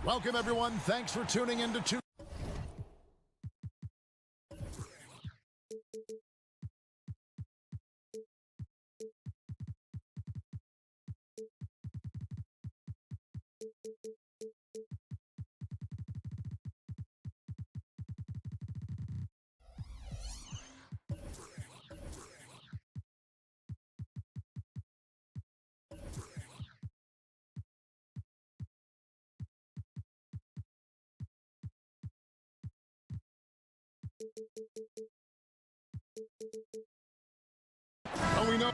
Welcome, everyone. Thanks for tuning in to Oh, we know.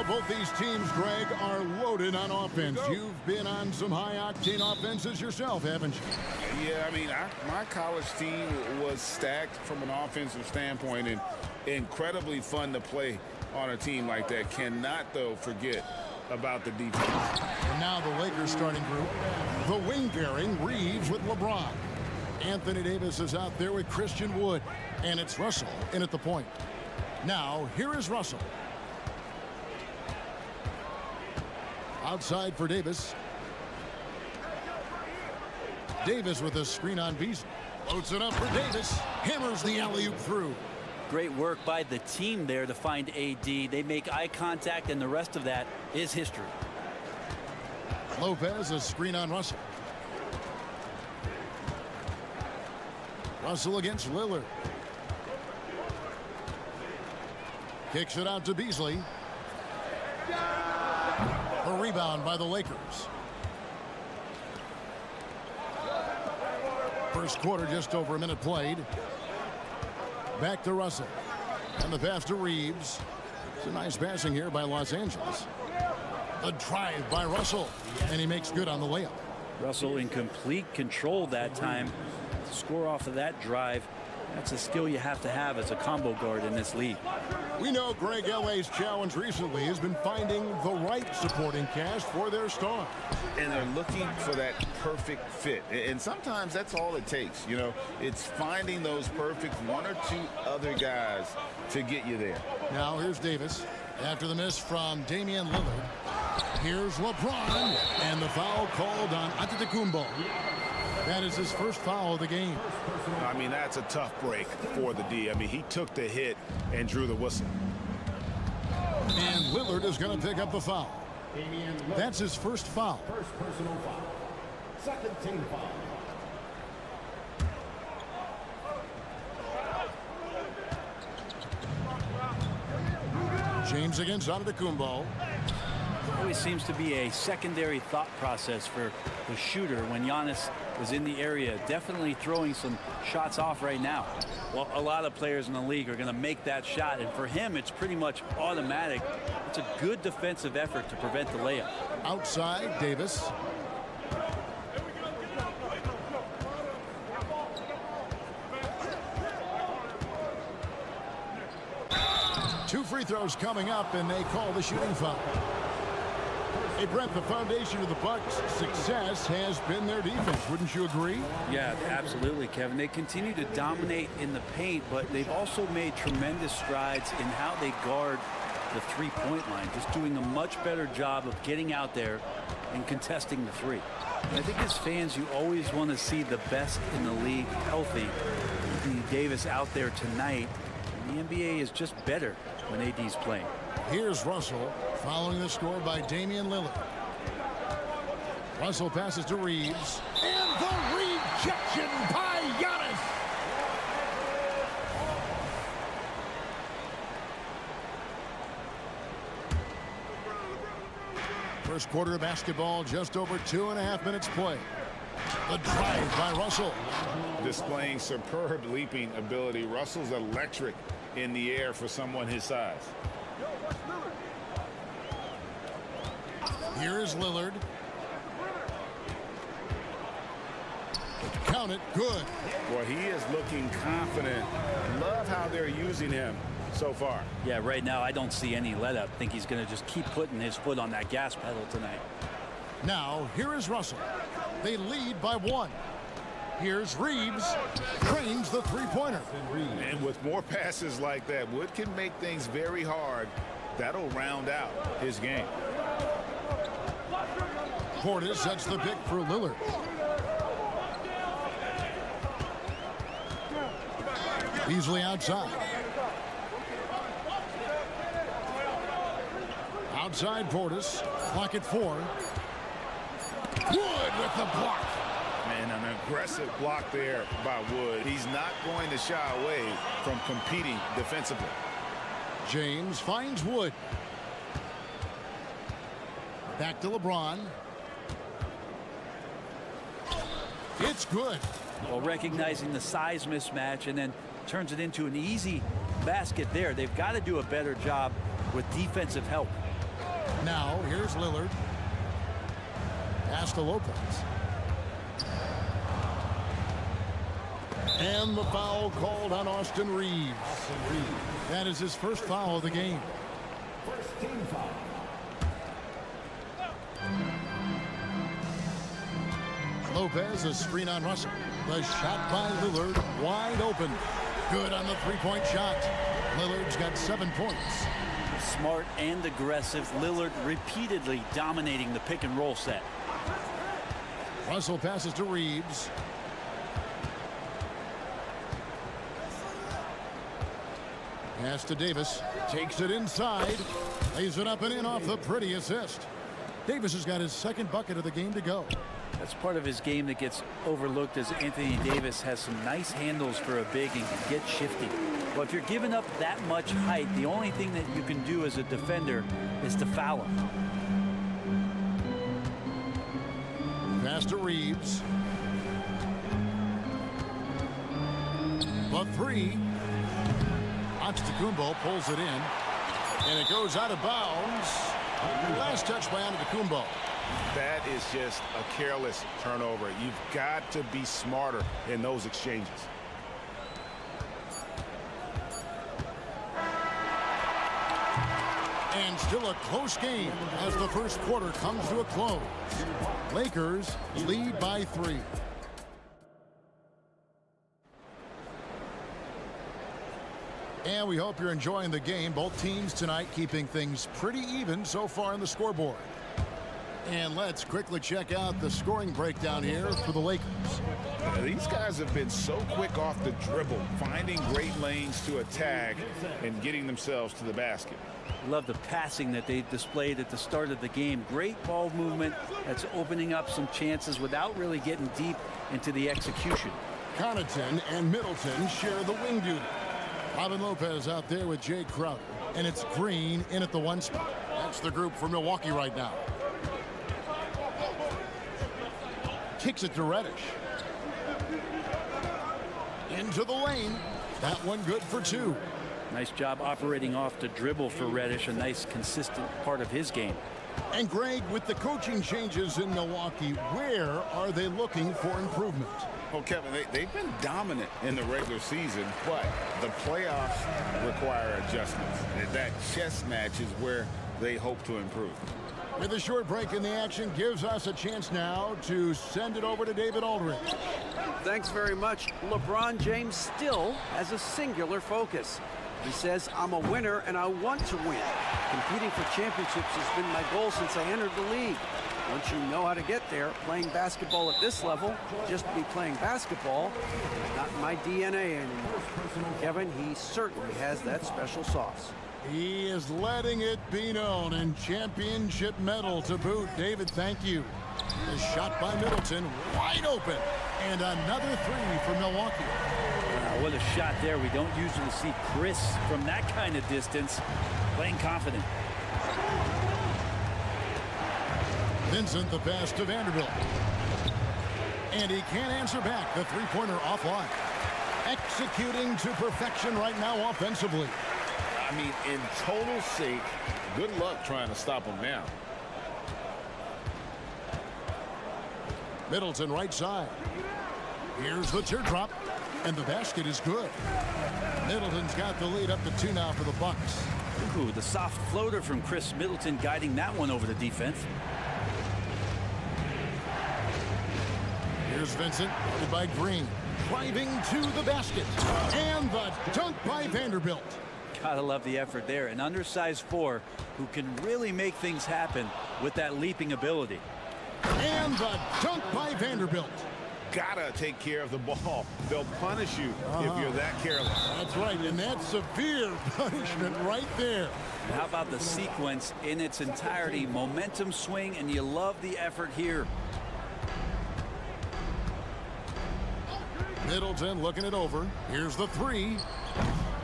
Both these teams, Greg, are loaded on offense. You've been on some high-octane offenses yourself, haven't you? Yeah, I mean, my college team was stacked from an offensive standpoint and incredibly fun to play on a team like that. Cannot, though, forget about the defense. And now the Lakers starting group. The wing pairing, Reeves with LeBron. Anthony Davis is out there with Christian Wood. And it's Russell in at the point. Now, here is Russell. Outside for Davis. Davis with a screen on Beasley. Loads it up for Davis. Hammers the alley-oop through. Great work by the team there to find AD. They make eye contact, and the rest of that is history. Lopez, a screen on Russell. Russell against Lillard. Kicks it out to Beasley. A rebound by the Lakers. First quarter, just over a minute played. Back to Russell. And the pass to Reeves. It's a nice passing here by Los Angeles. A drive by Russell. And he makes good on the layup. Russell in complete control that time. To score off of that drive, that's a skill you have to have as a combo guard in this league. We know Greg, LA's challenge recently has been finding the right supporting cast for their star. And they're looking for that perfect fit. And sometimes that's all it takes. You know, it's finding those perfect one or two other guys to get you there. Now here's Davis. After the miss from Damian Lillard. Here's LeBron. And the foul called on Antetokounmpo. That is his first foul of the game. I mean, that's a tough break for the D. I mean, he took the hit and drew the whistle. And Lillard is going to pick up the foul. That's his first foul. First personal foul. Second team foul. James against Antetokounmpo. Always seems to be a secondary thought process for the shooter when Giannis is in the area, definitely throwing some shots off right now. Well, a lot of players in the league are going to make that shot, and for him it's pretty much automatic. It's a good defensive effort to prevent the layup. Outside, Davis. Two free throws coming up, and they call the shooting foul. Hey, Brett, the foundation of the Bucks' success has been their defense. Wouldn't you agree? Yeah, absolutely, Kevin. They continue to dominate in the paint, but they've also made tremendous strides in how they guard the three-point line, just doing a much better job of getting out there and contesting the three. And I think as fans, you always want to see the best in the league healthy. Anthony Davis out there tonight. The NBA is just better when AD's playing. Here's Russell following the score by Damian Lillard. Russell passes to Reeves. And the rejection by Giannis. First quarter of basketball, just over 2.5 minutes play. The drive by Russell. Displaying superb leaping ability. Russell's electric in the air for someone his size. Here is Lillard. Count it. Good. Boy, he is looking confident. Love how they're using him so far. Yeah, right now I don't see any let up. I think he's going to just keep putting his foot on that gas pedal tonight. Now, here is Russell. They lead by 1. Here's Reeves. Trains the three-pointer. And with more passes like that, Wood can make things very hard. That'll round out his game. Portis sets the pick for Lillard. Beasley outside. Outside Portis. Clock at 4. Wood with the block. Man, an aggressive block there by Wood. He's not going to shy away from competing defensively. James finds Wood. Back to LeBron. It's good. Well, recognizing the size mismatch and then turns it into an easy basket there. They've got to do a better job with defensive help. Now, here's Lillard. Pass to Lopez. And the foul called on Austin Reeves. That is his first foul of the game. First team foul. Lopez, a screen on Russell. The shot by Lillard, wide open. Good on the three-point shot. Lillard's got 7 points. Smart and aggressive. Lillard repeatedly dominating the pick and roll set. Russell passes to Reeves. Pass to Davis. Takes it inside. Lays it up and in off the pretty assist. Davis has got his second bucket of the game to go. That's part of his game that gets overlooked, as Anthony Davis has some nice handles for a big and can get shifty. Well, if you're giving up that much height, the only thing that you can do as a defender is to foul him. Pass to Reeves. The 3. Antetokounmpo pulls it in. And it goes out of bounds. Last touch by Antetokounmpo. That is just a careless turnover. You've got to be smarter in those exchanges. And still a close game as the first quarter comes to a close. Lakers lead by 3. And we hope you're enjoying the game. Both teams tonight keeping things pretty even so far on the scoreboard. And let's quickly check out the scoring breakdown here for the Lakers. These guys have been so quick off the dribble, finding great lanes to attack and getting themselves to the basket. Love the passing that they displayed at the start of the game. Great ball movement that's opening up some chances without really getting deep into the execution. Connaughton and Middleton share the wing duty. Robin Lopez out there with Jay Crowder. And it's Green in at the 1 spot. That's the group for Milwaukee right now. Kicks it to Reddish. Into the lane. That one good for 2. Nice job operating off the dribble for Reddish. A nice, consistent part of his game. And Greg, with the coaching changes in Milwaukee, where are they looking for improvement? Well, Kevin, they've been dominant in the regular season, but the playoffs require adjustments. And that chess match is where they hope to improve. With a short break in the action, gives us a chance now to send it over to David Aldridge. Thanks very much. LeBron James still has a singular focus. He says, I'm a winner and I want to win. Competing for championships has been my goal since I entered the league. Once you know how to get there, playing basketball at this level, just to be playing basketball, is not in my DNA anymore. Kevin, he certainly has that special sauce. He is letting it be known, and championship medal to boot. David, thank you. The shot by Middleton, wide open, and another 3 for Milwaukee. Wow, what a shot there. We don't usually see Chris from that kind of distance playing confident. Vincent, the pass to Vanderbilt. And he can't answer back. The three-pointer offline. Executing to perfection right now offensively. I I mean, in total sync. Good luck trying to stop him now. Middleton right side. Here's the teardrop, and the basket is good. Middleton's got the lead up to 2 now for the Bucks. Ooh, the soft floater from Chris Middleton guiding that one over the defense. Here's Vincent, guarded by Green, driving to the basket, and the dunk by Vanderbilt. Gotta love the effort there. An undersized 4 who can really make things happen with that leaping ability. And the dunk by Vanderbilt. Gotta take care of the ball. They'll punish you if you're that careless. That's right, and that's severe punishment right there. And how about the sequence in its entirety? Momentum swing, and you love the effort here. Middleton looking it over. Here's the 3.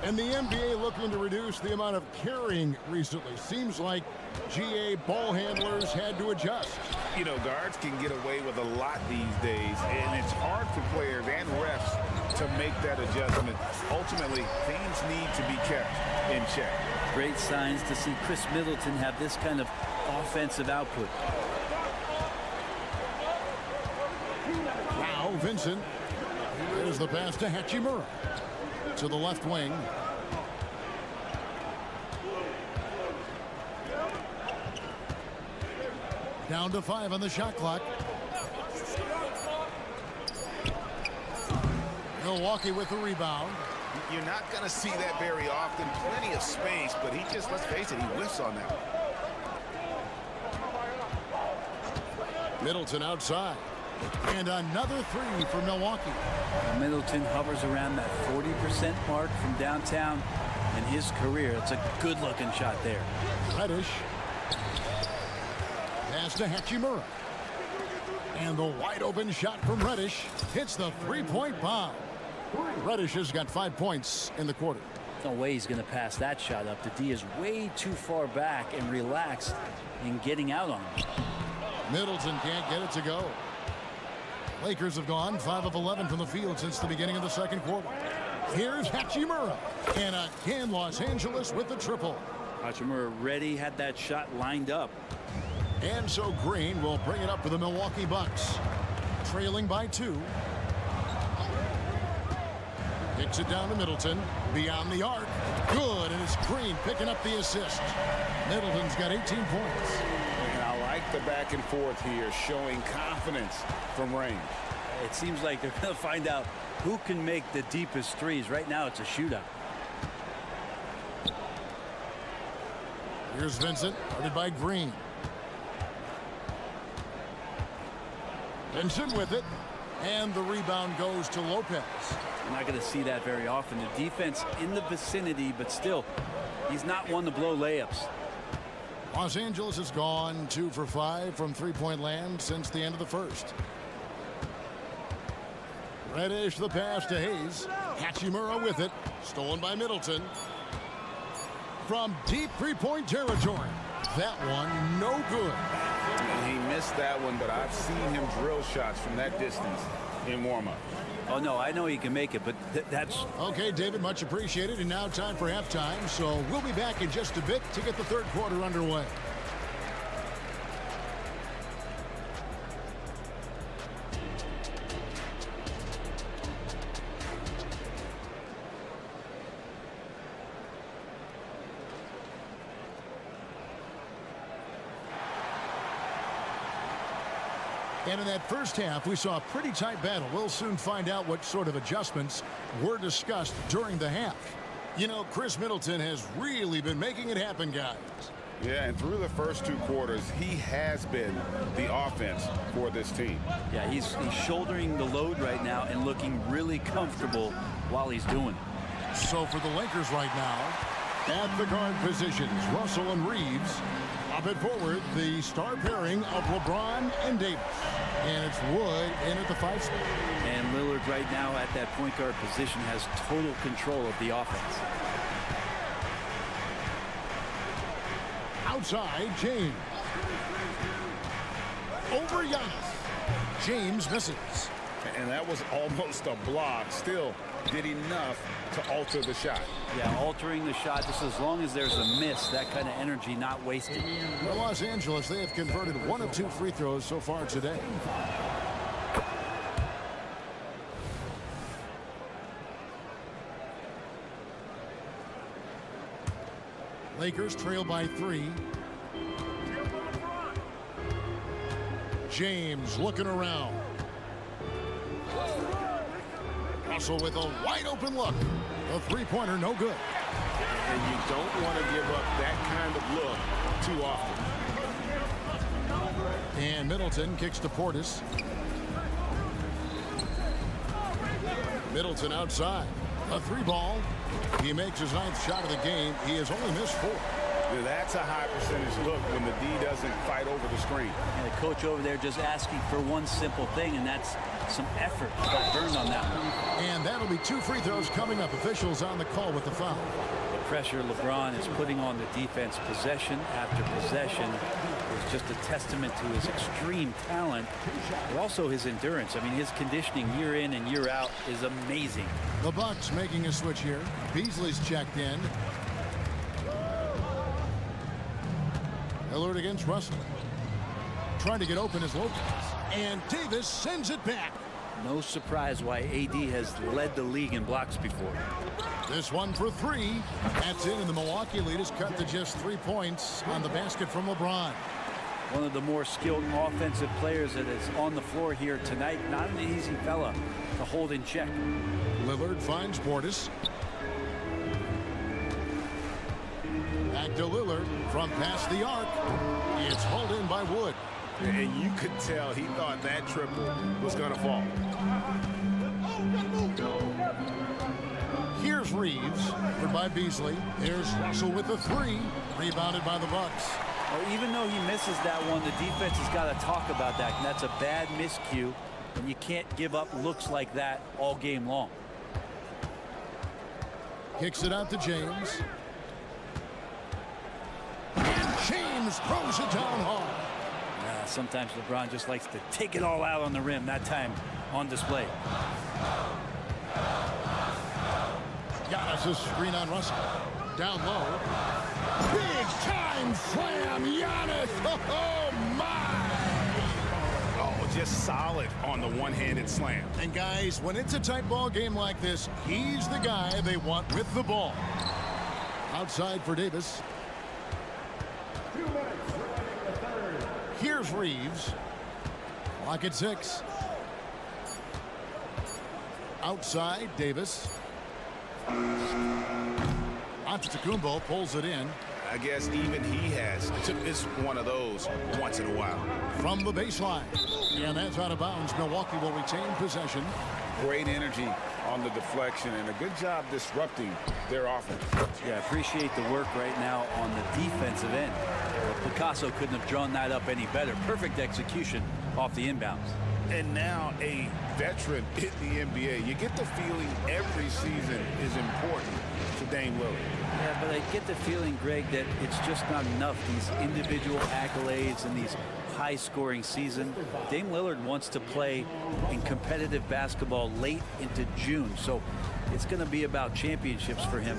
And the NBA looking to reduce the amount of carrying recently. Seems like GA ball handlers had to adjust. You know, guards can get away with a lot these days, and it's hard for players and refs to make that adjustment. Ultimately, things need to be kept in check. Great signs to see Chris Middleton have this kind of offensive output. Now Vincent. There's the pass to Hachimura. To the left wing. Down to 5 on the shot clock. Milwaukee with the rebound. You're not going to see that very often. Plenty of space, but he just, let's face it, he whiffs on that. Middleton outside. And another 3 for Milwaukee. Middleton hovers around that 40% mark from downtown in his career. It's a good-looking shot there. Reddish. Pass to Hachimura. And the wide-open shot from Reddish hits the 3-point bomb. Reddish has got 5 points in the quarter. No way he's going to pass that shot up. The D is way too far back and relaxed in getting out on him. Middleton can't get it to go. Lakers have gone 5 of 11 from the field since the beginning of the second quarter. Here's Hachimura. And again, Los Angeles with the triple. Hachimura ready, had that shot lined up. And so Green will bring it up for the Milwaukee Bucks. Trailing by 2. Kicks it down to Middleton. Beyond the arc. Good, and it's Green picking up the assist. Middleton's got 18 points. And I like the back and forth here, showing confidence from range. It seems like they're going to find out who can make the deepest threes. Right now, it's a shootout. Here's Vincent, guarded by Green. Vincent with it, and the rebound goes to Lopez. You're not going to see that very often. The defense in the vicinity, but still, he's not one to blow layups. Los Angeles has gone 2 for 5 from three-point land since the end of the first. Reddish the pass to Hayes. Hachimura with it. Stolen by Middleton. From deep three-point territory. That one no good. And he missed that one, but I've seen him drill shots from that distance in warm-up. Oh, no, I know he can make it, but that's... Okay, David, much appreciated. And now time for halftime. So we'll be back in just a bit to get the third quarter underway. And in that first half, we saw a pretty tight battle. We'll soon find out what sort of adjustments were discussed during the half. You know, Chris Middleton has really been making it happen, guys. Yeah, and through the first 2 quarters, he has been the offense for this team. Yeah, he's shouldering the load right now and looking really comfortable while he's doing it. So for the Lakers right now, at the guard positions, Russell and Reeves. Up and forward, the star pairing of LeBron and Davis. And it's Wood in at the 5 spot. And Lillard right now at that point guard position has total control of the offense. Outside, James. Over Giannis. James misses. And that was almost a block. Still, did enough to alter the shot. Yeah, altering the shot just as long as there's a miss, that kind of energy not wasted. For Los Angeles, they have converted 1 of 2 free throws so far today. Lakers trail by 3. James looking around. Russell with a wide open look. The three-pointer no good. And you don't want to give up that kind of look too often. And Middleton kicks to Portis. Middleton outside. A 3-ball. He makes his 9th shot of the game. He has only missed 4. Yeah, that's a high percentage look when the D doesn't fight over the screen. And the coach over there just asking for one simple thing, and that's some effort. Got burned on that one. And that'll be 2 free throws coming up. Officials on the call with the foul. The pressure LeBron is putting on the defense possession after possession is just a testament to his extreme talent, but also his endurance. I mean, his conditioning year in and year out is amazing. The Bucks making a switch here. Beasley's checked in. Lillard against Russell. Trying to get open is Lopez. And Davis sends it back. No surprise why AD has led the league in blocks before. This one for 3. That's in, and the Milwaukee lead is cut to just 3 points on the basket from LeBron. One of the more skilled offensive players that is on the floor here tonight. Not an easy fella to hold in check. Lillard finds Portis. Back to Lillard from past the arc. It's hauled in by Wood. And you could tell he thought that triple was going to fall. Here's Reeves, covered by Beasley. Here's Russell with the 3, rebounded by the Bucks. Well, even though he misses that one, the defense has got to talk about that. And that's a bad miscue, and you can't give up looks like that all game long. Kicks it out to James. And James throws it down hard. Sometimes LeBron just likes to take it all out on the rim, that time on display. Giannis' screen on Russell. Down low. Big time slam, Giannis. Oh, my. Oh, just solid on the one-handed slam. And guys, when it's a tight ball game like this, he's the guy they want with the ball. Outside for Davis. Here's Reeves. Clock at 6. Outside, Davis. Antetokounmpo pulls it in. I guess even he has to miss one of those once in a while. From the baseline. And that's out of bounds. Milwaukee will retain possession. Great energy on the deflection and a good job disrupting their offense. Yeah, appreciate the work right now on the defensive end. Picasso couldn't have drawn that up any better. Perfect execution off the inbounds. And now a veteran in the NBA. You get the feeling every season is important to Dame Lillard. Yeah, but I get the feeling, Greg, that it's just not enough. These individual accolades and these high-scoring season. Dame Lillard wants to play in competitive basketball late into June. So it's going to be about championships for him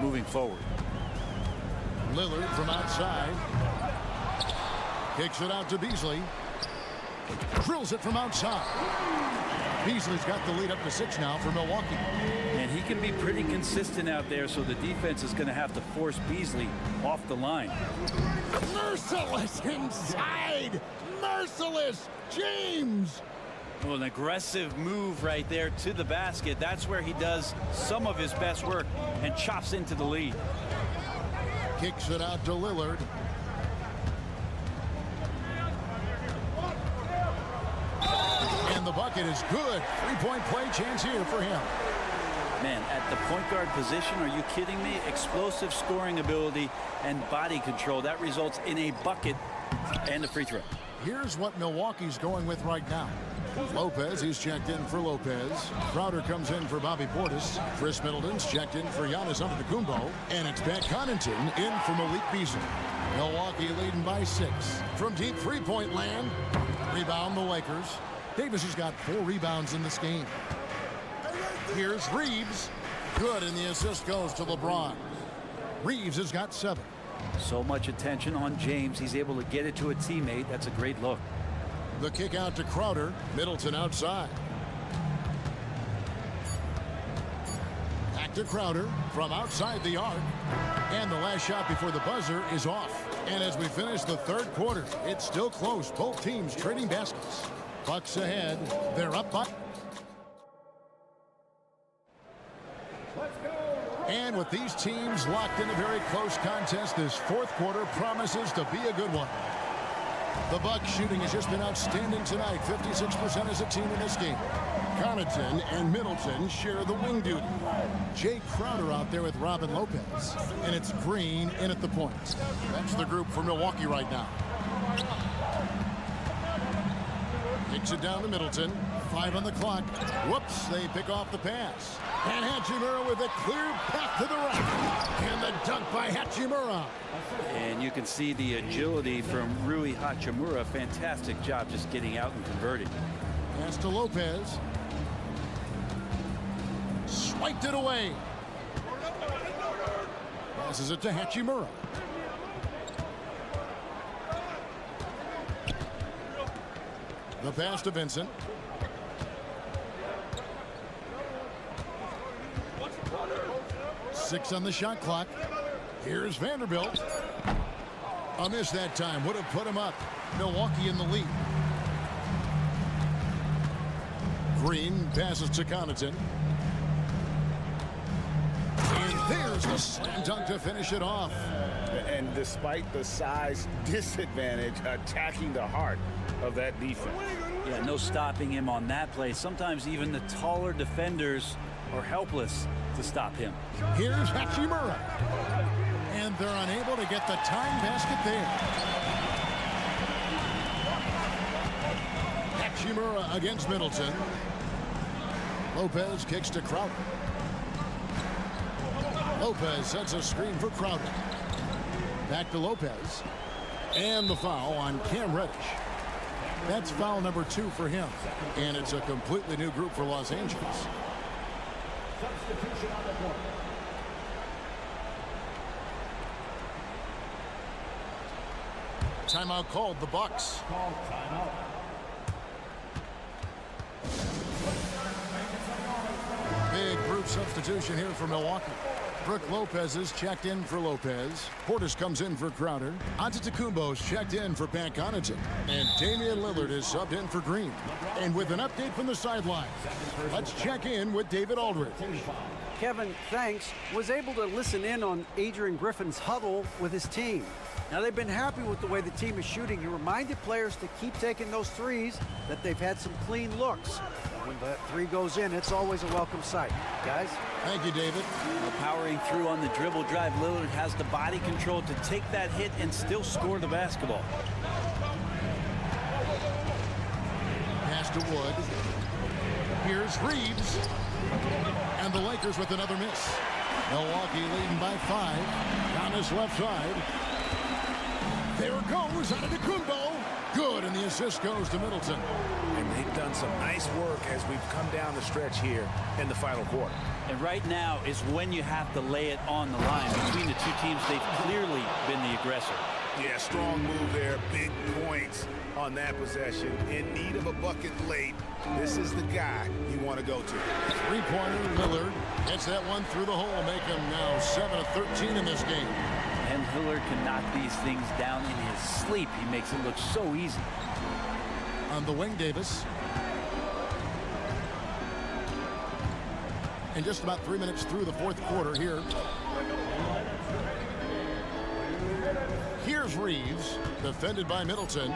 moving forward. Lillard from outside. Kicks it out to Beasley. Drills it from outside. Beasley's got the lead up to 6 now for Milwaukee. And he can be pretty consistent out there, so the defense is going to have to force Beasley off the line. Merciless inside. Merciless. James. Well, an aggressive move right there to the basket. That's where he does some of his best work and chops into the lead. Kicks it out to Lillard. And the bucket is good. 3-point play chance here for him. Man, at the point guard position, are you kidding me? Explosive scoring ability and body control. That results in a bucket and a free throw. Here's what Milwaukee's going with right now. Lopez, he's checked in for Lopez. Crowder comes in for Bobby Portis. Chris Middleton's checked in for Giannis Antetokounmpo. And it's Pat Connaughton in for Malik Beasley. Milwaukee leading by 6. From deep three-point land, rebound the Lakers. Davis has got 4 rebounds in this game. Here's Reeves. Good, and the assist goes to LeBron. Reeves has got 7. So much attention on James. He's able to get it to a teammate. That's a great look. The kick out to Crowder. Middleton outside. Back to Crowder from outside the arc. And the last shot before the buzzer is off. And as we finish the third quarter, it's still close. Both teams trading baskets. Bucks ahead. They're up by. And with these teams locked in a very close contest, this fourth quarter promises to be a good one. The Bucks shooting has just been outstanding tonight. 56% as a team in this game. Connaughton and Middleton share the wing duty. Jay Crowder out there with Robin Lopez. And it's Green in at the point. That's the group for Milwaukee right now. Kicks it down to Middleton. 5 on the clock. Whoops, they pick off the pass. And Hachimura with a clear path to the right. And the dunk by Hachimura. And you can see the agility from Rui Hachimura. Fantastic job just getting out and converting. Pass to Lopez. Swiped it away. Passes it to Hachimura. The pass to Vincent. Six on the shot clock. Here's Vanderbilt. A miss that time. Would have put him up. Milwaukee in the lead. Green passes to Connaughton. And there's the slam dunk to finish it off. And despite the size disadvantage, attacking the heart of that defense. Yeah, no stopping him on that play. Sometimes even the taller defenders are helpless to stop him. Here's Hachimura. And they're unable to get the tying basket there. Hachimura against Middleton. Lopez kicks to Crowder. Lopez sets a screen for Crowder. Back to Lopez. And the foul on Cam Reddish. That's foul number 2 for him. And it's a completely new group for Los Angeles. Substitution on the court. Timeout called, the Bucks. Call timeout. Big group substitution here for Milwaukee. Brook Lopez is checked in for Lopez. Portis comes in for Crowder. Antetokounmpo's checked in for Pat Connaughton. And Damian Lillard is subbed in for Green. And with an update from the sideline, let's check in with David Aldridge. Kevin, thanks, was able to listen in on Adrian Griffin's huddle with his team. Now, they've been happy with the way the team is shooting. He reminded players to keep taking those threes, that they've had some clean looks. When that three goes in, it's always a welcome sight. Guys? Thank you, David. Powering through on the dribble drive, Lillard has the body control to take that hit and still score the basketball. Pass to Wood. Here's Reeves. And the Lakers with another miss. Milwaukee leading by 5. Down his left side. There goes Antetokounmpo. Good, and the assist goes to Middleton. And they've done some nice work as we've come down the stretch here in the final quarter. And right now is when you have to lay it on the line. Between the two teams, they've clearly been the aggressor. Yeah, strong move there. Big points on that possession. In need of a bucket late. This is the guy you want to go to. Three-pointer, Lillard gets that one through the hole, make him now 7 of 13 in this game. And Lillard can knock these things down in his sleep. He makes it look so easy. On the wing, Davis. And just about 3 minutes through the fourth quarter here. Here's Reeves, defended by Middleton.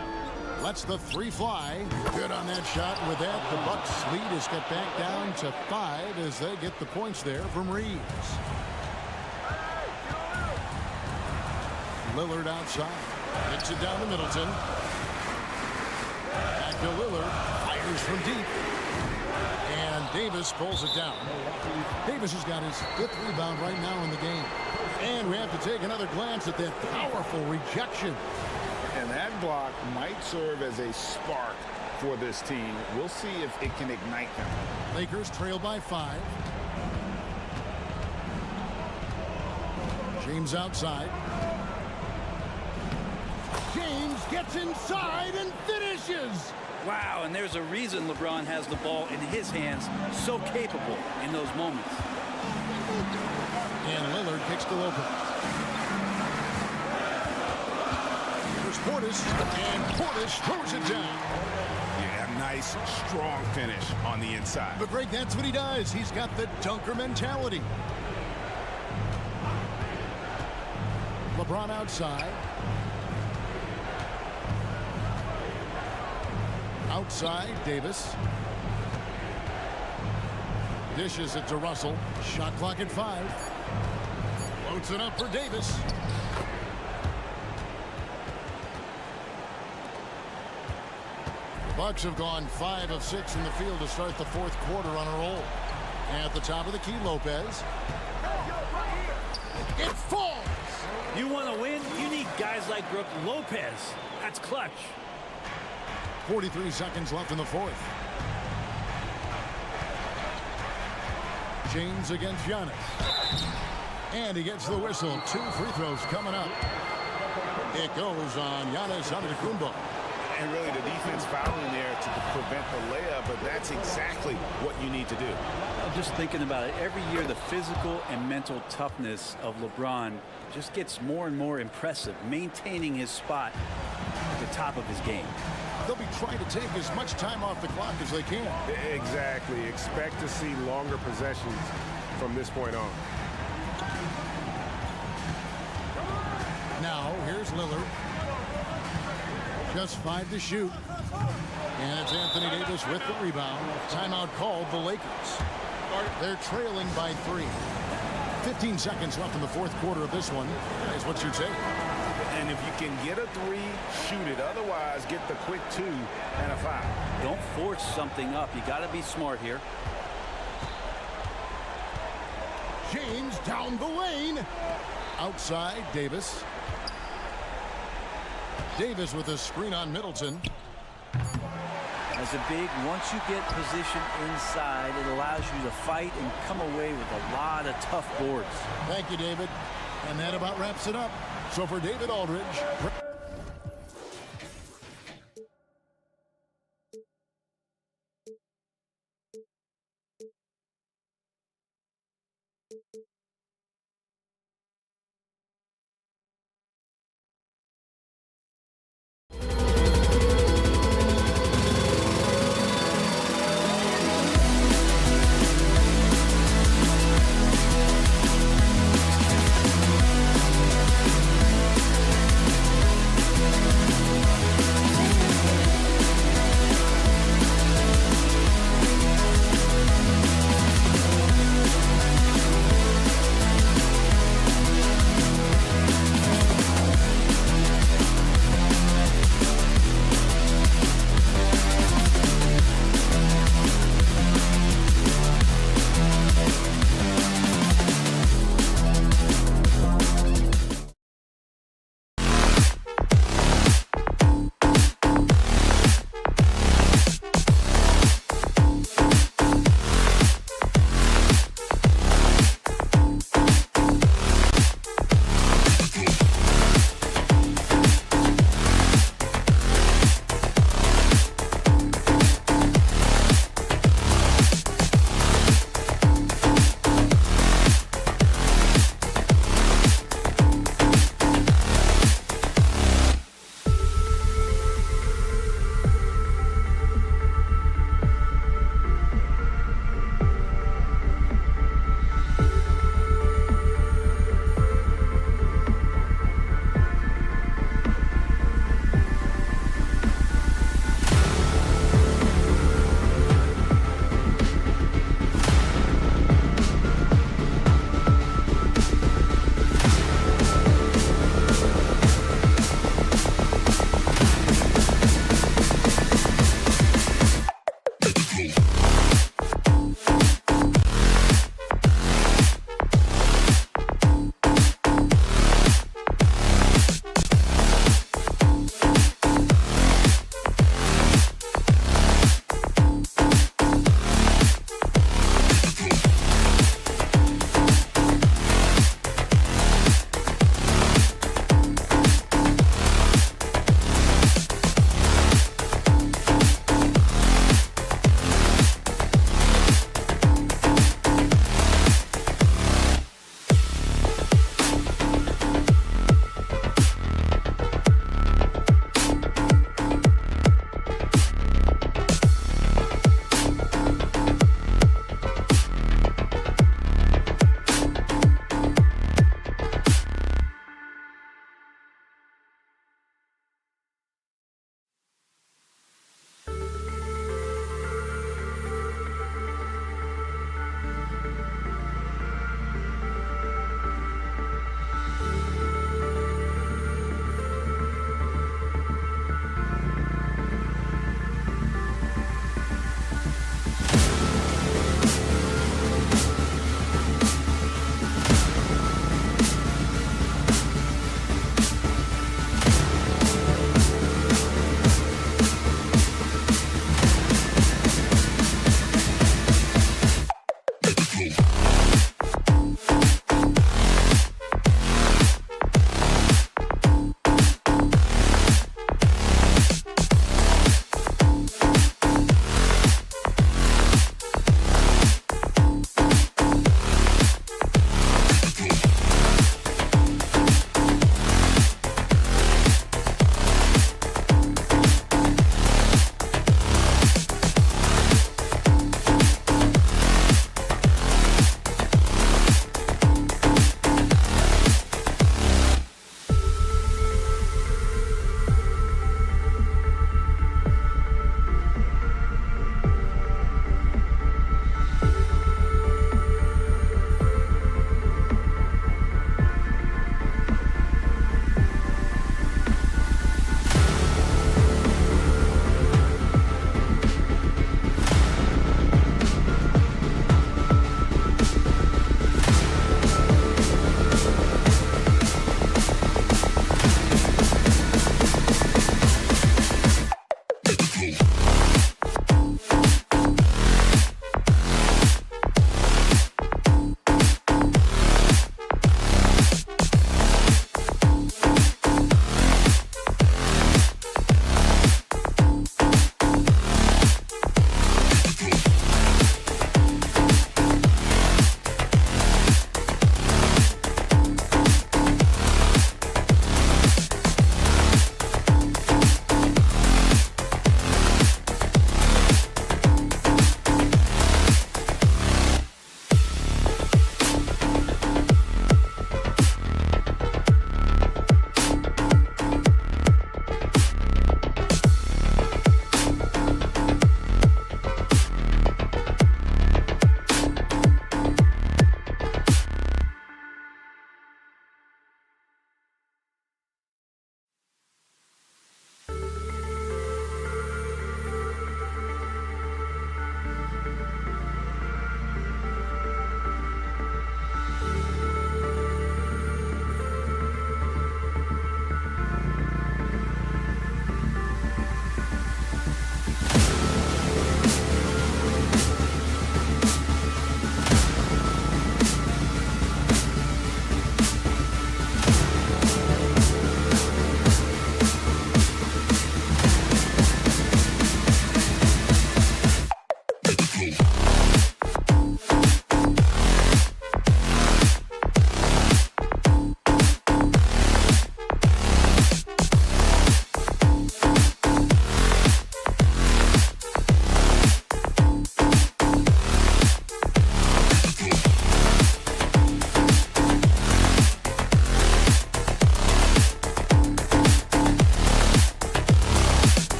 Lets the three fly. Good on that shot. With that, the Bucks lead is cut back down to 5 as they get the points there from Reeves. Lillard outside. Kicks it down to Middleton. Back to Lillard. Fires from deep. And Davis pulls it down. Davis has got his 5th rebound right now in the game. And we have to take another glance at that powerful rejection. And that block might serve as a spark for this team. We'll see if it can ignite them. Lakers trail by 5. James outside. James gets inside and finishes. Wow, and there's a reason LeBron has the ball in his hands, so capable in those moments. And Lillard kicks to Lopez. Here's Portis, and Portis throws it down. Yeah, nice, strong finish on the inside. But Greg, that's what he does. He's got the dunker mentality. LeBron outside. Outside, Davis. Dishes it to Russell. Shot clock at 5. Loads it up for Davis. The Bucks have gone 5 of 6 from the field to start the 4th quarter on a roll. At the top of the key, Lopez. It falls. You want to win? You need guys like Brook Lopez. That's clutch. 43 seconds left in the 4th. James against Giannis. And he gets the whistle. 2 free throws coming up. It goes on Giannis Antetokounmpo. And really the defense fouling there to prevent the layup, but that's exactly what you need to do. I'm just thinking about it. Every year the physical and mental toughness of LeBron just gets more and more impressive, maintaining his spot at the top of his game. They'll be trying to take as much time off the clock as they can. Exactly. Expect to see longer possessions from this point on. Now, here's Lillard. Just 5 to shoot. And it's Anthony Davis with the rebound. Timeout called the Lakers. They're trailing by 3. 15 seconds left in the 4th quarter of this one. Guys, what's your take? And if you can get a 3, shoot it. Otherwise, get the quick 2 and a 5. Don't force something up. You got to be smart here. James down the lane. Outside, Davis. Davis with a screen on Middleton. As a big, once you get position inside, it allows you to fight and come away with a lot of tough boards. Thank you, David. And that about wraps it up. So for David Aldridge.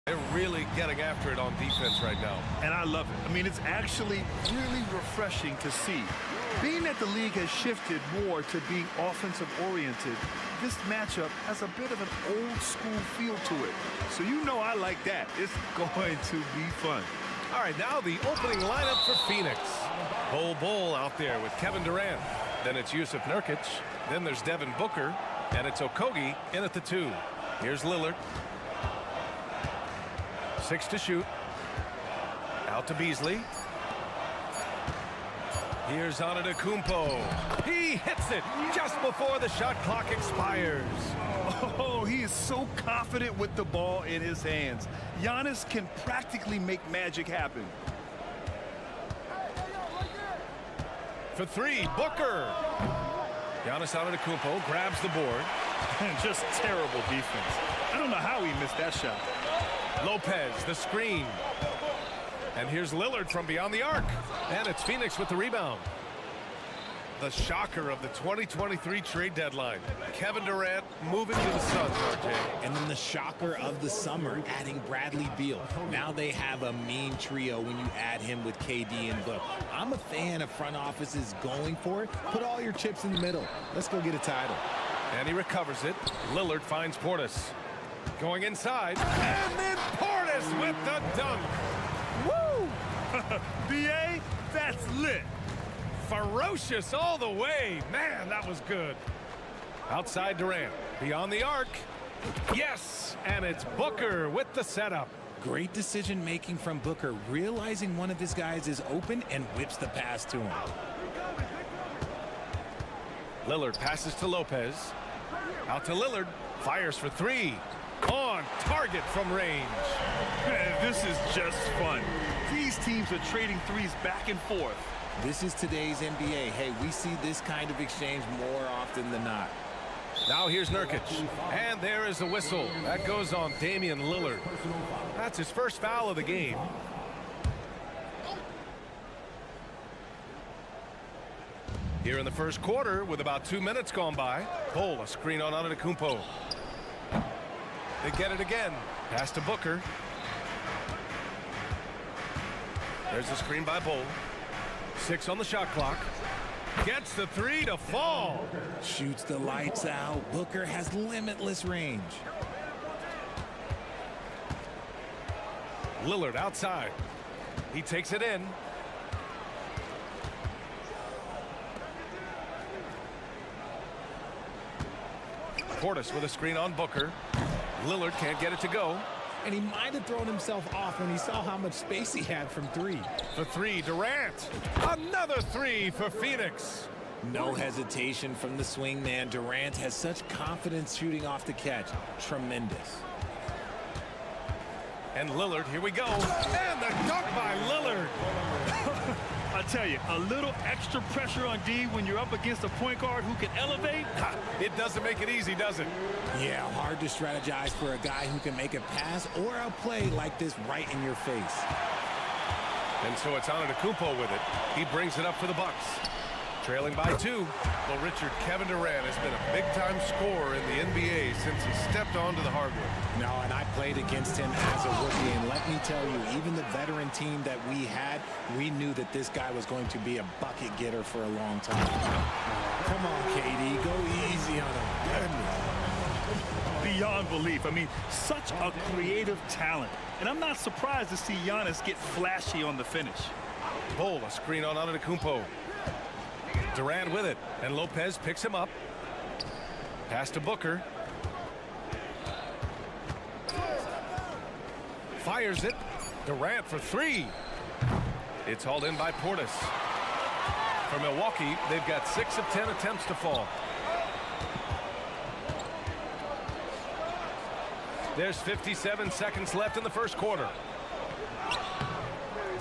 They're really getting after it on defense right now. And I love it. I mean, it's actually really refreshing to see. Being that the league has shifted more to being offensive-oriented, this matchup has a bit of an old-school feel to it. So you know I like that. It's going to be fun. All right, now the opening lineup for Phoenix. Bol out there with Kevin Durant. Then it's Yusuf Nurkic. Then there's Devin Booker. And it's Okogie in at the 2. Here's Lillard. 6 to shoot. Out to Beasley. Here's Antetokounmpo. He hits it just before the shot clock expires. Oh, he is so confident with the ball in his hands. Giannis can practically make magic happen. For 3, Booker. Giannis Antetokounmpo grabs the board. Just terrible defense. I don't know how he missed that shot. Lopez, the screen. And here's Lillard from beyond the arc. And it's Phoenix with the rebound. The shocker of the 2023 trade deadline. Kevin Durant moving to the Suns, RJ. And then the shocker of the summer, adding Bradley Beal. Now they have a mean trio when you add him with KD and Book. I'm a fan of front offices going for it. Put all your chips in the middle. Let's go get a title. And he recovers it. Lillard finds Portis. Going inside. And then Portis with the dunk. Woo! BA, that's lit. Ferocious all the way. Man, that was good. Outside Durant. Beyond the arc. Yes! And it's Booker with the setup. Great decision making from Booker, realizing one of his guys is open and whips the pass to him. Lillard passes to Lopez. Out to Lillard. Fires for 3. On target from range. Man, this is just fun. These teams are trading threes back and forth. This is today's NBA. Hey, we see this kind of exchange more often than not. Now here's Nurkic. And there is the whistle. That goes on Damian Lillard. That's his first foul of the game. Here in the first quarter, with about 2 minutes gone by, Bol, a screen on Antetokounmpo. They get it again. Pass to Booker. There's the screen by Bol. 6 on the shot clock. Gets the 3 to fall. Shoots the lights out. Booker has limitless range. Lillard outside. He takes it in. Portis with a screen on Booker. Lillard can't get it to go. And he might have thrown himself off when he saw how much space he had from 3. For 3, Durant. Another 3 for Phoenix. No hesitation from the swing man. Durant has such confidence shooting off the catch. Tremendous. And Lillard, here we go. And the dunk by Lillard. I tell you, a little extra pressure on D when you're up against a point guard who can elevate. It doesn't make it easy, does it? Yeah, hard to strategize for a guy who can make a pass or a play like this right in your face. And so it's Antetokounmpo with it. He brings it up for the Bucks. Trailing by 2. Well, Richard, Kevin Durant has been a big-time scorer in the NBA since he stepped onto the hardwood. No, and I played against him as a rookie, and let me tell you, even the veteran team that we had, we knew that this guy was going to be a bucket getter for a long time. Come on, KD, go easy on him. Goodness. Beyond belief. I mean, such a creative talent. And I'm not surprised to see Giannis get flashy on the finish. Bol, a screen on Antetokounmpo. Durant with it, and Lopez picks him up. Pass to Booker. Fires it. Durant for 3. It's hauled in by Portis. For Milwaukee, they've got 6 of 10 attempts to fall. There's 57 seconds left in the first quarter.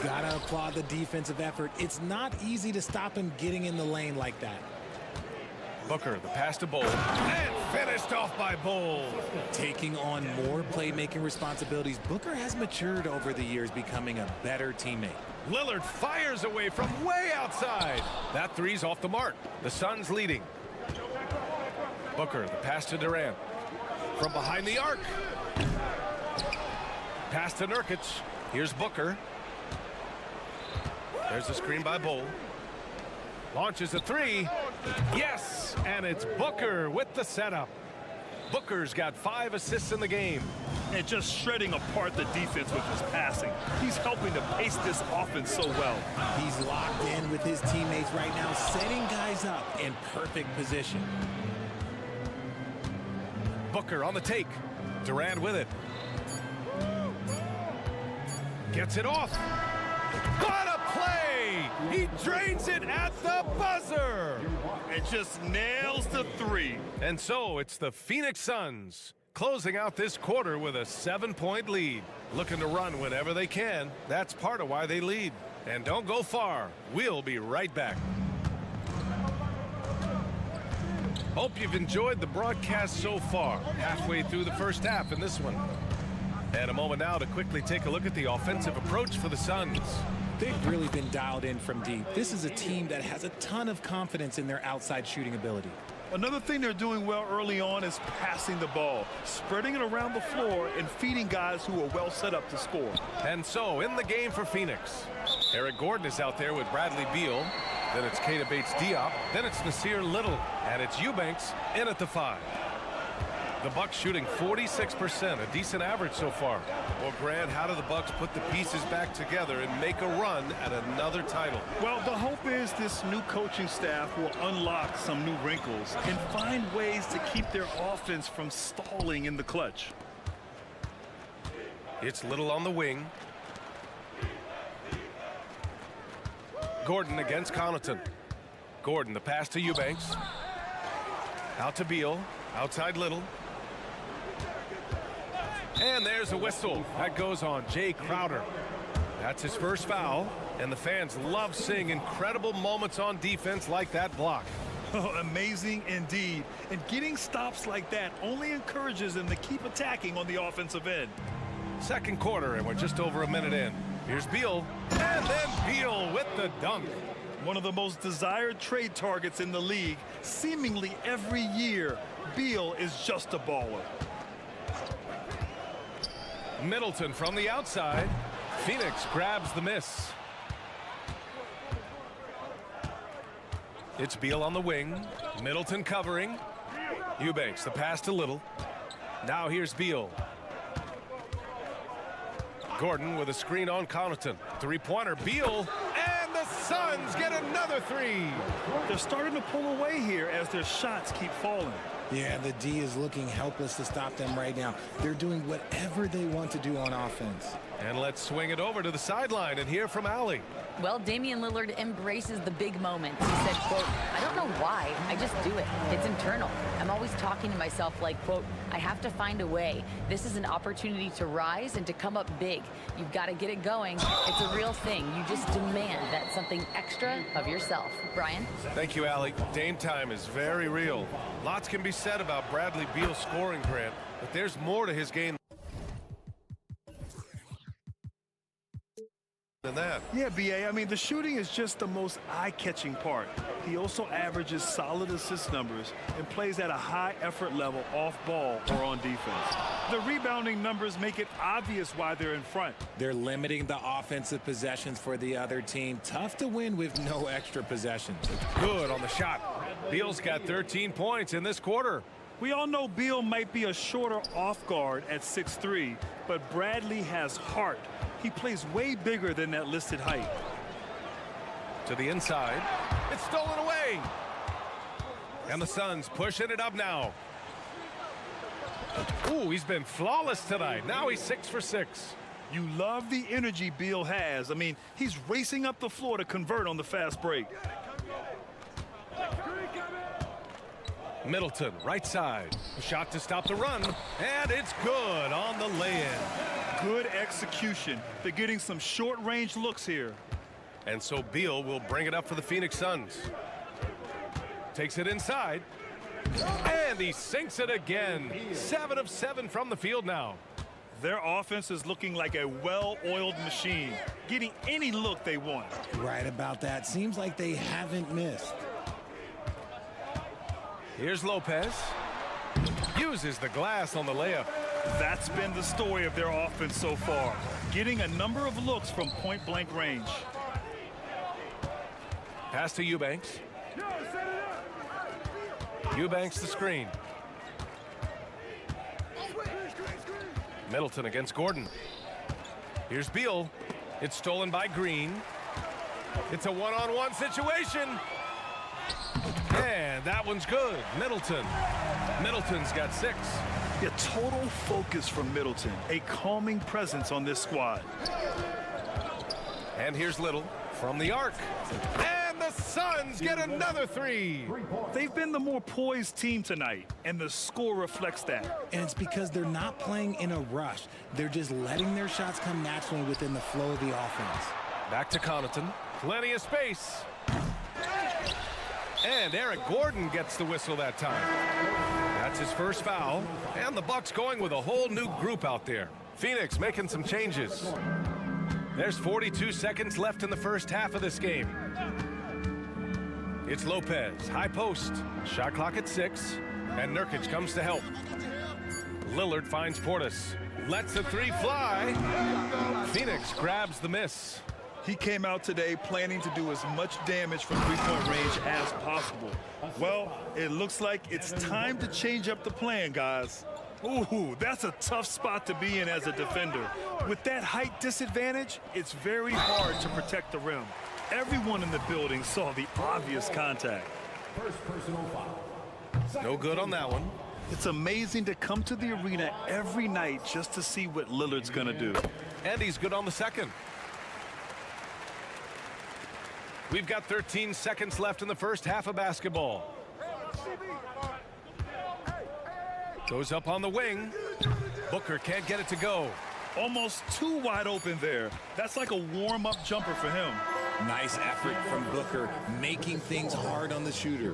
Gotta applaud the defensive effort. It's not easy to stop him getting in the lane like that. Booker, the pass to Bol. And finished off by Bol. Taking on more playmaking responsibilities, Booker has matured over the years, becoming a better teammate. Lillard fires away from way outside. That 3's off the mark. The Suns leading. Booker, the pass to Durant. From behind the arc. Pass to Nurkic. Here's Booker. There's the screen by Bull. Launches a three. Yes, and it's Booker with the setup. Booker's got 5 assists in the game. And just shredding apart the defense with his passing. He's helping to pace this offense so well. He's locked in with his teammates right now, setting guys up in perfect position. Booker on the take. Durant with it. Gets it off. What a play! He drains it at the buzzer! And just nails the three. And so it's the Phoenix Suns closing out this quarter with a 7-point lead. Looking to run whenever they can. That's part of why they lead. And don't go far. We'll be right back. Hope you've enjoyed the broadcast so far. Halfway through the first half in this one. And a moment now to quickly take a look at the offensive approach for the Suns. They've really been dialed in from deep. This is a team that has a ton of confidence in their outside shooting ability. Another thing they're doing well early on is passing the ball, spreading it around the floor and feeding guys who are well set up to score. And so in the game for Phoenix, Eric Gordon is out there with Bradley Beal. Then it's Keita Bates-Diop. Then it's Nasir Little. And it's Eubanks in at the 5. The Bucks shooting 46%, a decent average so far. Well, Grant, how do the Bucks put the pieces back together and make a run at another title? Well, the hope is this new coaching staff will unlock some new wrinkles and find ways to keep their offense from stalling in the clutch. It's Little on the wing. Gordon against Connaughton. Gordon, the pass to Eubanks. Out to Beal. Outside Little. And there's a whistle. That goes on Jay Crowder. That's his first foul. And the fans love seeing incredible moments on defense like that block. Oh, amazing indeed. And getting stops like that only encourages them to keep attacking on the offensive end. Second quarter, and we're just over a minute in. Here's Beal. And then Beal with the dunk. One of the most desired trade targets in the league. Seemingly every year, Beal is just a baller. Middleton from the outside. Phoenix grabs the miss. It's Beal on the wing. Middleton covering. Eubanks, the pass to Little. Now here's Beal. Gordon with a screen on Connaughton. Three-pointer, Beal. And the Suns get another three. They're starting to pull away here as their shots keep falling. Yeah, the D is looking helpless to stop them right now. They're doing whatever they want to do on offense. And let's swing it over to the sideline and hear from Allie. Well, Damian Lillard embraces the big moments. He said, quote, "I don't know why, I just do it. It's internal. I'm always talking to myself like, quote, I have to find a way. This is an opportunity to rise and to come up big. You've got to get it going. It's a real thing. You just demand that something extra of yourself." Brian? Thank you, Allie. Dame time is very real. Lots can be said about Bradley Beal's scoring, Grant, but there's more to his game than that. Yeah, B.A., I mean, the shooting is just the most eye-catching part. He also averages solid assist numbers and plays at a high effort level off ball or on defense. The rebounding numbers make it obvious why they're in front. They're limiting the offensive possessions for the other team. Tough to win with no extra possessions. Good on the shot. Beal's got 13 points in this quarter. We all know Beal might be a shorter off guard at 6'3", but Bradley has heart. He plays way bigger than that listed height. To the inside. It's stolen away. And the Suns pushing it up now. Ooh, he's been flawless tonight. Now he's 6 for 6. You love the energy Beal has. I mean, he's racing up the floor to convert on the fast break. Middleton, right side. Shot to stop the run. And it's good on the lay-in. Good execution. They're getting some short-range looks here. And so Beal will bring it up for the Phoenix Suns. Takes it inside. And he sinks it again. 7 of 7 from the field now. Their offense is looking like a well-oiled machine, getting any look they want. Right about that. Seems like they haven't missed. Here's Lopez. uses the glass on the layup. That's been the story of their offense so far, getting a number of looks from point-blank range. Pass to Eubanks. Eubanks the screen. Middleton against Gordon. Here's Beal. It's stolen by Green. It's a one-on-one situation. And that one's good. Middleton. Middleton's got 6. A total focus from Middleton, a calming presence on this squad. And here's Little from the arc. And the Suns get another 3. They've been the more poised team tonight, and the score reflects that. And it's because they're not playing in a rush. They're just letting their shots come naturally within the flow of the offense. Back to Connaughton. Plenty of space. And Eric Gordon gets the whistle that time. That's his first foul. And the Bucks going with a whole new group out there. Phoenix making some changes. There's 42 seconds left in the first half of this game. It's Lopez, high post. Shot clock at 6. And Nurkic comes to help. Lillard finds Portis. Lets the 3 fly. Phoenix grabs the miss. He came out today planning to do as much damage from three-point range as possible. Well, it looks like it's time to change up the plan, guys. Ooh, that's a tough spot to be in as a defender. With that height disadvantage, it's very hard to protect the rim. Everyone in the building saw the obvious contact. First personal foul. No good on that one. It's amazing to come to the arena every night just to see what Lillard's gonna do. And he's good on the second. We've got 13 seconds left in the first half of basketball. Goes up on the wing. Booker can't get it to go. Almost too wide open there. That's like a warm-up jumper for him. Nice effort from Booker, making things hard on the shooter.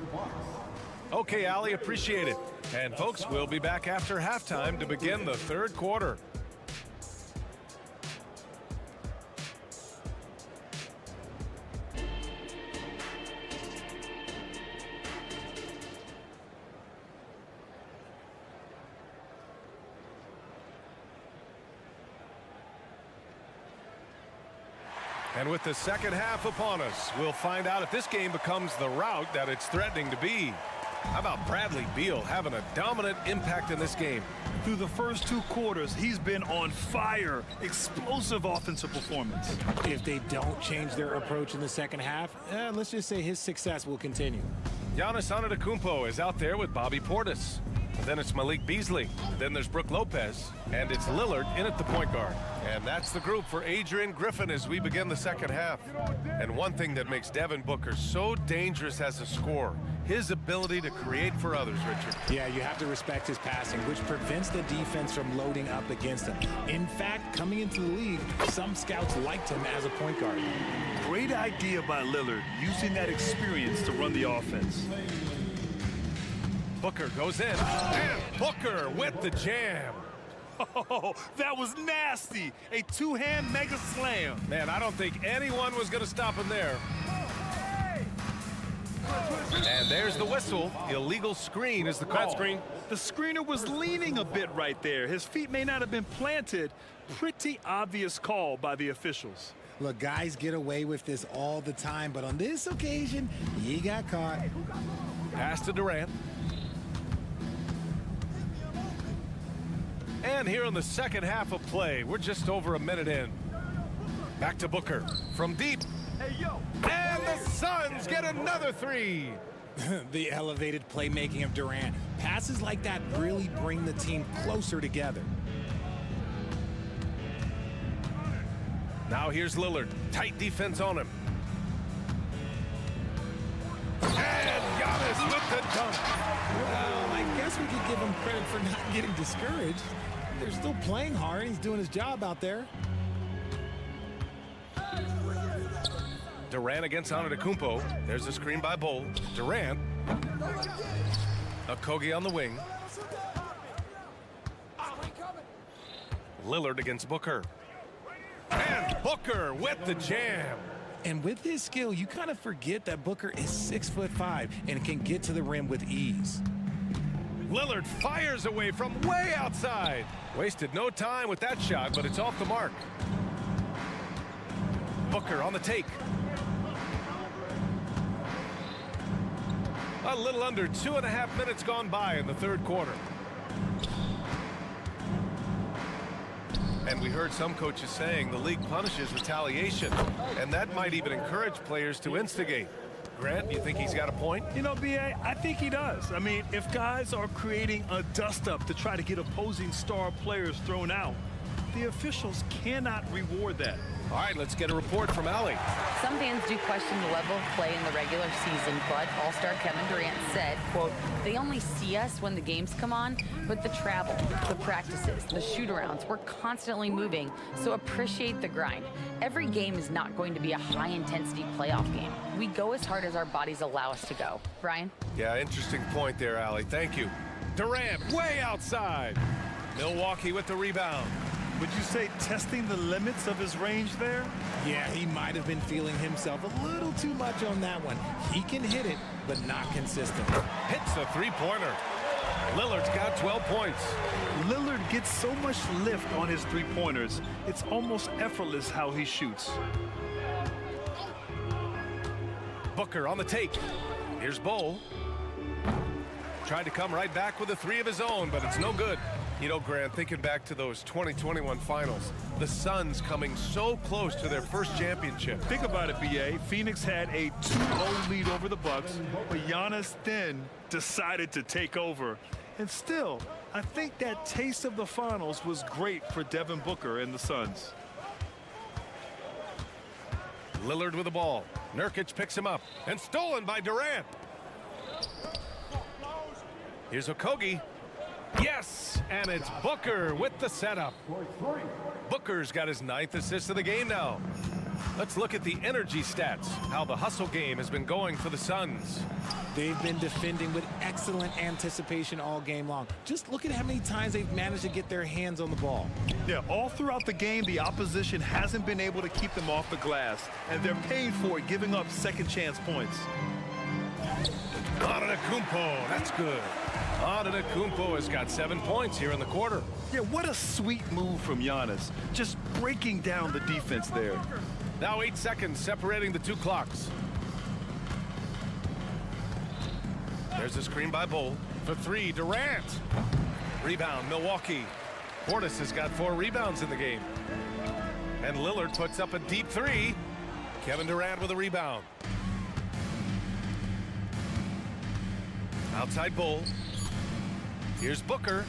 Okay, Allie, appreciate it. And folks, we'll be back after halftime to begin the third quarter. And with the second half upon us, we'll find out if this game becomes the rout that it's threatening to be. How about Bradley Beal having a dominant impact in this game? Through the first 2 quarters, he's been on fire. Explosive offensive performance. If they don't change their approach in the second half, let's just say his success will continue. Giannis Antetokounmpo is out there with Bobby Portis. Then it's Malik Beasley. Then there's Brook Lopez. And it's Lillard in at the point guard. And that's the group for Adrian Griffin as we begin the second half. And one thing that makes Devin Booker so dangerous as a scorer, his ability to create for others, Richard. Yeah, you have to respect his passing, which prevents the defense from loading up against him. In fact, coming into the league, some scouts liked him as a point guard. Great idea by Lillard, using that experience to run the offense. Booker goes in, and Booker with the jam. Oh, that was nasty. A 2-hand mega slam. Man, I don't think anyone was going to stop him there. And there's the whistle. Illegal screen is the call. Screen. The screener was leaning a bit right there. His feet may not have been planted. Pretty obvious call by the officials. Look, guys get away with this all the time, but on this occasion, he got caught. Pass to Durant. And here in the second half of play, we're just over a minute in. Back to Booker from deep. And the Suns get another 3. The elevated playmaking of Durant. Passes like that really bring the team closer together. Now here's Lillard. Tight defense on him. And Giannis with the dunk. Well, I guess we could give him credit for not getting discouraged. They're still playing hard. He's doing his job out there. Durant against Antetokounmpo. There's a screen by Bull. Durant. Okogie on the wing. Lillard against Booker. And Booker with the jam. And with his skill, you kind of forget that Booker is 6'5" and can get to the rim with ease. Lillard fires away from way outside. Wasted no time with that shot, but it's off the mark. Booker on the take. A little under 2.5 minutes gone by in the third quarter. And we heard some coaches saying the league punishes retaliation, and that might even encourage players to instigate. Grant, you think he's got a point? You know, B.A., I think he does. I mean, if guys are creating a dust-up to try to get opposing star players thrown out, the officials cannot reward that. All right, let's get a report from Allie. Some fans do question the level of play in the regular season, but All-Star Kevin Durant said, quote, they only see us when the games come on, but the travel, the practices, the shoot-arounds, we're constantly moving, so appreciate the grind. Every game is not going to be a high-intensity playoff game. We go as hard as our bodies allow us to go. Brian? Yeah, interesting point there, Allie. Thank you. Durant way outside. Milwaukee with the rebound. Would you say testing the limits of his range there? Yeah, he might have been feeling himself a little too much on that one. He can hit it, but not consistent. Hits a three-pointer. Lillard's got 12 points. Lillard gets so much lift on his three-pointers, it's almost effortless how he shoots. Booker on the take. Here's Bowl. Tried to come right back with a three of his own, but it's no good. You know, Grant, thinking back to those 2021 finals, the Suns coming so close to their first championship. Think about it, B.A. Phoenix had a 2-0 lead over the Bucks, but Giannis then decided to take over. And still, I think that taste of the finals was great for Devin Booker and the Suns. Lillard with the ball. Nurkic picks him up and stolen by Durant. Here's Okogie. Yes, and it's Booker with the setup. Booker's got his 9th assist of the game now. Let's look at the energy stats, how the hustle game has been going for the Suns. They've been defending with excellent anticipation all game long. Just look at how many times they've managed to get their hands on the ball. Yeah, all throughout the game, the opposition hasn't been able to keep them off the glass, and they're paying for it, giving up second chance points. Antetokounmpo, that's good. Antetokounmpo has got 7 points here in the quarter. Yeah, what a sweet move from Giannis. Just breaking down the defense there. Now 8 seconds separating the two clocks. There's a screen by Bull. For three, Durant. Rebound, Milwaukee. Portis has got 4 rebounds in the game. And Lillard puts up a deep three. Kevin Durant with a rebound. Outside Bull. Here's Booker.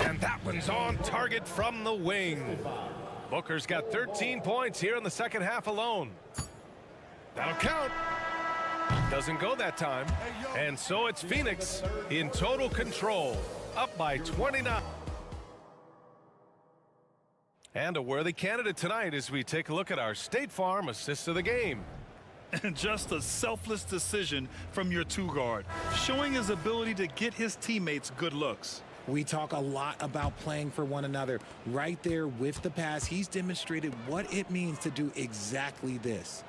And that one's on target from the wing. Booker's got 13 points here in the second half alone. That'll count. Doesn't go that time. And so it's Phoenix in total control, up by 29. And a worthy candidate tonight as we take a look at our State Farm assist of the game. And just a selfless decision from your two-guard, showing his ability to get his teammates good looks. We talk a lot about playing for one another. Right there with the pass, he's demonstrated what it means to do exactly this.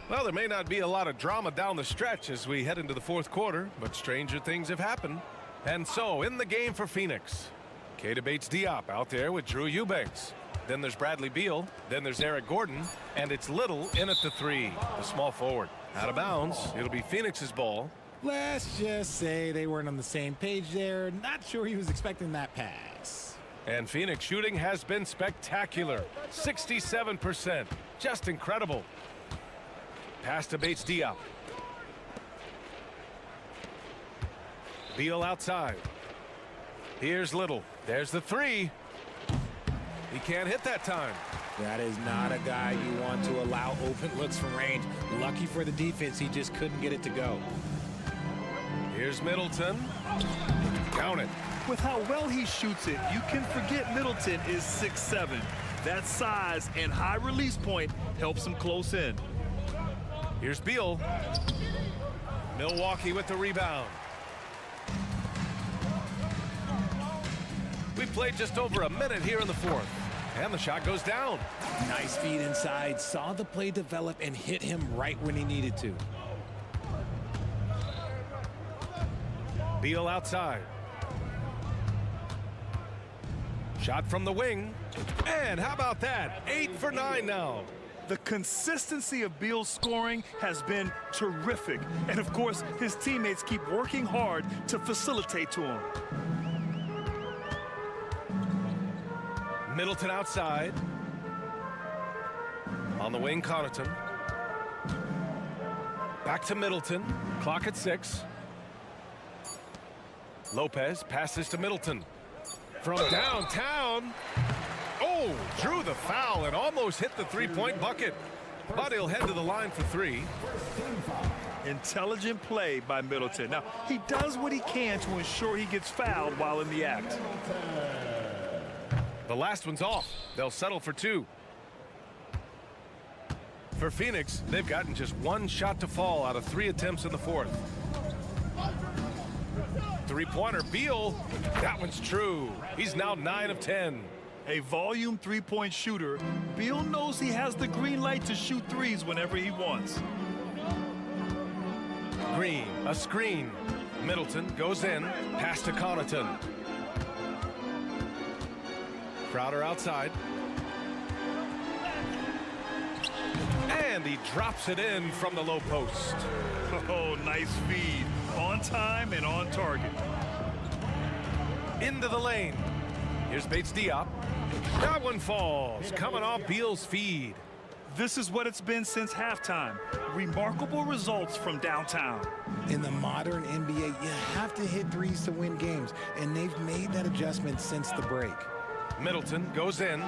Well, there may not be a lot of drama down the stretch as we head into the fourth quarter, but stranger things have happened. And so in the game for Phoenix, Keita Bates-Diop out there with Drew Eubanks. Then there's Bradley Beal. Then there's Eric Gordon. And it's Little in at the three, the small forward. Out of bounds. It'll be Phoenix's ball. Let's just say they weren't on the same page there. Not sure he was expecting that pass. And Phoenix shooting has been spectacular. 67%. Just incredible. Pass to Bates-Diop. Beal outside. Here's Little. There's the three. He can't hit that time. That is not a guy you want to allow open looks from range. Lucky for the defense, he just couldn't get it to go. Here's Middleton. Count it. With how well he shoots it, you can forget Middleton is 6'7". That size and high release point helps him close in. Here's Beal. Milwaukee with the rebound. We played just over a minute here in the fourth. And the shot goes down. Nice feed inside. Saw the play develop and hit him right when he needed to. Beal outside. Shot from the wing. And how about that? 8 for 9 now. The consistency of Beal's scoring has been terrific. And of course, his teammates keep working hard to facilitate to him. Middleton outside. On the wing, Connaughton. Back to Middleton. Clock at 6. Lopez passes to Middleton. From downtown. Oh, drew the foul and almost hit the three-point bucket. But he'll head to the line for 3. Intelligent play by Middleton. Now, he does what he can to ensure he gets fouled while in the act. The last one's off. They'll settle for 2. For Phoenix, they've gotten just 1 shot to fall out of 3 attempts in the 4th. Three-pointer, Beal. That one's true. He's now 9 of 10. A volume three-point shooter, Beal knows he has the green light to shoot threes whenever he wants. Green, a screen. Middleton goes in, pass to Connaughton. Crowder outside. And he drops it in from the low post. Oh, nice feed. On time and on target. Into the lane. Here's Bates-Diop. That one falls, coming off Beal's feed. This is what it's been since halftime. Remarkable results from downtown. In the modern NBA, you have to hit threes to win games, and they've made that adjustment since the break. Middleton goes in,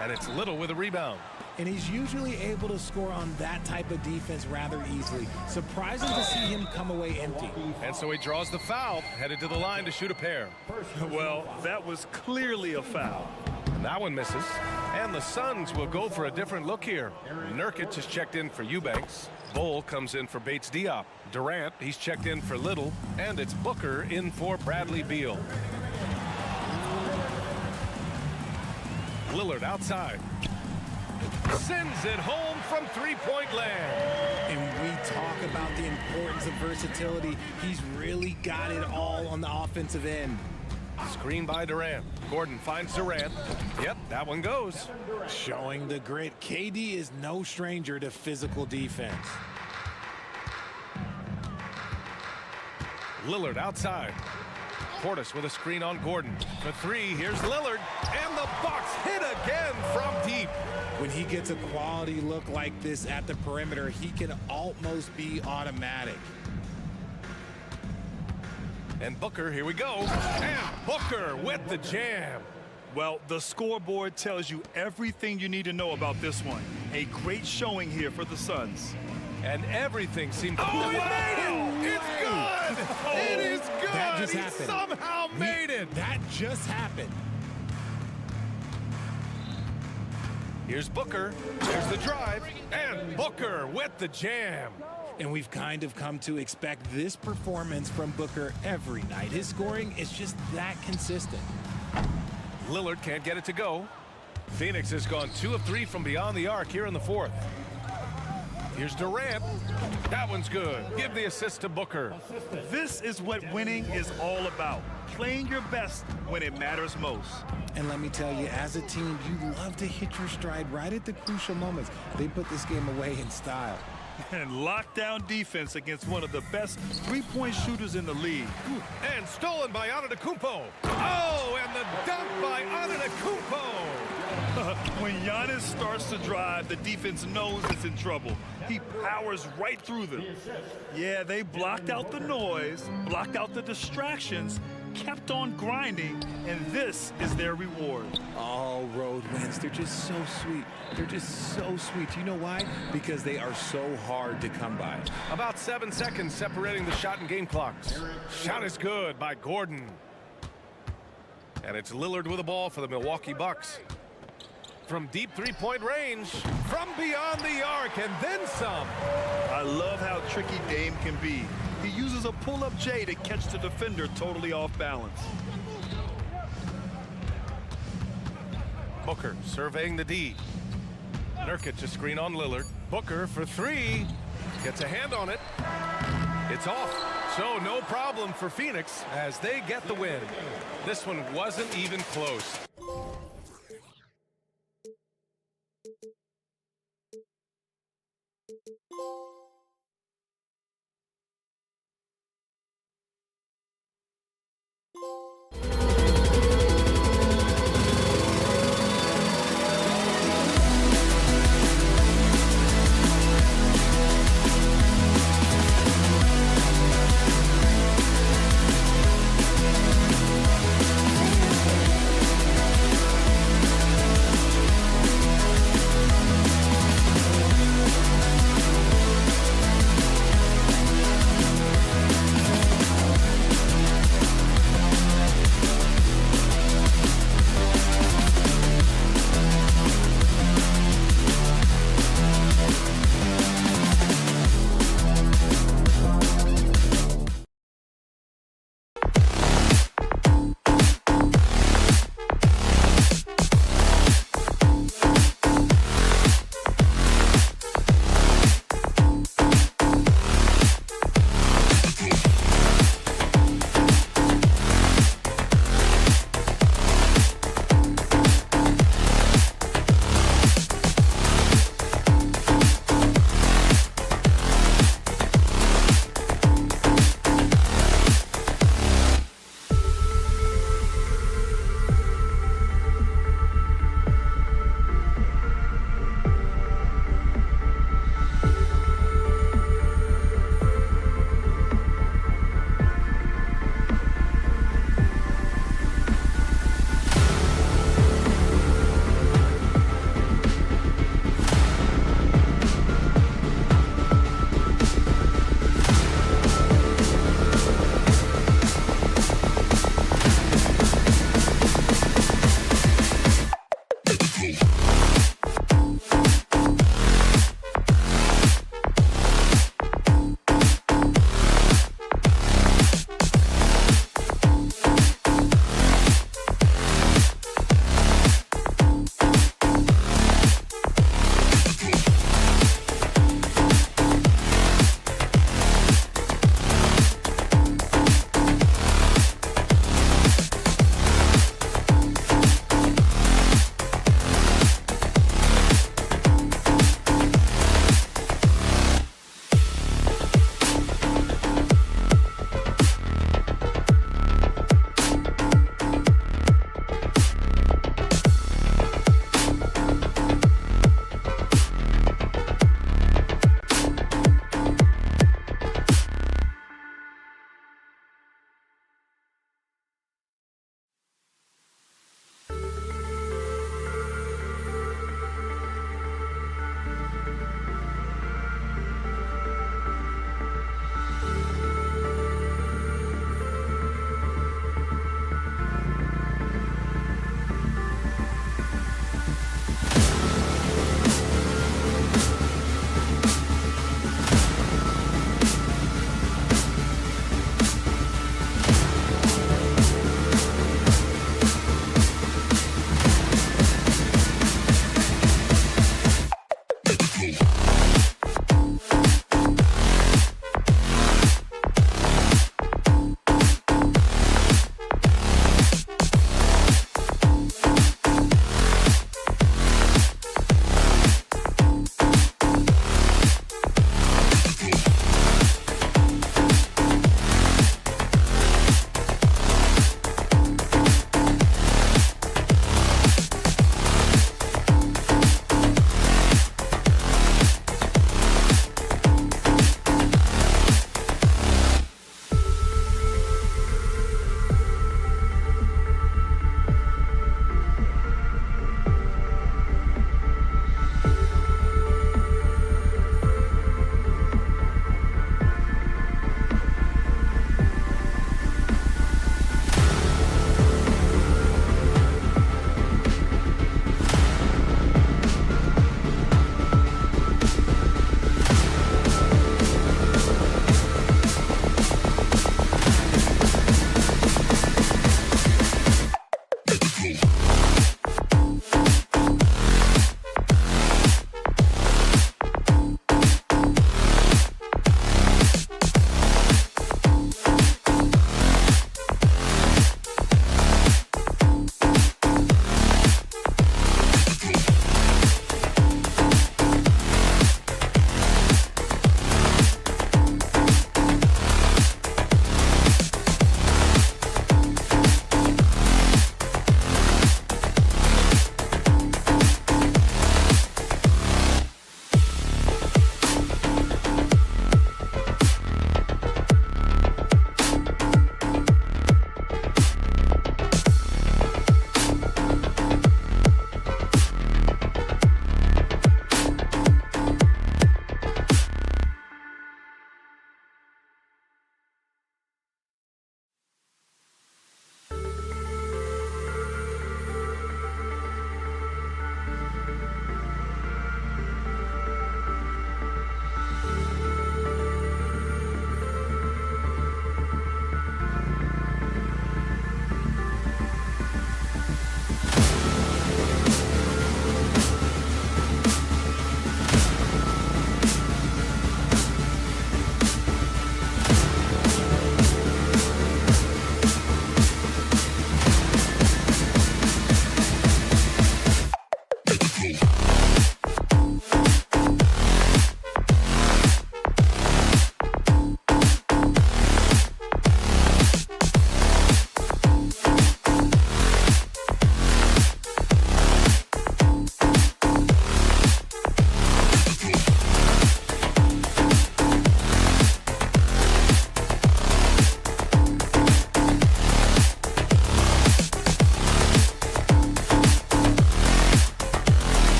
and it's Little with a rebound. And he's usually able to score on that type of defense rather easily. Surprising to see him come away empty. And so he draws the foul, headed to the line to shoot a pair. Well, that was clearly a foul. And that one misses. And the Suns will go for a different look here. Nurkic has checked in for Eubanks. Bull comes in for Bates-Diop. Durant, he's checked in for Little. And it's Booker in for Bradley Beal. Lillard outside. Sends it home from three-point land. And we talk about the importance of versatility. He's really got it all on the offensive end. Screen by Durant. Gordon finds Durant. Yep, that one goes. Showing the grit. KD is no stranger to physical defense. Lillard outside. Portis with a screen on Gordon. For 3, here's Lillard. And the Bucks hit again from deep. When he gets a quality look like this at the perimeter, he can almost be automatic. And Booker, here we go. And Booker with the jam. Well, the scoreboard tells you everything you need to know about this one. A great showing here for the Suns. And everything seemed... Oh, he made it! It's good! It is good! That just he happened. Somehow made it! That just happened. Here's Booker. There's the drive. And Booker with the jam. And we've kind of come to expect this performance from Booker every night. His scoring is just that consistent. Lillard can't get it to go. Phoenix has gone 2 of 3 from beyond the arc here in the 4th. Here's Durant. That one's good. Give the assist to Booker. This is what winning is all about. Playing your best when it matters most. And let me tell you, as a team, you love to hit your stride right at the crucial moments. They put this game away in style. And lockdown defense against one of the best three-point shooters in the league. And stolen by Antetokounmpo. Oh, and the dunk by Antetokounmpo. When Giannis starts to drive, the defense knows it's in trouble. He powers right through them. Yeah, they blocked out the noise, blocked out the distractions, kept on grinding, and this is their reward. All road wins. They're just so sweet. They're just so sweet. You know why? Because they are so hard to come by. About 7 seconds separating the shot and game clocks. Shot is good by Gordon. And it's Lillard with the ball for the Milwaukee Bucks. From deep three-point range, from beyond the arc, and then some. I love how tricky Dame can be. He uses a pull-up J to catch the defender totally off balance. Booker surveying the D. Nurkic a screen on Lillard. Booker for 3. Gets a hand on it. It's off. So no problem for Phoenix as they get the win. This one wasn't even close.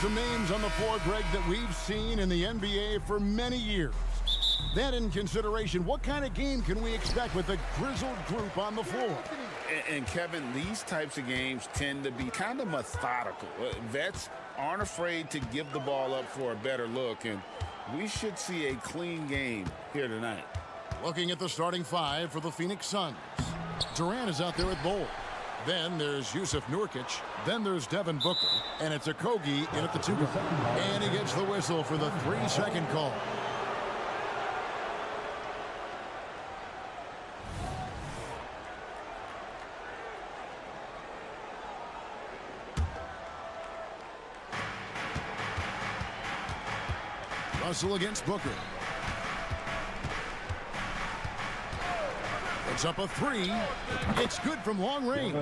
some names on the floor, Greg, that we've seen in the NBA for many years. That in consideration, what kind of game can we expect with a grizzled group on the floor? And Kevin, these types of games tend to be kind of methodical. Vets aren't afraid to give the ball up for a better look, and we should see a clean game here tonight. Looking at the starting five for the Phoenix Suns. Durant is out there with Bol. Then there's Yusuf Nurkic. Then there's Devin Booker. And it's Okogie in at the 2 guard. And he gets the whistle for the 3-second call. Russell against Booker. It's up a 3. It's good from long range.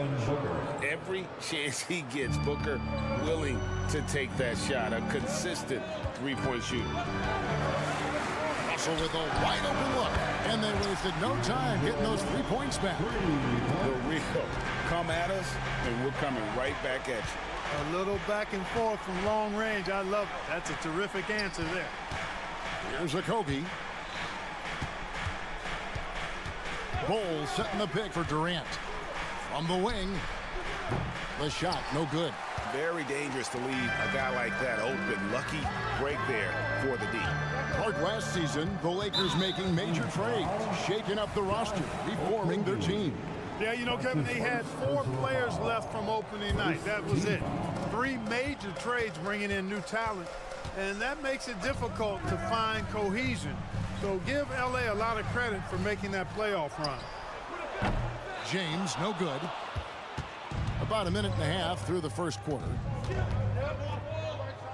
Every chance he gets, Booker willing to take that shot. A consistent three-point shooter. Russell with a wide open look. And they wasted no time getting those 3 points back. The real come at us, and we're coming right back at you. A little back and forth from long range. I love it. That's a terrific answer there. Here's Okogie. Bol setting the pick for Durant. From the wing. The shot, no good. Very dangerous to leave a guy like that open. Lucky break there for the D. Like last season, the Lakers making major trades, shaking up the roster, reforming their team. Yeah, you know, Kevin, they had 4 players left from opening night. That was it. 3 major trades bringing in new talent, and that makes it difficult to find cohesion. So give LA a lot of credit for making that playoff run. James, no good. About a minute and a half through the first quarter.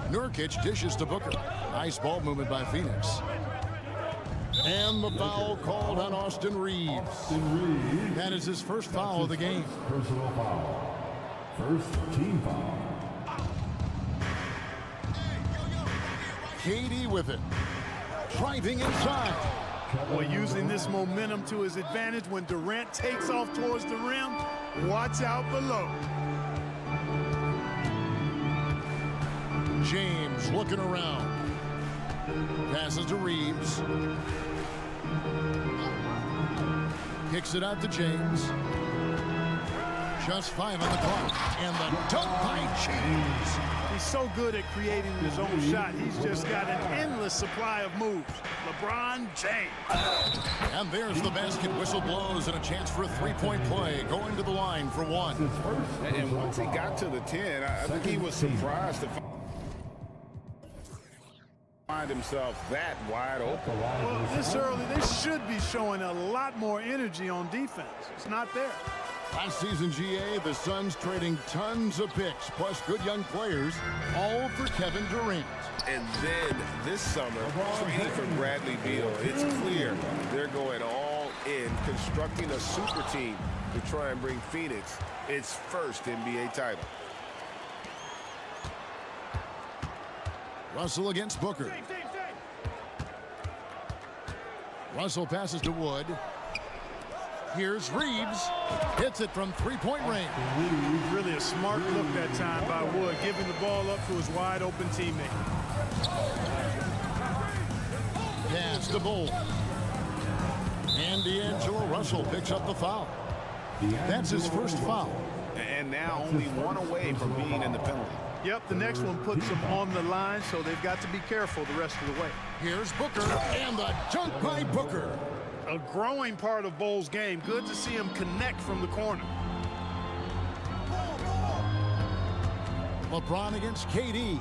Nurkic dishes to Booker. Nice ball movement by Phoenix. And the foul called on Austin Reeves. That is his first foul of the game. Personal foul. First team foul. KD with it. Driving inside. Well, using this momentum to his advantage when Durant takes off towards the rim, watch out below. James looking around. Passes to Reeves. Kicks it out to James. Just 5 on the clock. And the dunk by James. He's so good at creating his own shot. He's just got an endless supply of moves. LeBron James. And there's the basket. Whistle blows and a chance for a 3-point play. Going to the line for 1. And once he got to the 10, I think he was surprised to find himself that wide open. Well, this early, they should be showing a lot more energy on defense. It's not there. Last season, GA, the Suns trading tons of picks, plus good young players, all for Kevin Durant. And then this summer, trading for Bradley Beal. It's clear they're going all in, constructing a super team to try and bring Phoenix its first NBA title. Russell against Booker. Russell passes to Wood. Here's Reeves. Hits it from 3-point range. Really a smart look that time by Wood, giving the ball up to his wide open teammate. Pass to Bol. And D'Angelo Russell picks up the foul. That's his first foul. And now only 1 away from being in the penalty. Yep, the next one puts them on the line, so they've got to be careful the rest of the way. Here's Booker, and the dunk by Booker. A growing part of Bol's game. Good to see him connect from the corner. LeBron against KD.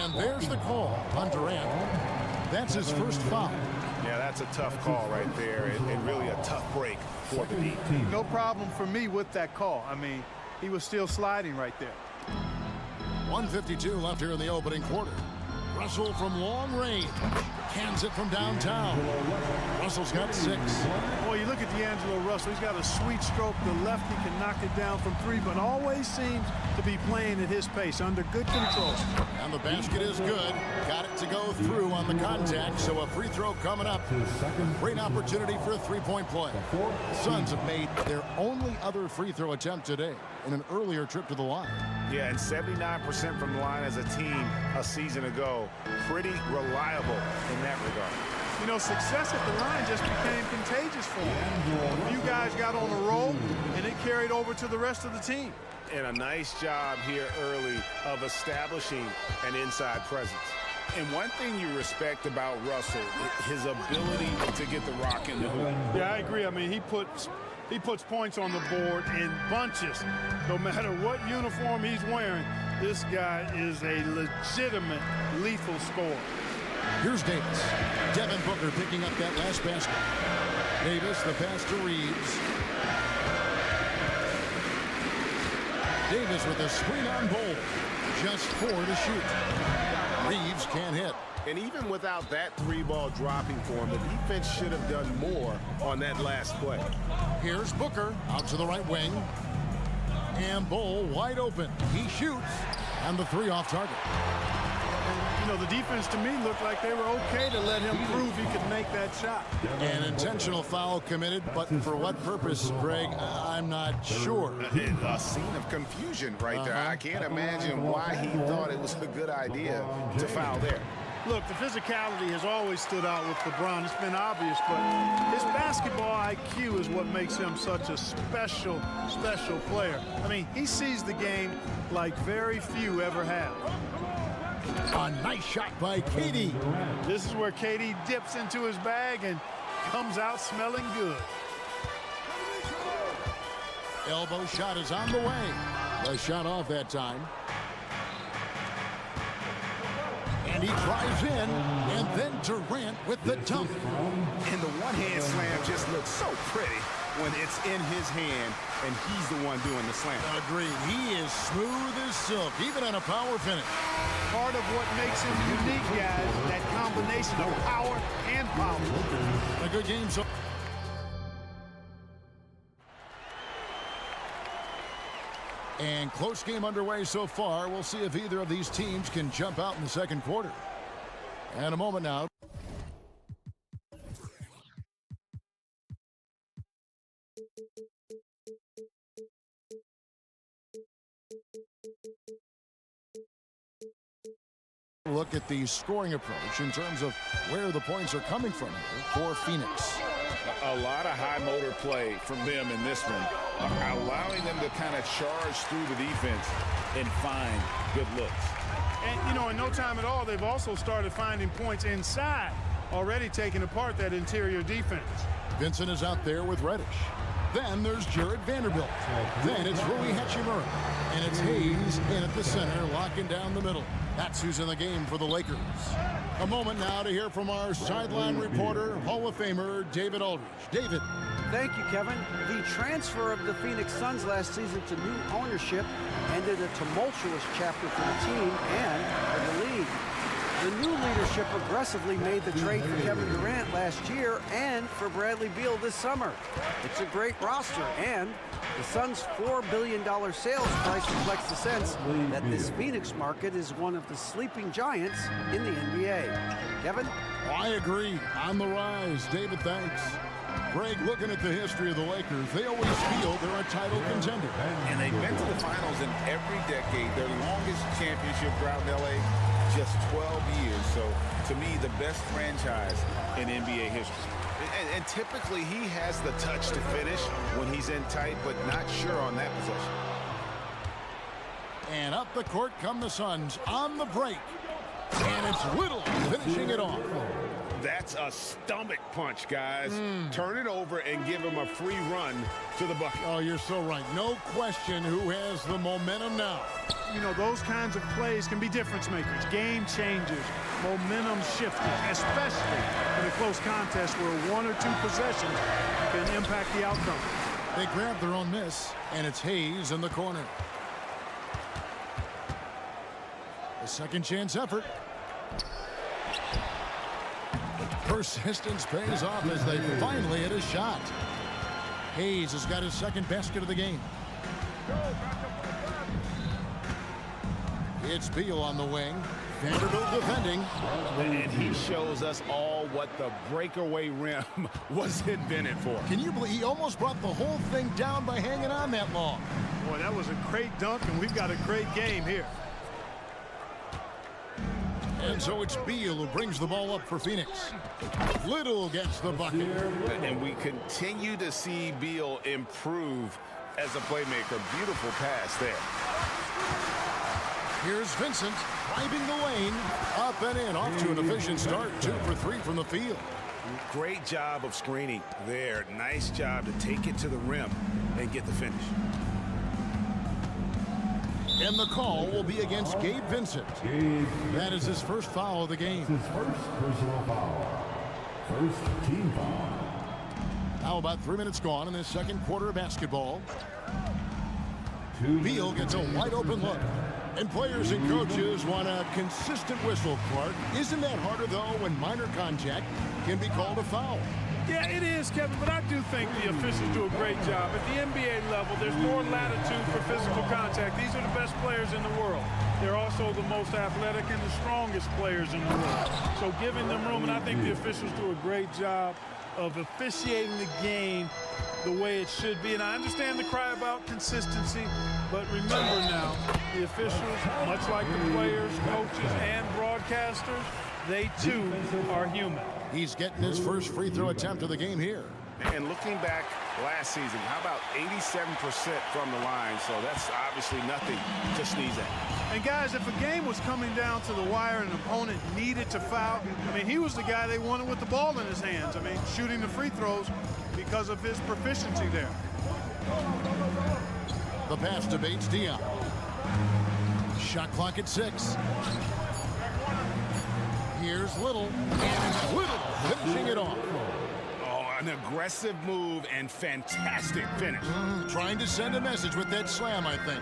And there's the call on Durant. That's his first foul. Yeah, that's a tough call right there, and really a tough break for the D. No problem for me with that call. I mean, he was still sliding right there. 1:52 left here in the opening quarter. Russell from long range. Cans it from downtown. Russell's got 6. Boy, you look at D'Angelo Russell. He's got a sweet stroke. The lefty can knock it down from 3, but always seems to be playing at his pace, under good control. And the basket is good. Got it to go through on the contact, so a free throw coming up. Great opportunity for a 3-point play. The Suns have made their only other free throw attempt today. in an earlier trip to the line. Yeah, and 79% from the line as a team a season ago. Pretty reliable in that regard. You know, success at the line just became contagious for them. A few guys got on a roll, and it carried over to the rest of the team. And a nice job here early of establishing an inside presence. And one thing you respect about Russell, his ability to get the rock in the hoop. Yeah, I agree. I mean, he puts points on the board in bunches. No matter what uniform he's wearing, this guy is a legitimate lethal scorer. Here's Davis. Devin Booker picking up that last basket. Davis, the pass to Reeves. Davis with a screen on Bol. Just 4 to shoot. Reeves can't hit. And even without that 3-ball dropping for him, the defense should have done more on that last play. Here's Booker out to the right wing. And Bol wide open. He shoots. And the 3 off target. You know, the defense to me looked like they were okay to let him prove he could make that shot. An intentional foul committed, but for what purpose, Greg, I'm not sure. A scene of confusion right there. I can't imagine why he thought it was a good idea to foul there. Look, the physicality has always stood out with LeBron. It's been obvious, but his basketball IQ is what makes him such a special player. I mean, he sees the game like very few ever have. A nice shot by KD. This is where KD dips into his bag and comes out smelling good. Elbow shot is on the way. The shot off that time. And he drives in, and then Durant with the dunk. And the one-hand slam just looks so pretty when it's in his hand and he's the one doing the slam. Agreed. He is smooth as silk, even on a power finish. Part of what makes him unique, guys, that combination of power and power. A good game so. And close game underway so far. We'll see if either of these teams can jump out in the second quarter. And a moment now. Look at the scoring approach in terms of where the points are coming from here for Phoenix. A lot of high motor play from them in this one, allowing them to kind of charge through the defense and find good looks. And, you know, in no time at all, they've also started finding points inside, already taking apart that interior defense. Vincent is out there with Reddish. Then there's Jared Vanderbilt. Then it's Rui Hachimura. And it's Hayes in at the center, locking down the middle. That's who's in the game for the Lakers. A moment now to hear from our sideline reporter, Hall of Famer David Aldridge. David. Thank you, Kevin. The transfer of the Phoenix Suns last season to new ownership ended a tumultuous chapter for the team and for the league. The new leadership aggressively made the trade for Kevin Durant last year and for Bradley Beal this summer. It's a great roster, and the Suns' $4 billion sales price reflects the sense that this Phoenix market is one of the sleeping giants in the NBA. Kevin? I agree. On the rise. David, thanks. Greg, looking at the history of the Lakers, they always feel they're a title contender. And they've been to the finals in every decade. Their longest championship drought in L.A., just 12 years. So, to me, the best franchise in NBA history. And typically, he has the touch to finish when he's in tight, but not sure on that possession. And up the court come the Suns on the break. And it's Little finishing it off. That's a stomach punch, guys. Turn it over and give him a free run to the bucket. Oh, you're so right. No question who has the momentum now. You know, those kinds of plays can be difference makers, game changers, momentum shifters, especially in a close contest where 1 or 2 possessions can impact the outcome. They grab their own miss, and it's Hayes in the corner. A second chance effort. Persistence pays off as they finally hit a shot. Hayes has got his second basket of the game. It's Beal on the wing. Vanderbilt defending. And he shows us all what the breakaway rim was invented for. Can you believe he almost brought the whole thing down by hanging on that long? Boy, that was a great dunk, and we've got a great game here. And so it's Beal who brings the ball up for Phoenix. Little gets the bucket. And we continue to see Beal improve as a playmaker. Beautiful pass there. Here's Vincent driving the lane. Up and in. Off to an efficient start. 2 for 3 from the field. Great job of screening there. Nice job to take it to the rim and get the finish. And the call will be against Gabe Vincent. That is his first foul of the game. His first personal foul. First team foul. Now about 3 minutes gone in this second quarter of basketball. Beal gets a wide open look. And players and coaches want a consistent whistle, Clark. Isn't that harder, though, when minor contact can be called a foul? Yeah, it is, Kevin, but I do think the officials do a great job. At the NBA level, there's more latitude for physical contact. These are the best players in the world. They're also the most athletic and the strongest players in the world. So giving them room, and I think the officials do a great job of officiating the game the way it should be. And I understand the cry about consistency, but remember now, the officials, much like the players, coaches, and broadcasters, they too are human. He's getting his first free throw attempt of the game here. And looking back last season, how about 87% from the line? So that's obviously nothing to sneeze at. And guys, if a game was coming down to the wire and an opponent needed to foul, I mean, he was the guy they wanted with the ball in his hands. I mean, shooting the free throws because of his proficiency there. The pass to Bates Diop. Shot clock at 6. Here's Little, and it's Little finishing it off. Oh, an aggressive move and fantastic finish. Trying to send a message with that slam, I think.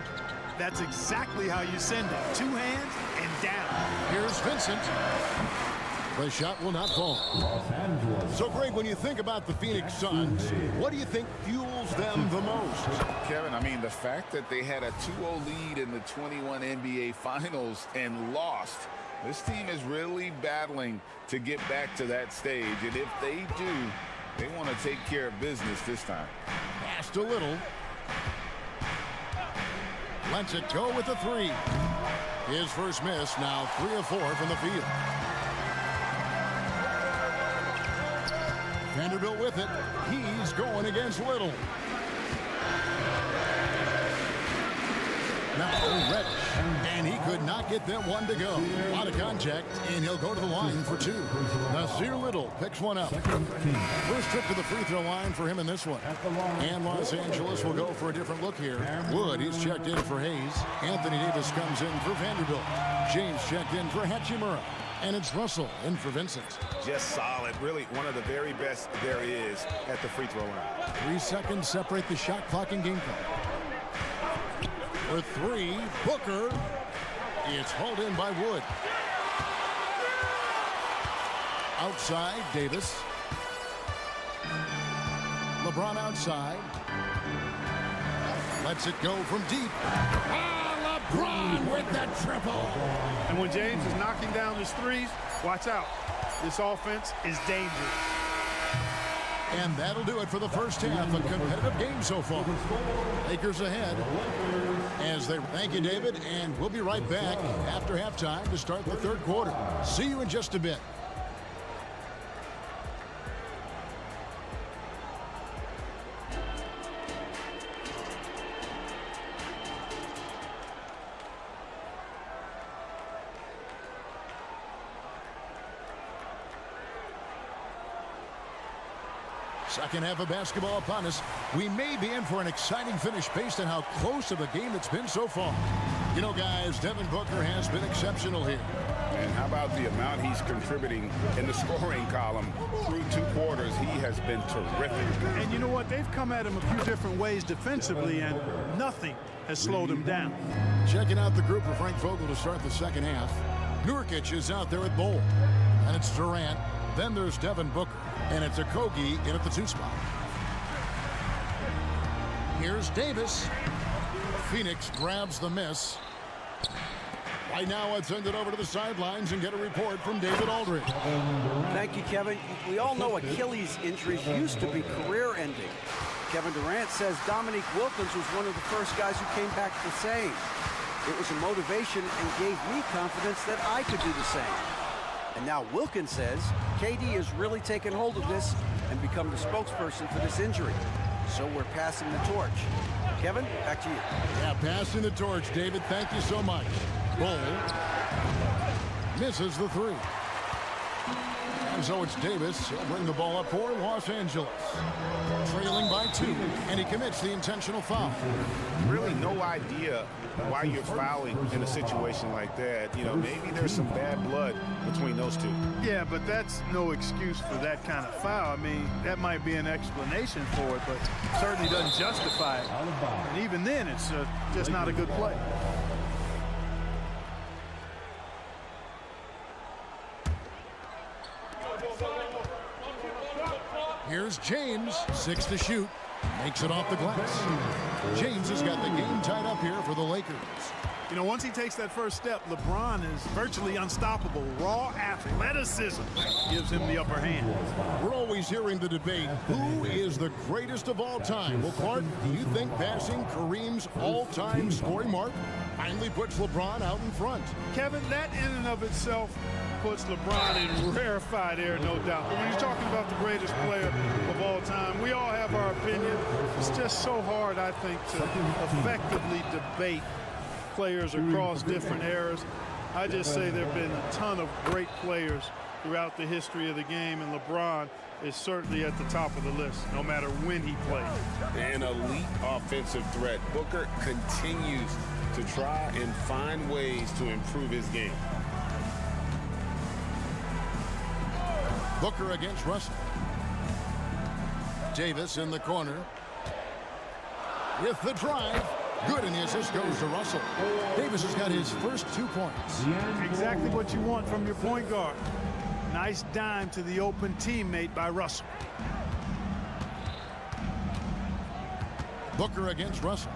That's exactly how you send it. 2 hands and down. Here's Vincent. The shot will not fall. So, Greg, when you think about the Phoenix Suns, what do you think fuels them the most? Kevin, I mean, the fact that they had a 2-0 lead in the 21 NBA Finals and lost. This team is really battling to get back to that stage. And if they do, they want to take care of business this time. Pass to Little. Lets it go with the 3. His first miss, now 3 of 4 from the field. Vanderbilt with it. He's going against Little. Now Reddish. And he could not get that one to go. A lot of contact, and he'll go to the line for 2. Nasir Little picks one up. First trip to the free throw line for him in this one. And Los Angeles will go for a different look here. Wood, he's checked in for Hayes. Anthony Davis comes in for Vanderbilt. James checked in for Hachimura. And it's Russell in for Vincent. Just solid. Really one of the very best there is at the free throw line. 3 seconds separate the shot clock and game clock. For 3, Booker. It's hauled in by Wood. Outside, Davis. LeBron outside. Lets it go from deep. LeBron with the triple. And when James is knocking down his threes, watch out. This offense is dangerous. And that'll do it for the first half. A competitive game so far. Lakers ahead. As they thank you, David, and we'll be right back after halftime to start the third quarter. See you in just a bit. Second half of basketball upon us. We may be in for an exciting finish based on how close of a game it's been so far. You know, guys, Devin Booker has been exceptional here. And how about the amount he's contributing in the scoring column through 2 quarters? He has been terrific. And you know what? They've come at him a few different ways defensively, and nothing has slowed him down. Checking out the group for Frank Vogel to start the second half. Nurkic is out there at Bowl. And it's Durant. Then there's Devin Booker. And it's Okogie in at the 2 spot. Here's Davis. Phoenix grabs the miss. Right now, let's send it over to the sidelines and get a report from David Aldridge. Thank you, Kevin. We all know Achilles injuries used to be career-ending. Kevin Durant says Dominique Wilkins was one of the first guys who came back the same. It was a motivation and gave me confidence that I could do the same. And now Wilkins says KD has really taken hold of this and become the spokesperson for this injury. So we're passing the torch. Kevin, back to you. Yeah, passing the torch, David. Thank you so much. Bull misses the three. And so it's Davis. He'll bring the ball up for Los Angeles. Trailing by 2, and he commits the intentional foul. Really no idea why you're fouling in a situation like that. You know, maybe there's some bad blood between those two. Yeah, but that's no excuse for that kind of foul. I mean, that might be an explanation for it, but certainly doesn't justify it. And even then, it's just not a good play. Here's James, 6 to shoot. Makes it off the glass. James has got the game tied up here for the Lakers. You know, once he takes that first step, LeBron is virtually unstoppable. Raw athleticism gives him the upper hand. We're always hearing the debate, who is the greatest of all time? Well, Clark, do you think passing Kareem's all-time scoring mark finally puts LeBron out in front? Kevin, that in and of itself puts LeBron in rarefied air, no doubt. But when you're talking about the greatest player of all time, we all have our opinion. It's just so hard, I think, to effectively debate players across different eras. I just say there have been a ton of great players throughout the history of the game, and LeBron is certainly at the top of the list, no matter when he plays. An elite offensive threat. Booker continues to try and find ways to improve his game. Booker against Russell. Davis in the corner. With the drive. Good, and the assist goes to Russell. Davis has got his first 2 points. Exactly what you want from your point guard. Nice dime to the open teammate by Russell. Booker against Russell.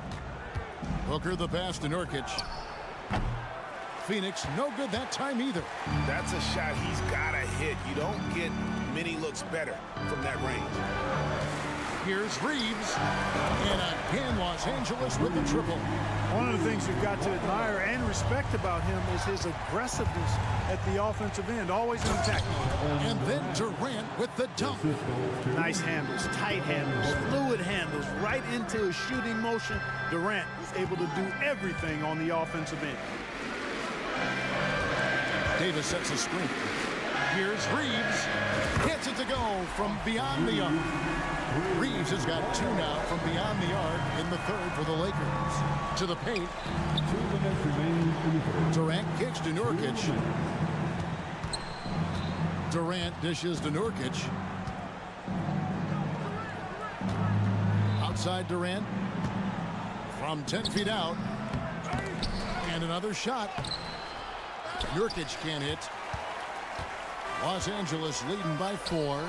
Booker the pass to Nurkic. Phoenix, no good that time either. That's a shot he's got to hit. You don't get many looks better from that range. Here's Reeves. And again, Los Angeles with the triple. One of the things you've got to admire and respect about him is his aggressiveness at the offensive end, always in attack. And then Durant with the dunk. Nice handles, tight handles, fluid handles, right into his shooting motion. Durant is able to do everything on the offensive end. Davis sets a screen. Here's Reeves. Gets it to go from beyond the arc. Reeves has got 2 now from beyond the arc in the third for the Lakers. To the paint. Durant kicks to Nurkic. Durant dishes to Nurkic. Outside Durant. From 10 feet out. And another shot. Nurkic can't hit. Los Angeles leading by 4.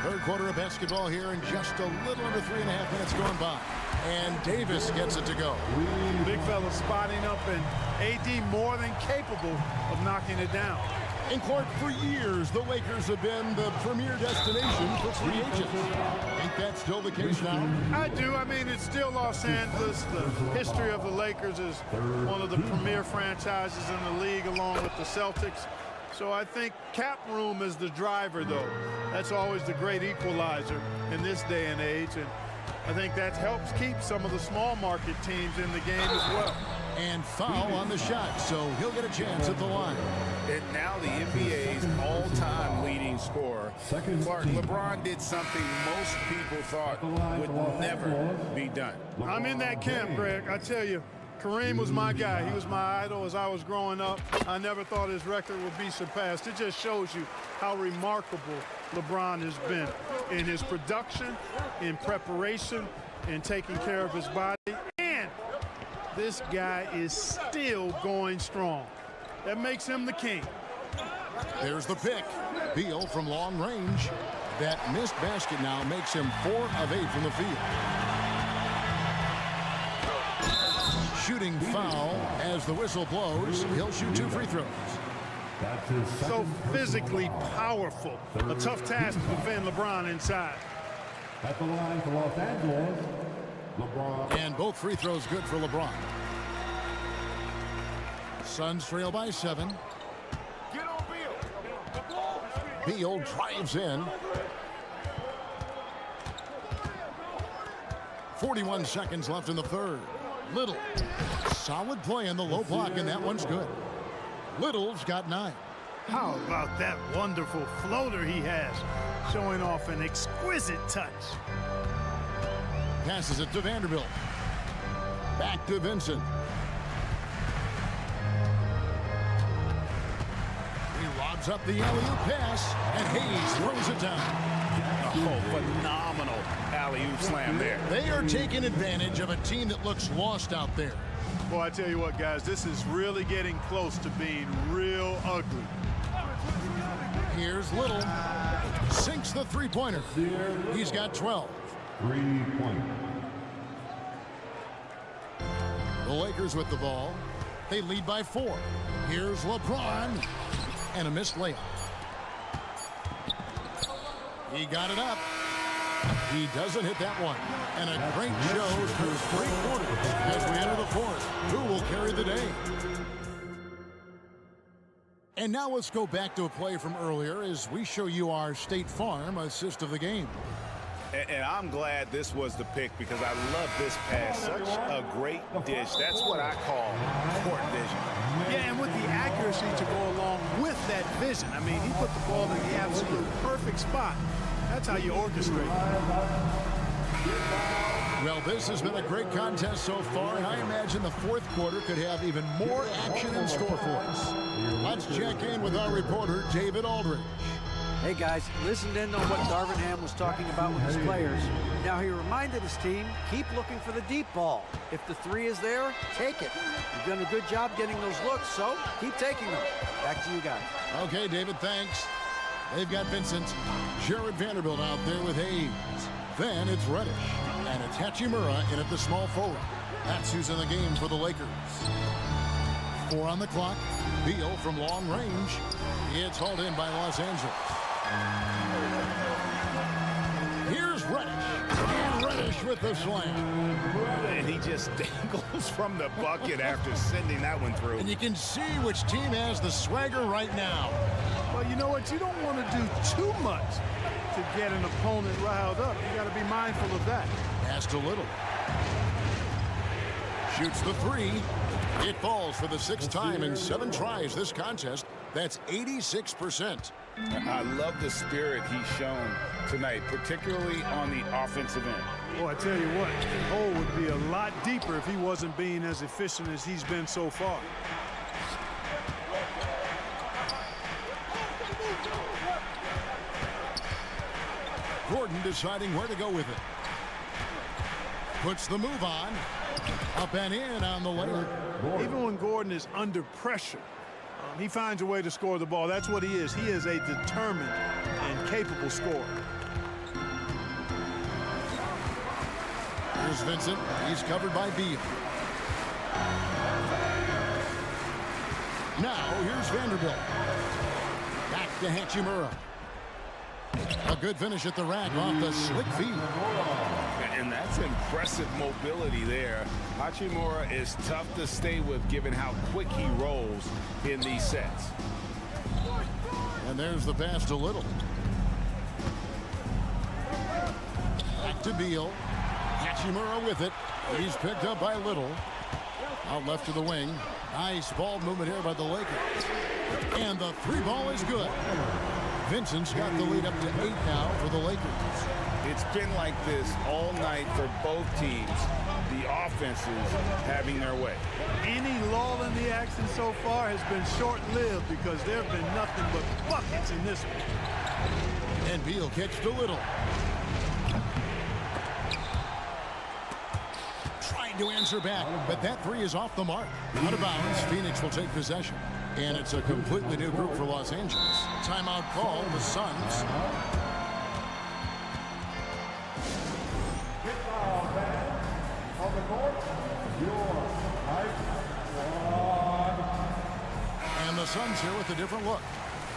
Third quarter of basketball here, and just a little under 3.5 minutes going by. And Davis gets it to go. Big fella spotting up, and AD more than capable of knocking it down. And Clark, for years, the Lakers have been the premier destination for free agents. Think that's still the case now? I do. I mean, it's still Los Angeles. The history of the Lakers is one of the premier franchises in the league, along with the Celtics. So I think cap room is the driver, though. That's always the great equalizer in this day and age. And I think that helps keep some of the small market teams in the game as well. And foul on the shot, so he'll get a chance at the line. And now the NBA's all-time leading scorer. Clark, LeBron did something most people thought would never be done. I'm in that camp, Greg. I tell you, Kareem was my guy. He was my idol as I was growing up. I never thought his record would be surpassed. It just shows you how remarkable LeBron has been in his production, in preparation, in taking care of his body. And this guy is still going strong. That makes him the king. There's the pick. Beal from long range. That missed basket now makes him 4 of 8 from the field. shooting foul as the whistle blows. He'll shoot 2 free throws. That's his So second physically powerful. A tough task to defend LeBron inside. at the line for Los Angeles, LeBron. And both free throws good for LeBron. Suns trail by 7. Get on Beal. Beal drives in. 41 seconds left in the third. Little. Solid play in the low block, and that one's good. Little's got 9. How about that wonderful floater he has, showing off an exquisite touch. Passes it to Vanderbilt. Back to Vincent. He lobs up the alley-oop pass, and Hayes throws it down. Oh, phenomenal alley-oop slam there. They are taking advantage of a team that looks lost out there. Boy, I tell you what, guys, this is really getting close to being real ugly. Here's Little. Sinks the three-pointer. He's got 12. 3-point. The Lakers with the ball. They lead by 4. Here's LeBron. And a missed layup. He got it up. He doesn't hit that one. And a great show through 3 quarters as we enter the 4th. Who will carry the day? And now let's go back to a play from earlier as we show you our State Farm assist of the game. And I'm glad this was the pick because I love this pass. Such a great dish. That's what I call court vision. Yeah, and with the accuracy to go along with that vision. I mean, he put the ball in the absolute perfect spot. That's how you orchestrate. Well, this has been a great contest so far, and I imagine the 4th quarter could have even more action in store for us. Let's check in with our reporter, David Aldridge. Hey guys, listened in on what Darvin Ham was talking about with his players. Now he reminded his team, keep looking for the deep ball. If the 3 is there, take it. You've done a good job getting those looks, so keep taking them. Back to you guys. Okay, David, thanks. They've got Vincent, Jared Vanderbilt out there with Hayes. Then it's Reddish, and it's Hachimura in at the small forward. That's who's in the game for the Lakers. 4 on the clock. Beal from long range. It's hauled in by Los Angeles. Here's Reddish. And Reddish with the slam. And he just dangles from the bucket after sending that one through. And you can see which team has the swagger right now. Well, you know what? You don't want to do too much to get an opponent riled up. You got to be mindful of that. Pass to Little. Shoots the 3. It falls for the 6th time in 7 tries this contest. That's 86%. I love the spirit he's shown tonight, particularly on the offensive end. Boy, I tell you what, the hole would be a lot deeper if he wasn't being as efficient as he's been so far. Gordon deciding where to go with it. Puts the move on. Up and in on the layup. Even when Gordon is under pressure, he finds a way to score the ball. That's what he is. He is a determined and capable scorer. Here's Vincent. He's covered by Beal. Now here's Vanderbilt. Back to Hachimura. A good finish at the rack off the slick feed. And that's impressive mobility there. Hachimura is tough to stay with given how quick he rolls in these sets. And there's the pass to Little. Back to Beal. Hachimura with it. He's picked up by Little. Out left to the wing. Nice ball movement here by the Lakers. And the 3 ball is good. Vincent's got the lead up to 8 now for the Lakers. It's been like this all night for both teams. The offenses having their way. Any lull in the action so far has been short-lived because there have been nothing but buckets in this one. And Beal kicks to Little. Trying to answer back, but that 3 is off the mark. Out of bounds, Phoenix will take possession. And it's a completely new group for Los Angeles. Timeout call, the Suns. On the court, your And the Suns here with a different look.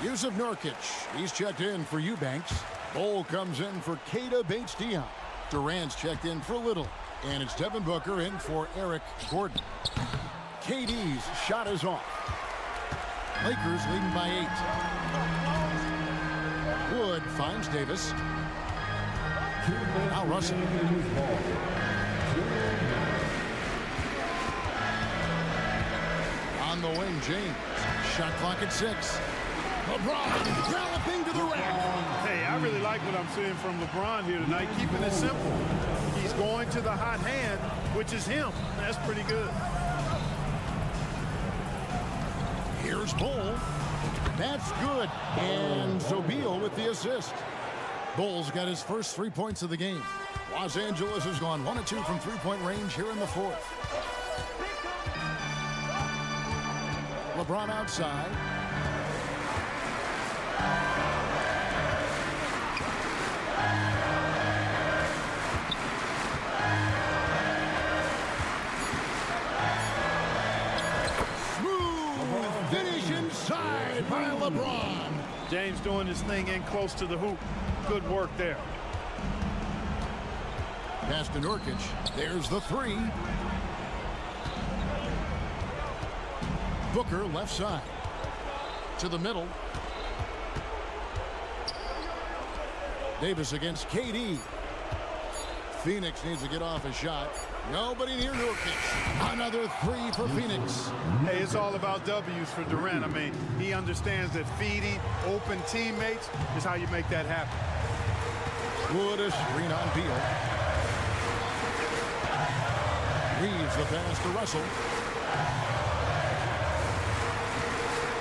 Yusuf Nurkic, he's checked in for Eubanks. Bol comes in for Keita Bates-Diop. Durant's checked in for Little. And it's Devin Booker in for Eric Gordon. KD's shot is off. Lakers leading by 8. Wood finds Davis. Now Russell. On the wing, James. Shot clock at 6. LeBron galloping to the rack. Hey, I really like what I'm seeing from LeBron here tonight, keeping it simple. He's going to the hot hand, which is him. That's pretty good. Here's Bol. That's good. And Zobel with the assist. Bol's got his first 3 points of the game. Los Angeles has gone 1 of 2 from three-point range here in the fourth. LeBron outside. Smooth finish inside by LeBron. James doing his thing in close to the hoop. Good work there. Pass to Nurkic. There's the 3. Booker left side. To the middle. Davis against KD. Phoenix needs to get off a shot. Nobody near Nurkic. Another 3 for Phoenix. Hey, it's all about W's for Durant. I mean, he understands that feeding open teammates is how you make that happen. Wood a screen on Beal. Reeves the pass to Russell.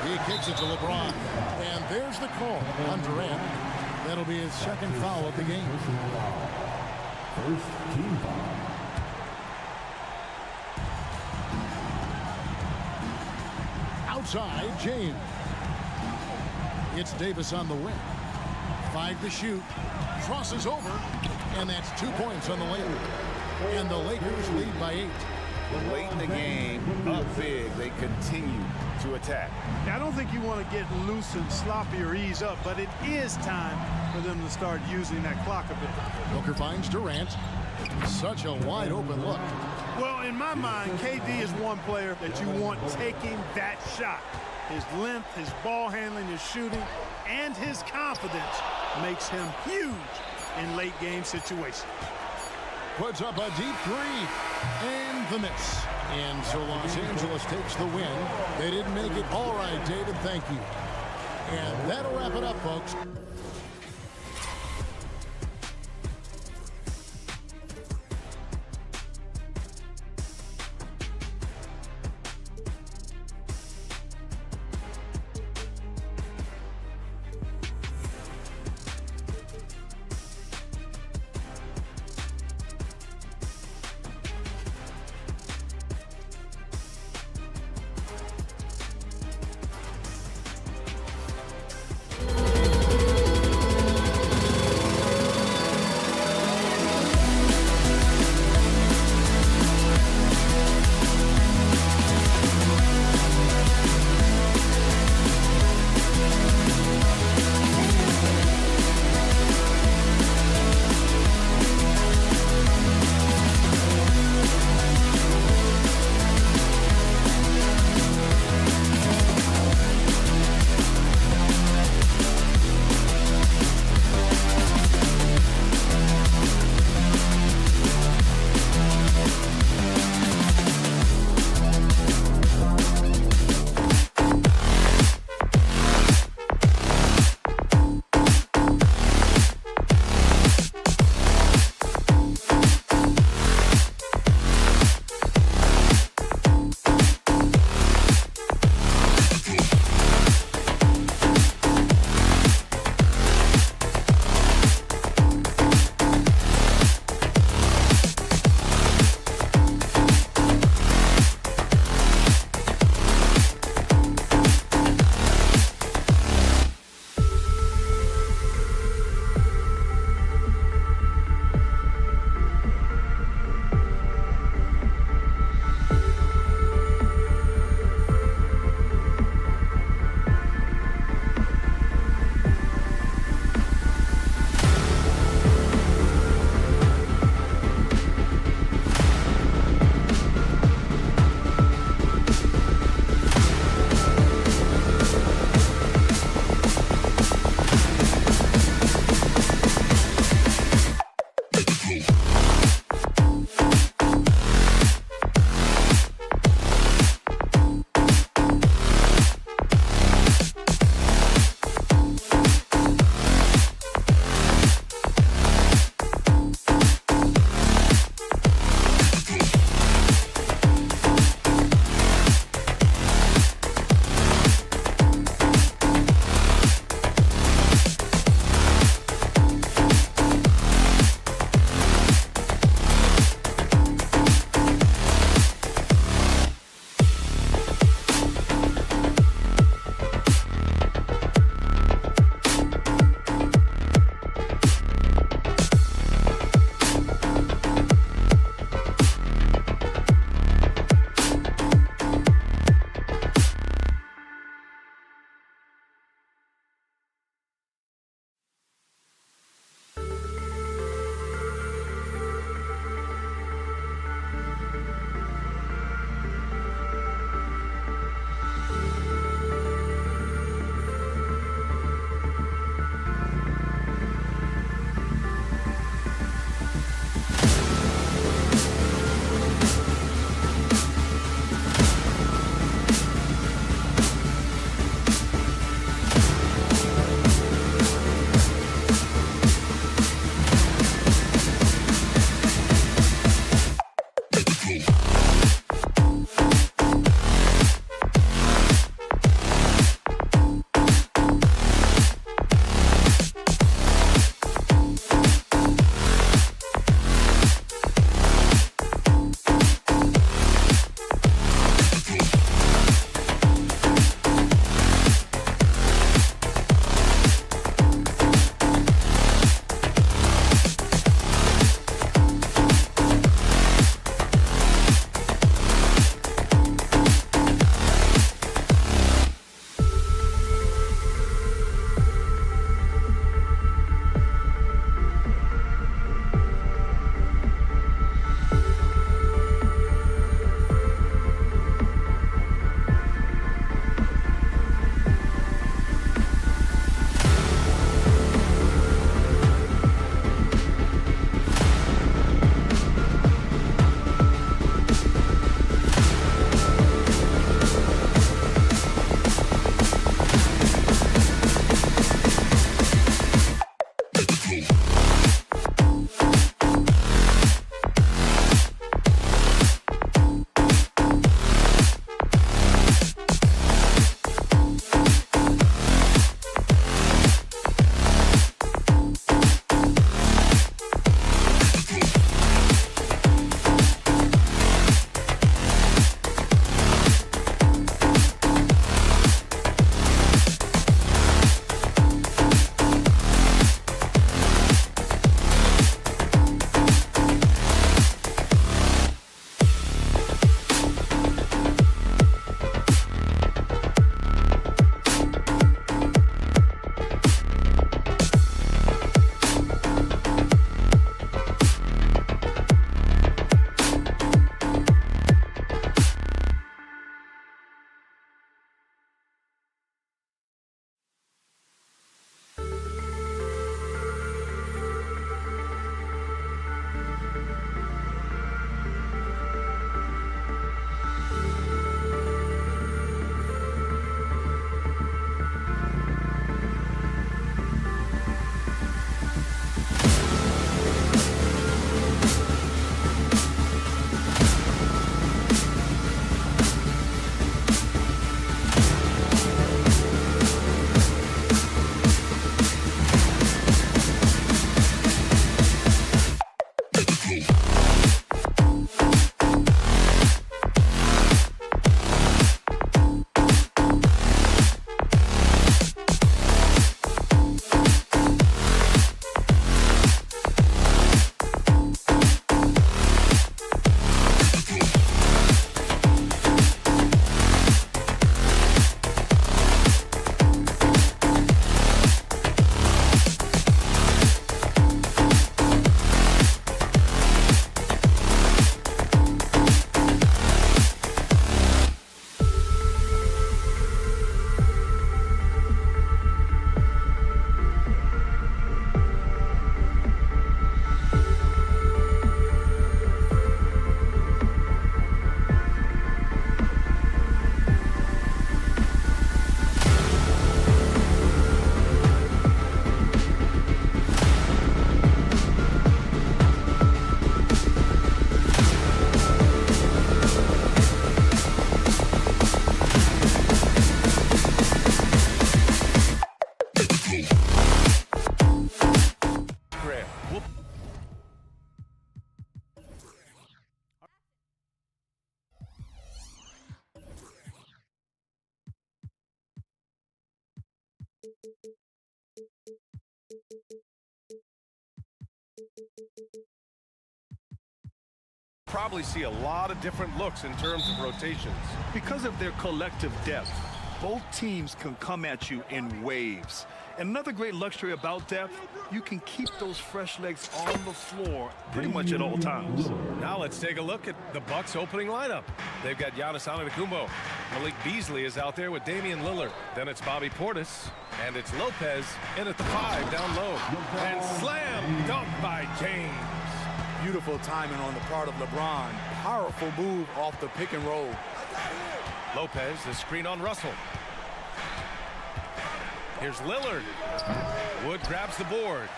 He kicks it to LeBron. And there's the call on Durant. That'll be his second foul of the game. First team foul. Outside, James. It's Davis on the wing. 5 to shoot. Crosses over. And that's 2 points on the layup. And the Lakers lead by 8. Late in the game, up big, they continue to attack. I don't think you want to get loose and sloppy or ease up, but it is time for them to start using that clock a bit. Booker finds Durant. Such a wide open look. Well, in my mind, KD is one player that you want taking that shot. His length, his ball handling, his shooting, and his confidence makes him huge in late game situations. Puts up a deep 3. And the miss. And so Los Angeles takes the win. They didn't make it. All right, David, thank you. And that'll wrap it up, folks. NBA. Grant. Whoop. Probably see a lot of different looks in terms of rotations. Because of their collective depth, both teams can come at you in waves. And another great luxury about depth, you can keep those fresh legs on the floor pretty much at all times. Now let's take a look at the Bucks opening lineup. They've got Giannis Antetokounmpo. Malik Beasley is out there with Damian Lillard. Then it's Bobby Portis. And it's Lopez in at the 5 down low. And slam dunk by James. Beautiful timing on the part of LeBron. Powerful move off the pick and roll. Lopez, the screen on Russell. Here's Lillard. Wood grabs the board.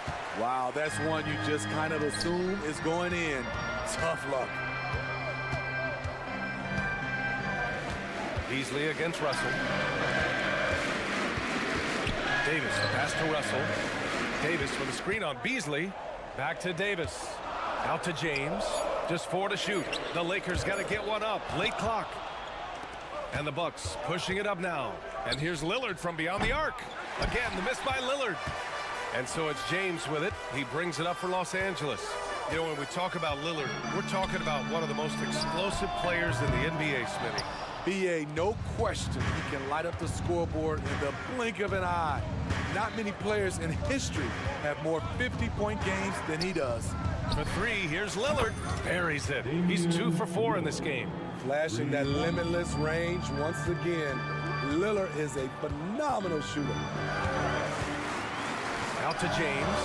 Wow, that's one you just kind of assume is going in. Tough luck. Beasley against Russell. Davis, the pass to Russell. Davis with a screen on Beasley. Back to Davis. Out to James. Just 4 to shoot. The Lakers got to get one up. Late clock. And the Bucks pushing it up now. And here's Lillard from beyond the arc. Again, the miss by Lillard. And so it's James with it. He brings it up for Los Angeles. You know, when we talk about Lillard, we're talking about one of the most explosive players in the NBA, Smitty. BA, no question, he can light up the scoreboard in the blink of an eye. Not many players in history have more 50-point games than he does. For 3, here's Lillard. Buries it. He's 2 for 4 in this game. Flashing that limitless range once again. Lillard is a phenomenal shooter. Out to James.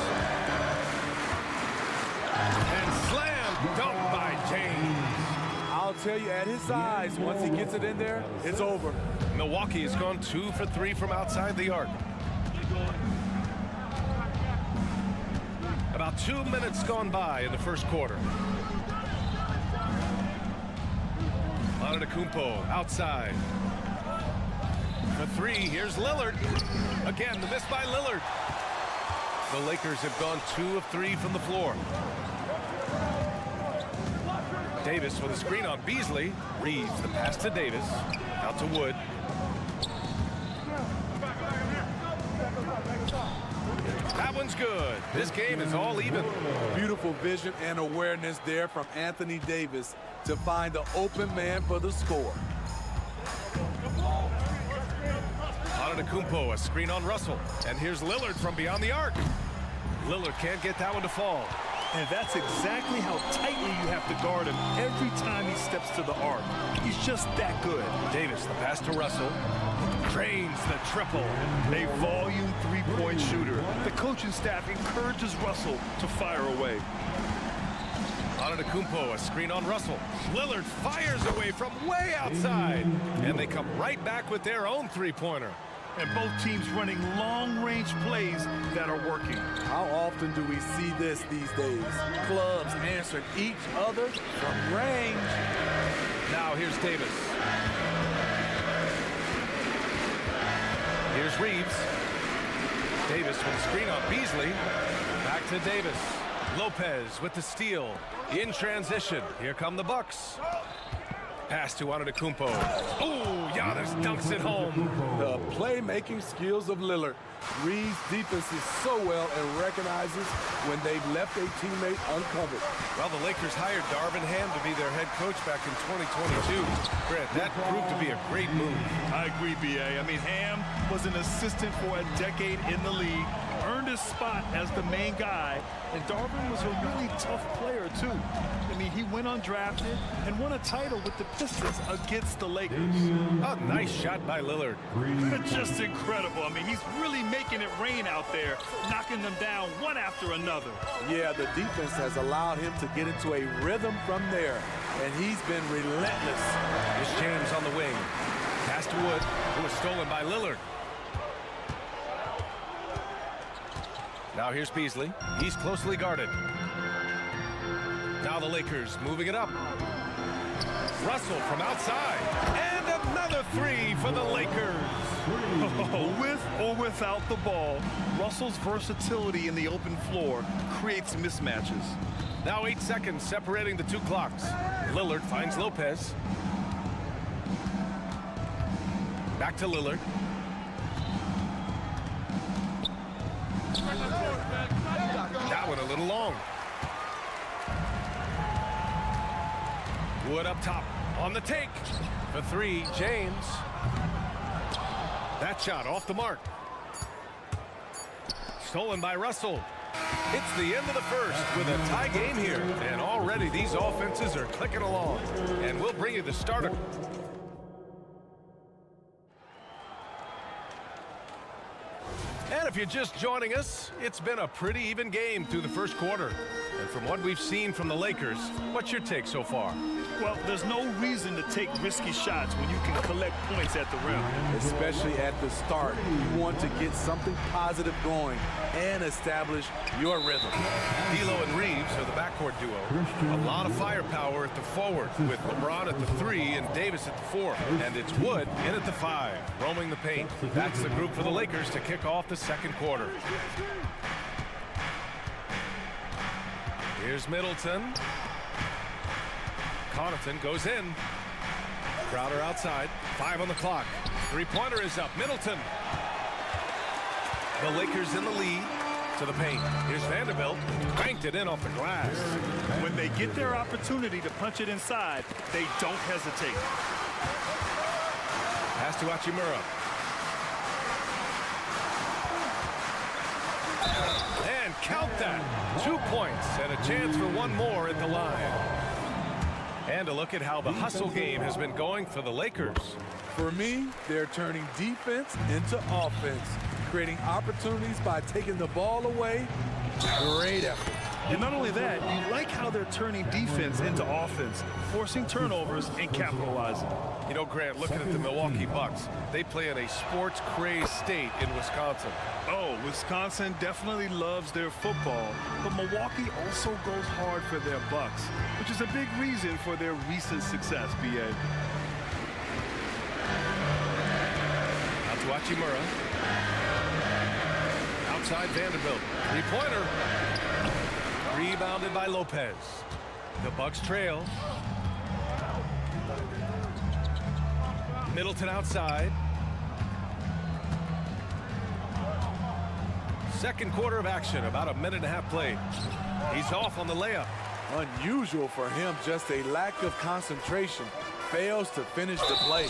And slam dunk by James. I'll tell you, at his size, once he gets it in there, it's over. Milwaukee has gone 2 for 3 from outside the arc. About 2 minutes gone by in the first quarter. Antetokounmpo outside. For 3, here's Lillard. Again, the miss by Lillard. The Lakers have gone 2 of 3 from the floor. Davis with a screen on Beasley. Reeves, the pass to Davis. Out to Wood. That one's good. This game is all even. Beautiful vision and awareness there from Anthony Davis to find the open man for the score. Antetokounmpo, a screen on Russell. And here's Lillard from beyond the arc. Lillard can't get that one to fall. And that's exactly how tightly you have to guard him every time he steps to the arc. He's just that good. Davis, the pass to Russell. Cranes the triple. A volume three-point shooter. The coaching staff encourages Russell to fire away. Antetokounmpo, a screen on Russell. Lillard fires away from way outside. And they come right back with their own three-pointer. And both teams running long-range plays that are working. How often do we see this these days? Clubs answering each other from range. Now here's Davis. Here's Reeves. Davis with a screen on Beasley. Back to Davis. Lopez with the steal. In transition. Here come the Bucks. Pass to Antetokounmpo. Oh, Giannis dunks it home. The playmaking skills of Lillard. Reeves' defense is so well and recognizes when they've left a teammate uncovered. Well, the Lakers hired Darvin Ham to be their head coach back in 2022. Grant, that proved to be a great move. I agree, B.A. I mean, Ham was an assistant for a decade in the league, earned his spot as the main guy, and Darvin was a really tough player, too. I mean, he went undrafted and won a title with the Pistons against the Lakers. A nice shot by Lillard. Just incredible. I mean, he's really making it rain out there, knocking them down one after another. Yeah, the defense has allowed him to get into a rhythm from there, and he's been relentless. Here's James on the wing. Pass to Wood, who was stolen by Lillard. Now here's Beasley. He's closely guarded. Now the Lakers moving it up. Russell from outside. And another three for the Lakers. With or without the ball, Russell's versatility in the open floor creates mismatches. Now 8 seconds separating the two clocks. Lillard finds Lopez. Back to Lillard. That one a little long. Wood up top on the take. For three, James. That shot off the mark. Stolen by Russell. It's the end of the first with a tie game here. And already these offenses are clicking along. And we'll bring you the starter. And if you're just joining us, it's been a pretty even game through the first quarter. And from what we've seen from the Lakers, what's your take so far? Well, there's no reason to take risky shots when you can collect points at the rim. Especially at the start. You want to get something positive going and establish your rhythm. D'Lo and Reeves are the backcourt duo. A lot of firepower at the forward with LeBron at the 3 and Davis at the 4. And it's Wood in at the 5, roaming the paint. That's the group for the Lakers to kick off the second quarter. Here's Middleton. Connaughton goes in. Crowder outside. 5 on the clock. Three-pointer is up. Middleton. The Lakers in the lead to the paint. Here's Vanderbilt. Banked it in off the glass. When they get their opportunity to punch it inside, they don't hesitate. Pass to Hachimura. And count that. 2 points and a chance for one more at the line. And a look at how the hustle game has been going for the Lakers. For me, they're turning defense into offense, creating opportunities by taking the ball away. Great effort. And not only that, you like how they're turning defense into offense, forcing turnovers and capitalizing. You know, Grant, looking at the Milwaukee Bucks, they play in a sports-crazed state in Wisconsin. Oh, Wisconsin definitely loves their football, but Milwaukee also goes hard for their Bucks, which is a big reason for their recent success, B.A. Out to Hachimura. Outside Vanderbilt. Three-pointer. Rebounded by Lopez. The Bucks trail. Middleton outside. Second quarter of action, about a minute and a half played. He's off on the layup. Unusual for him, just a lack of concentration. Fails to finish the play.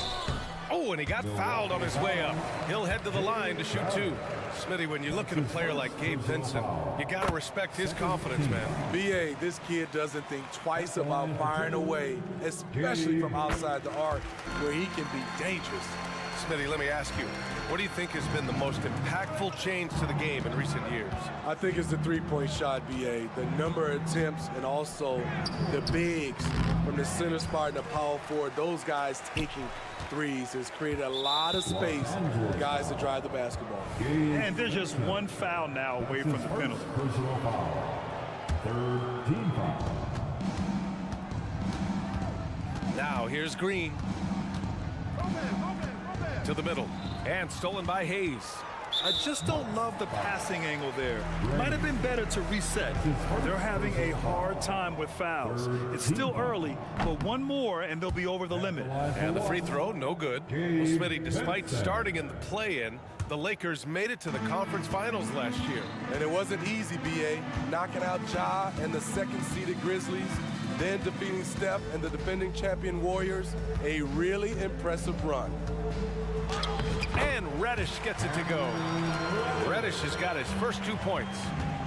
Oh, and he got fouled on his way up. He'll head to the line to shoot 2. Smitty, when you look at a player like Gabe Vincent, you got to respect his confidence, man. B.A., this kid doesn't think twice about firing away, especially from outside the arc, where he can be dangerous. Smitty, let me ask you, what do you think has been the most impactful change to the game in recent years? I think it's the three-point shot, B.A., the number of attempts and also the bigs from the center spot and the power forward. Those guys taking threes has created a lot of space for guys to drive the basketball. And there's just one foul now away from the penalty. Personal foul. Third team foul. Now here's Green. To the middle. And stolen by Hayes. I just don't love the passing angle there. Might have been better to reset. They're having a hard time with fouls. It's still early, but one more and they'll be over the limit. And the free throw, no good. Well, Smitty, despite starting in the play-in, the Lakers made it to the conference finals last year. And it wasn't easy, B.A. Knocking out Ja and the second-seeded Grizzlies, then defeating Steph and the defending champion Warriors. A really impressive run. And Reddish gets it to go. Reddish has got his first 2 points.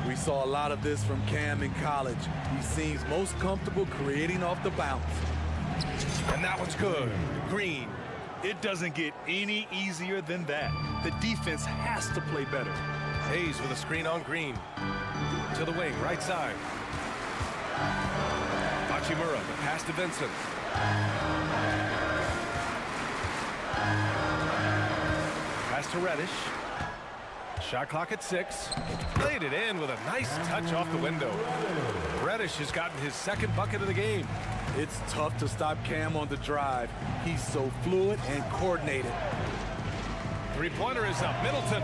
We saw a lot of this from Cam in college. He seems most comfortable creating off the bounce. And that one's good. Green. It doesn't get any easier than that. The defense has to play better. Hayes with a screen on Green. To the wing, right side. Hachimura, the pass to Vincent. Pass to Reddish. Shot clock at 6. Played it in with a nice touch off the window. Reddish has gotten his second bucket of the game. It's tough to stop Cam on the drive. He's so fluid and coordinated. Three-pointer is up. Middleton.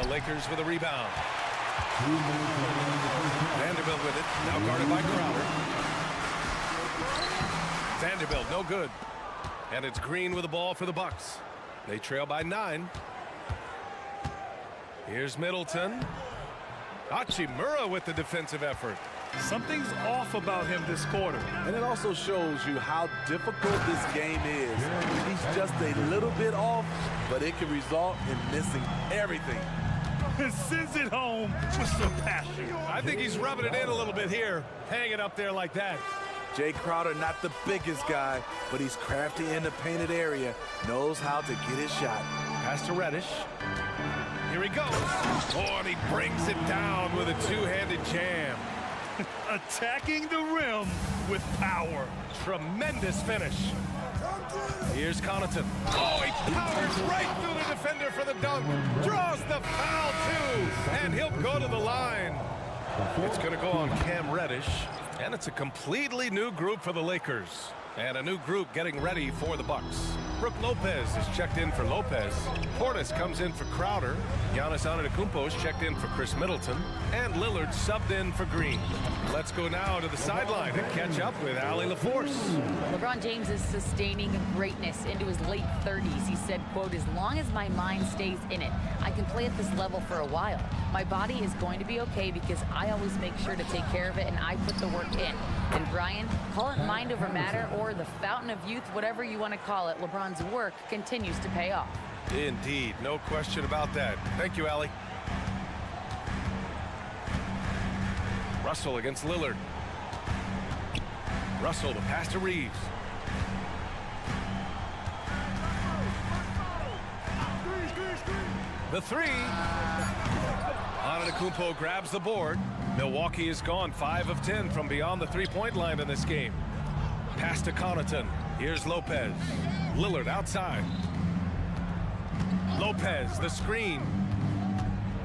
The Lakers with a rebound. Vanderbilt with it. Now guarded by Crowder. Vanderbilt, no good. And it's Green with the ball for the Bucks. They trail by 9. Here's Middleton. Hachimura with the defensive effort. Something's off about him this quarter. And it also shows you how difficult this game is. He's just a little bit off, but it can result in missing everything. Sends it home with some passion. I think he's rubbing it in a little bit here. Hang it up there like that. Jay Crowder, not the biggest guy, but he's crafty in the painted area, knows how to get his shot. Pass to Reddish. Here he goes. Oh, and he brings it down with a two-handed jam. Attacking the rim with power. Tremendous finish. Here's Connaughton. Oh, he powers right through the defender for the dunk. Draws the foul, too. And he'll go to the line. It's going to go on Cam Reddish. And it's a completely new group for the Lakers. And a new group getting ready for the Bucks. Brook Lopez is checked in for Lopez. Portis comes in for Crowder. Giannis Antetokounmpo is checked in for Chris Middleton. And Lillard subbed in for Green. Let's go now to the sideline and catch up with Allie LaForce. LeBron James is sustaining greatness into his late 30s. He said, quote, "As long as my mind stays in it, I can play at this level for a while. My body is going to be okay because I always make sure to take care of it and I put the work in." And Brian, call it mind over matter or the fountain of youth, whatever you want to call it, LeBron's work continues to pay off. Indeed, no question about that. Thank you, Allie. Russell against Lillard. Russell, the pass to Reeves. The three. Antetokounmpo grabs the board. Milwaukee is gone 5 of 10 from beyond the three-point line in this game. Pass to Connaughton. Here's Lopez. Lillard outside. Lopez, the screen.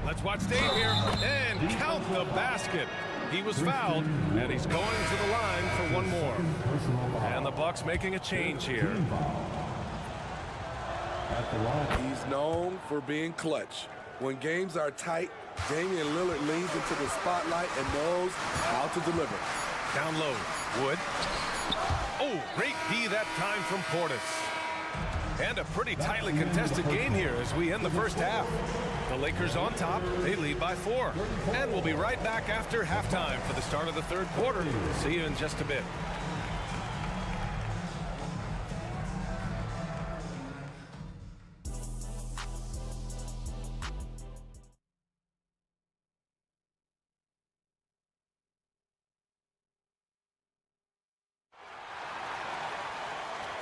Let's watch Dave here and count the basket. He was fouled, and he's going to the line for one more. And the Bucks making a change here. He's known for being clutch. When games are tight, Damian Lillard leans into the spotlight and knows how to deliver. Down low, Wood. Oh, great D that time from Portis. And a pretty tightly contested game here as we end the first half. The Lakers on top, they lead by 4. And we'll be right back after halftime for the start of the third quarter. See you in just a bit.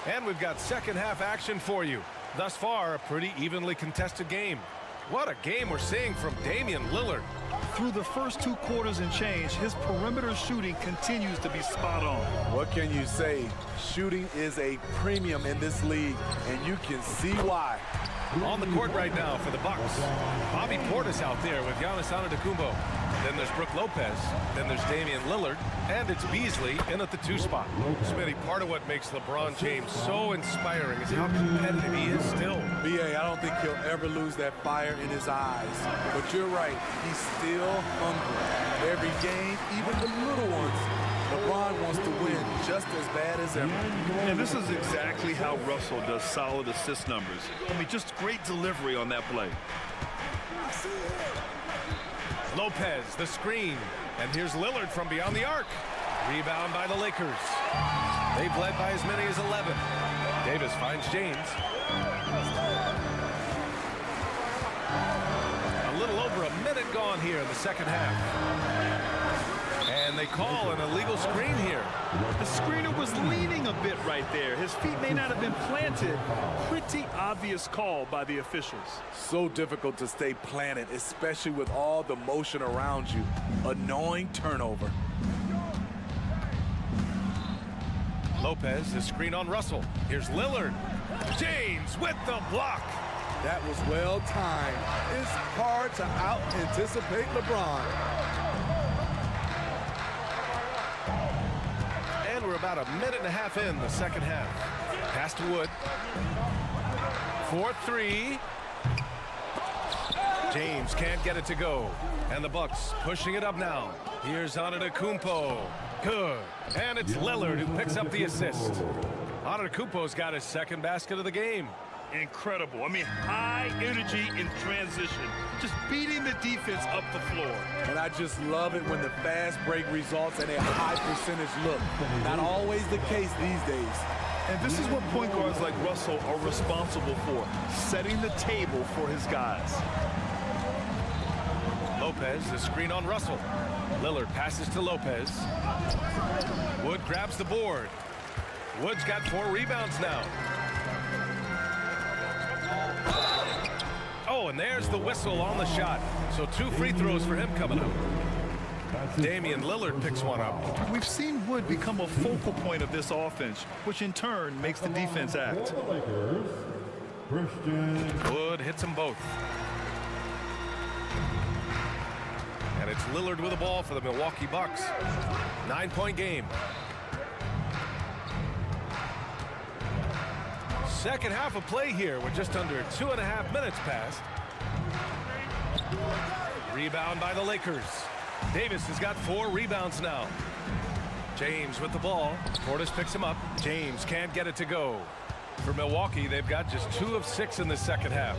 And we've got second half action for you. Thus far, a pretty evenly contested game. What a game we're seeing from Damian Lillard. Through the first 2 quarters and change, his perimeter shooting continues to be spot on. What can you say? Shooting is a premium in this league, and you can see why. On the court right now for the Bucks. Bobby Portis out there with Giannis Antetokounmpo. Then there's Brook Lopez. Then there's Damian Lillard. And it's Beasley in at the 2 spot. Smitty, part of what makes LeBron James so inspiring is how competitive he is still. B.A., I don't think he'll ever lose that fire in his eyes. But you're right, he's still hungry. Every game, even the little ones, LeBron wants to win just as bad as ever. And this is exactly how Russell does solid assist numbers. I mean, just great delivery on that play. Lopez, the screen. And here's Lillard from beyond the arc. Rebound by the Lakers. They've led by as many as 11. Davis finds James. A little over a minute gone here in the second half. And they call an illegal screen here. The screener was leaning a bit right there. His feet may not have been planted. Pretty obvious call by the officials. So difficult to stay planted, especially with all the motion around you. Annoying turnover. Lopez, the screen on Russell. Here's Lillard. James with the block. That was well timed. It's hard to out-anticipate LeBron. And we're about a minute and a half in the second half. Pass to Wood. 4-3. James can't get it to go. And the Bucks pushing it up now. Here's Antetokounmpo. Good. And it's Lillard who picks up the assist. Antetokounmpo's got his second basket of the game. Incredible. I mean, high energy in transition. Just beating the defense up the floor. And I just love it when the fast break results in a high percentage look. Not always the case these days. And this is what point guards like Russell are responsible for, setting the table for his guys. Lopez, the screen on Russell. Lillard passes to Lopez. Wood grabs the board. Wood's got 4 rebounds now. Oh, and there's the whistle on the shot. So 2 free throws for him coming up. Damian Lillard picks one up. We've seen Wood become a focal point of this offense, which in turn makes the defense act. Wood hits them both. And it's Lillard with the ball for the Milwaukee Bucks. 9-point game. Second half of play here with just under 2.5 minutes passed. Rebound by the Lakers. Davis has got 4 rebounds now. James with the ball. Portis picks him up. James can't get it to go. For Milwaukee, they've got just 2 of 6 in the second half.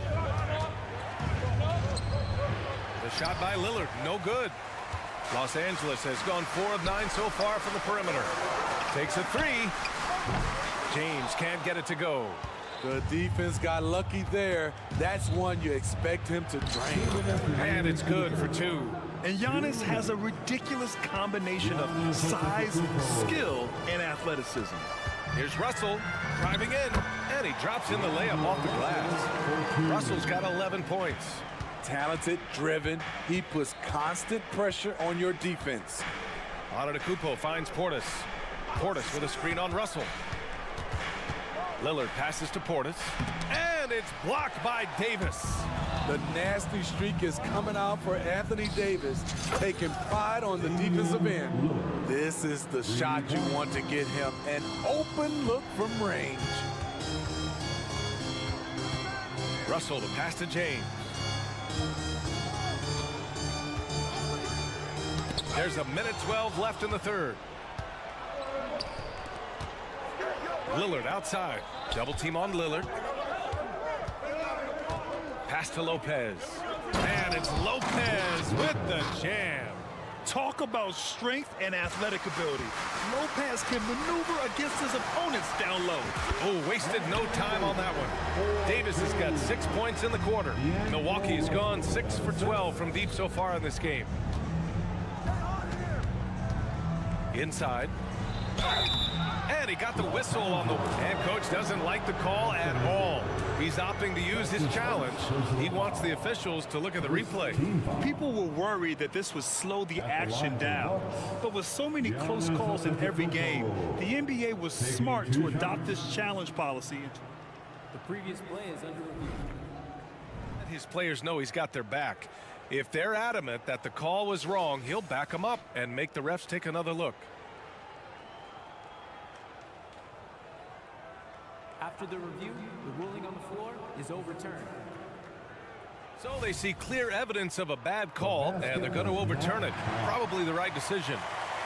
The shot by Lillard, no good. Los Angeles has gone 4 of 9 so far from the perimeter. Takes a 3. James can't get it to go. The defense got lucky there. That's one you expect him to drain. And it's good for 2. And Giannis has a ridiculous combination of size, skill, and athleticism. Here's Russell driving in, and he drops in the layup off the glass. Russell's got 11 points. Talented, driven. He puts constant pressure on your defense. Antetokounmpo finds Portis. Portis with a screen on Russell. Lillard passes to Portis, and it's blocked by Davis. The nasty streak is coming out for Anthony Davis, taking pride on the defensive end. This is the shot you want to get him, an open look from range. Russell to pass to James. There's a minute 12 left in the third. Lillard outside. Double team on Lillard. Pass to Lopez. And it's Lopez with the jam. Talk about strength and athletic ability. Lopez can maneuver against his opponents down low. Oh, wasted no time on that one. Davis has got 6 points in the quarter. Milwaukee has gone 6 for 12 from deep so far in this game. Inside. And he got the whistle on the... And coach doesn't like the call at all. He's opting to use his challenge. He wants the officials to look at the replay. People were worried that this would slow the action down. But with so many close calls in every game, the NBA was smart to adopt this challenge policy. The previous play is under review. His players know he's got their back. If they're adamant that the call was wrong, he'll back them up and make the refs take another look. After the review, the ruling on the floor is overturned. So they see clear evidence of a bad call, and they're going to overturn it. Probably the right decision.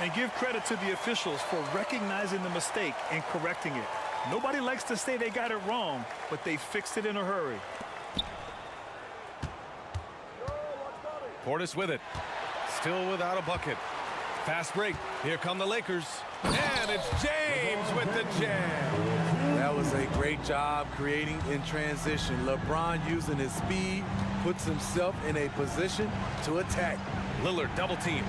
And give credit to the officials for recognizing the mistake and correcting it. Nobody likes to say they got it wrong, but they fixed it in a hurry. Portis with it. Still without a bucket. Fast break. Here come the Lakers. And it's James with the jam. That was a great job creating in transition. LeBron using his speed puts himself in a position to attack. Lillard double team.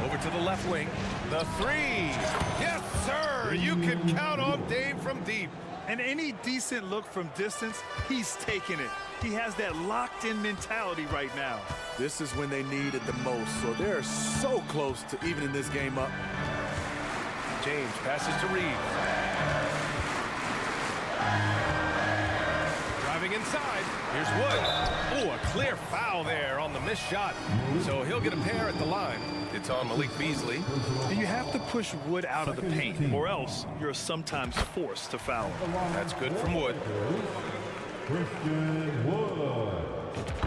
Over to the left wing. The 3. Yes, sir. You can count on Dave from deep. And any decent look from distance, he's taking it. He has that locked-in mentality right now. This is when they need it the most, so they're so close to evening this game up. James passes to Reeves. Driving inside. Here's Wood. Oh, a clear foul there on the missed shot. So he'll get a pair at the line. It's on Malik Beasley. And you have to push Wood out of the paint, or else you're sometimes forced to foul him. That's good from Wood.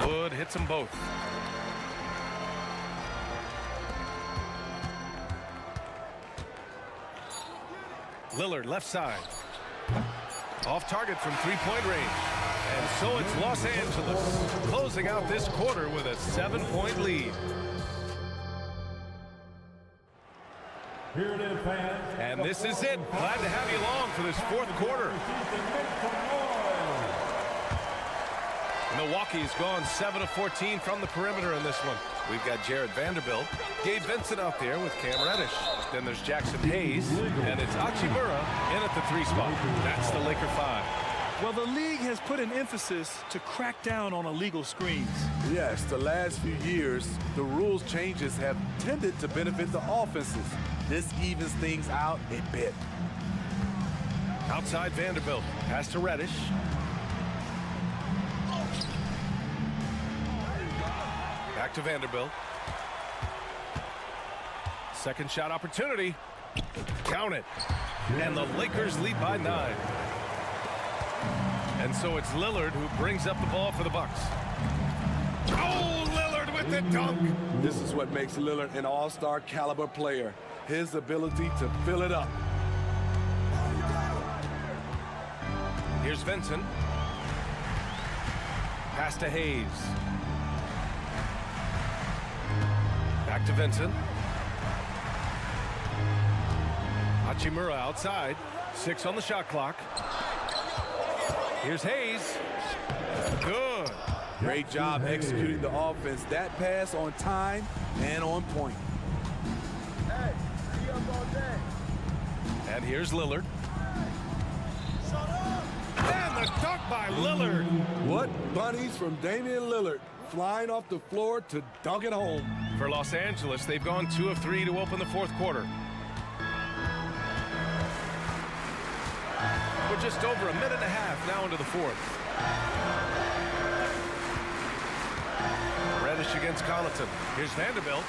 Wood hits them both. Lillard left side. Off target from three-point range. And so it's Los Angeles closing out this quarter with a 7-point lead. Here it is, fans. And this is it. Glad to have you along for this fourth quarter. Milwaukee's gone 7 of 14 from the perimeter in this one. We've got Jared Vanderbilt, Gabe Vincent out there with Cam Reddish. Then there's Jackson Hayes, and it's Hachimura in at the 3 spot. That's the Laker 5. Well, the league has put an emphasis to crack down on illegal screens. Yes, the last few years, the rules changes have tended to benefit the offenses. This evens things out a bit. Outside Vanderbilt, pass to Reddish. Back to Vanderbilt. Second shot opportunity. Count it. And the Lakers lead by 9. And so it's Lillard who brings up the ball for the Bucks. Oh, Lillard with the dunk. This is what makes Lillard an all-star caliber player. His ability to fill it up. Here's Vincent. Pass to Hayes. Back to Vincent. Hachimura outside. 6 on the shot clock. Here's Hayes. Good. Great job executing the offense. That pass on time and on point. Hey, be up all day. And here's Lillard. And the dunk by Lillard. What bunnies from Damian Lillard, flying off the floor to dunk it home. For Los Angeles, they've gone 2 of 3 to open the fourth quarter. We're just over a minute and a half now into the fourth. Reddish against Connaughton. Here's Vanderbilt.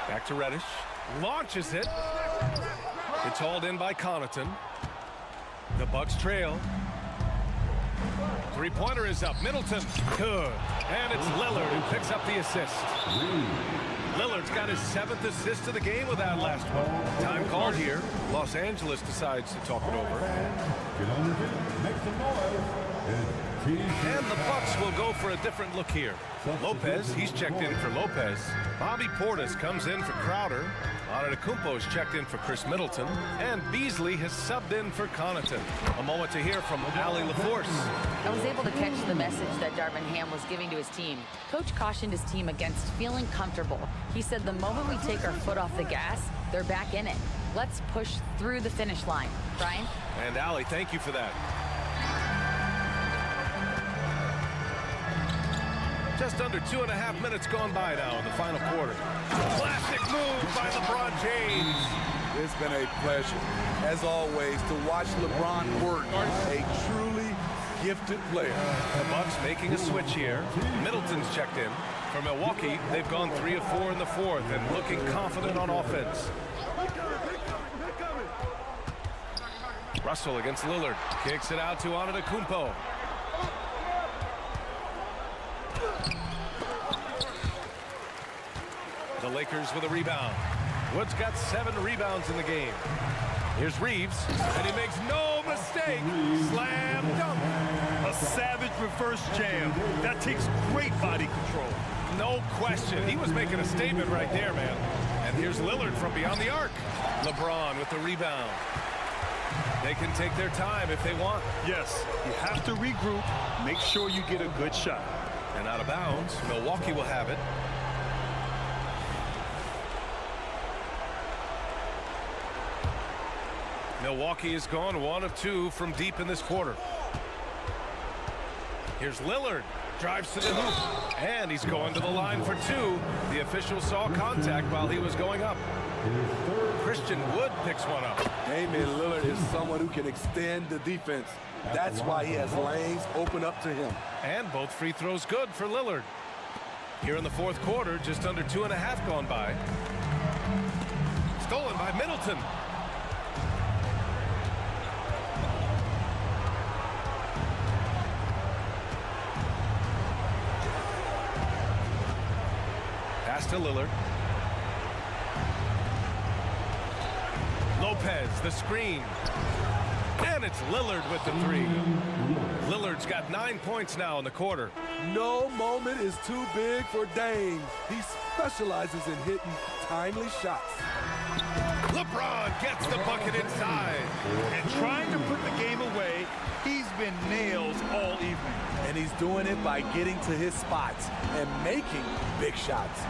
Back to Reddish. Launches it. It's hauled in by Connaughton. The Bucks trail. Three-pointer is up. Middleton. Good. And it's Lillard who picks up the assist. Lillard's got his 7th assist of the game with that last one. Time called here. Los Angeles decides to talk it over. And the Bucks will go for a different look here. Lopez, he's checked in for Lopez. Bobby Portis comes in for Crowder. Antetokounmpo's checked in for Chris Middleton. And Beasley has subbed in for Connaughton. A moment to hear from Ali LaForce. I was able to catch the message that Darvin Ham was giving to his team. Coach cautioned his team against feeling comfortable. He said the moment we take our foot off the gas, they're back in it. Let's push through the finish line. Brian? And Ali, thank you for that. Just under 2.5 minutes gone by now in the final quarter. Classic move by LeBron James. It's been a pleasure, as always, to watch LeBron work. A truly gifted player. The Bucks making a switch here. Middleton's checked in. For Milwaukee, they've gone 3 of 4 in the fourth and looking confident on offense. Russell against Lillard. Kicks it out to Antetokounmpo. The Lakers with a rebound. Wood's got 7 rebounds in the game. Here's Reeves, and he makes no mistake. Slam dunk. A savage reverse jam. That takes great body control. No question. He was making a statement right there, man. And here's Lillard from beyond the arc. LeBron with the rebound. They can take their time if they want. Yes, you have to regroup. Make sure you get a good shot. And out of bounds, Milwaukee will have it. Milwaukee has gone 1 of 2 from deep in this quarter. Here's Lillard. Drives to the hoop. And he's going to the line for 2. The official saw contact while he was going up. Christian Wood picks one up. Damian Lillard is someone who can extend the defense. That's why he has lanes open up to him. And both free throws good for Lillard. Here in the fourth quarter, just under 2.5 gone by. Stolen by Middleton. to Lillard. Lopez, the screen. And it's Lillard with the three. Lillard's got 9 points now in the quarter. No moment is too big for Dame. He specializes in hitting timely shots. LeBron gets the bucket inside. And trying to put the game away, he's been nails all evening. And he's doing it by getting to his spots and making big shots.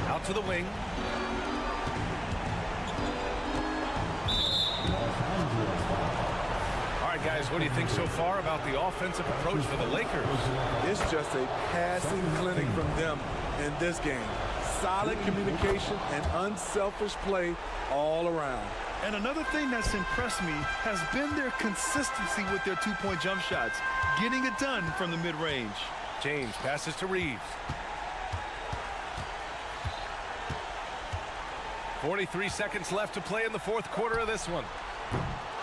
Out to the wing. All right, guys, what do you think so far about the offensive approach for the Lakers? It's just a passing clinic from them in this game. Solid communication and unselfish play all around. And another thing that's impressed me has been their consistency with their two-point jump shots, getting it done from the mid-range. James passes to Reeves. 43 seconds left to play in the fourth quarter of this one.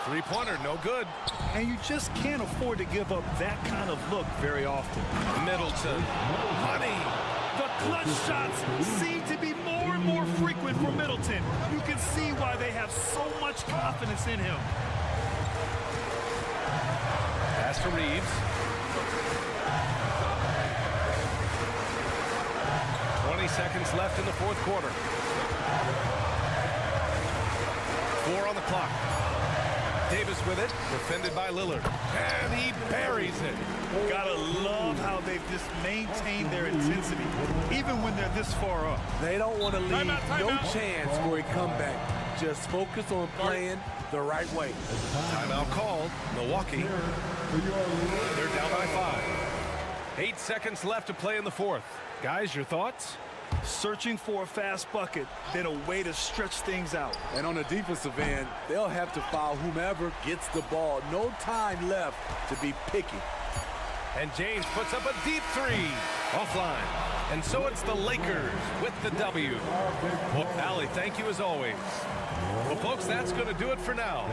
Three-pointer, no good. And you just can't afford to give up that kind of look very often. Middleton. Money. The clutch shots seem to be more and more frequent for Middleton. You can see why they have so much confidence in him. Pass to Reeves. 20 seconds left in the fourth quarter. 4 on the clock. Davis with it, defended by Lillard. And he buries it. Gotta love how they've just maintained their intensity, even when they're this far up. They don't want to leave no chance for a comeback. Just focus on playing the right way. Timeout called. Milwaukee. They're down by 5. 8 seconds left to play in the fourth. Guys, your thoughts? Searching for a fast bucket, then a way to stretch things out. And on the defensive end, they'll have to foul whomever gets the ball. No time left to be picky. And James puts up a deep three. Offline. And so it's the Lakers with the W. Well, Allie, thank you as always. Well, folks, that's going to do it for now.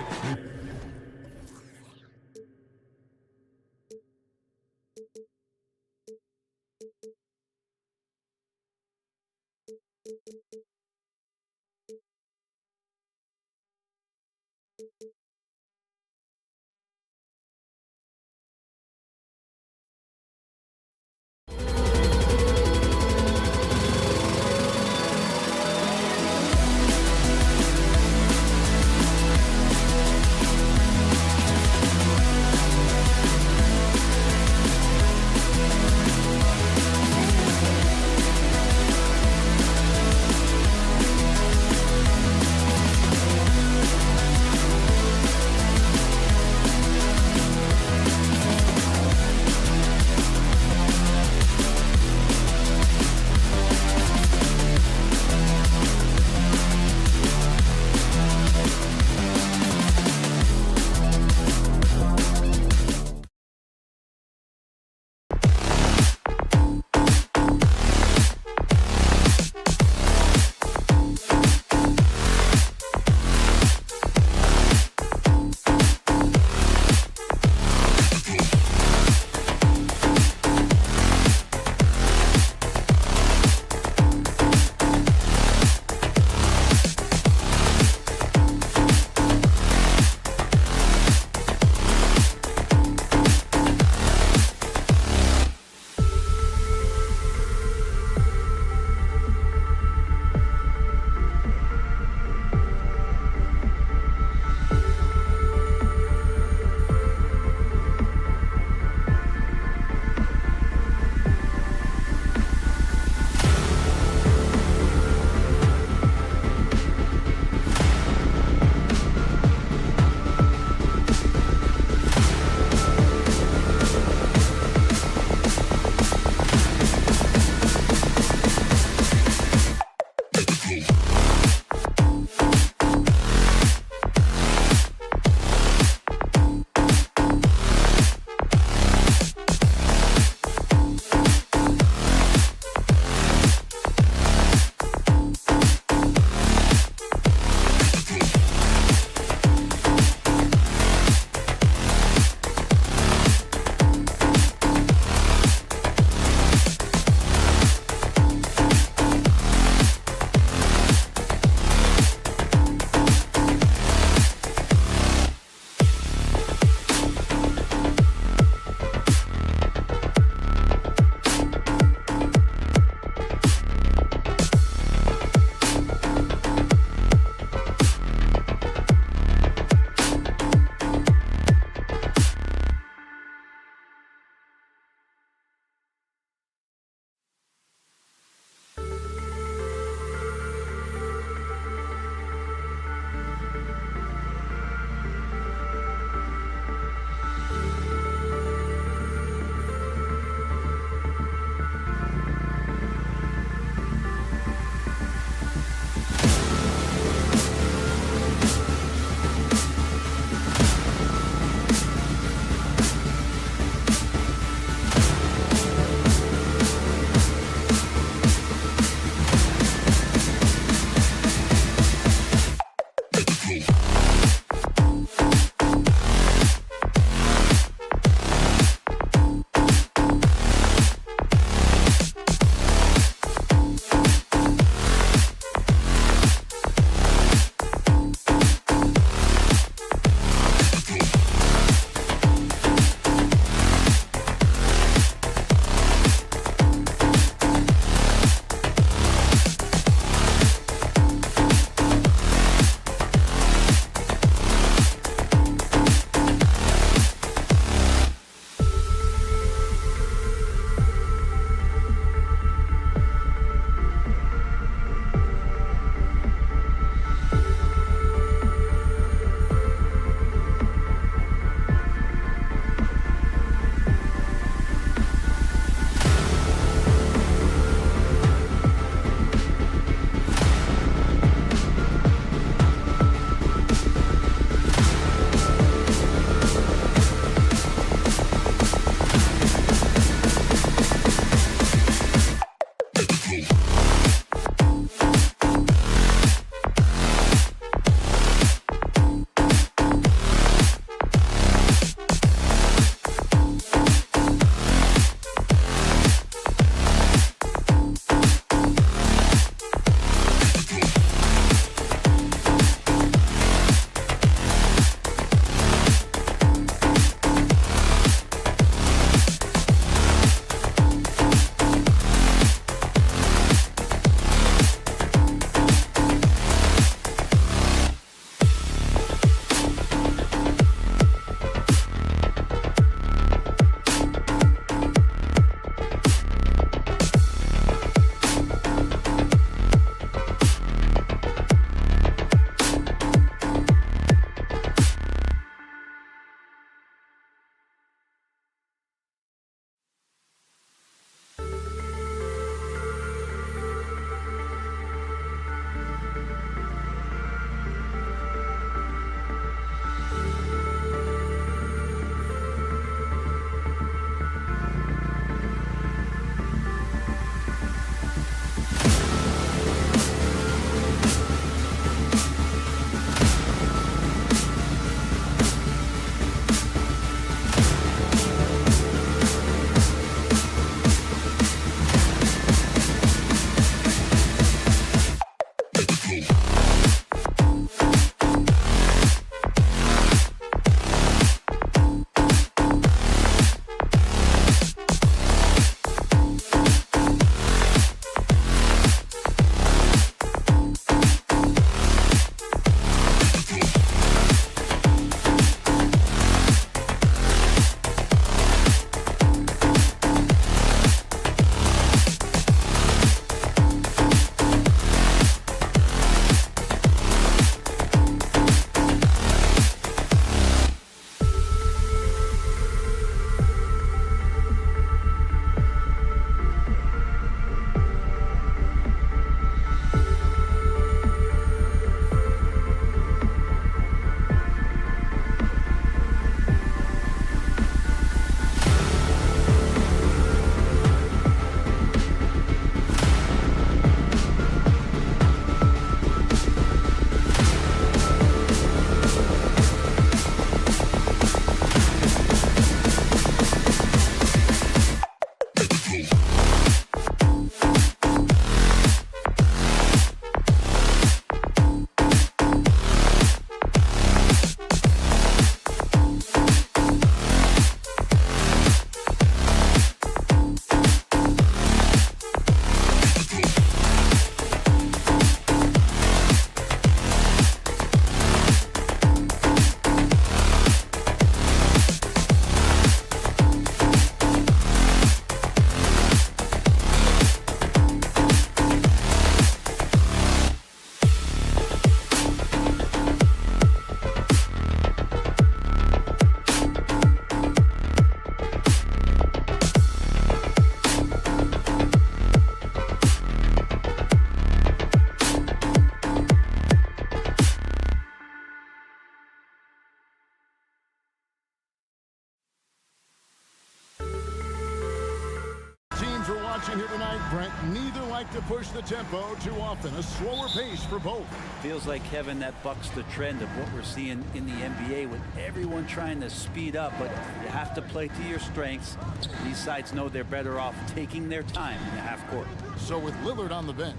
watching here tonight, Brent, neither like to push the tempo too often. A slower pace for both. Feels like, Kevin, that bucks the trend of what we're seeing in the NBA with everyone trying to speed up, but you have to play to your strengths. These sides know they're better off taking their time in the half court. So with Lillard on the bench,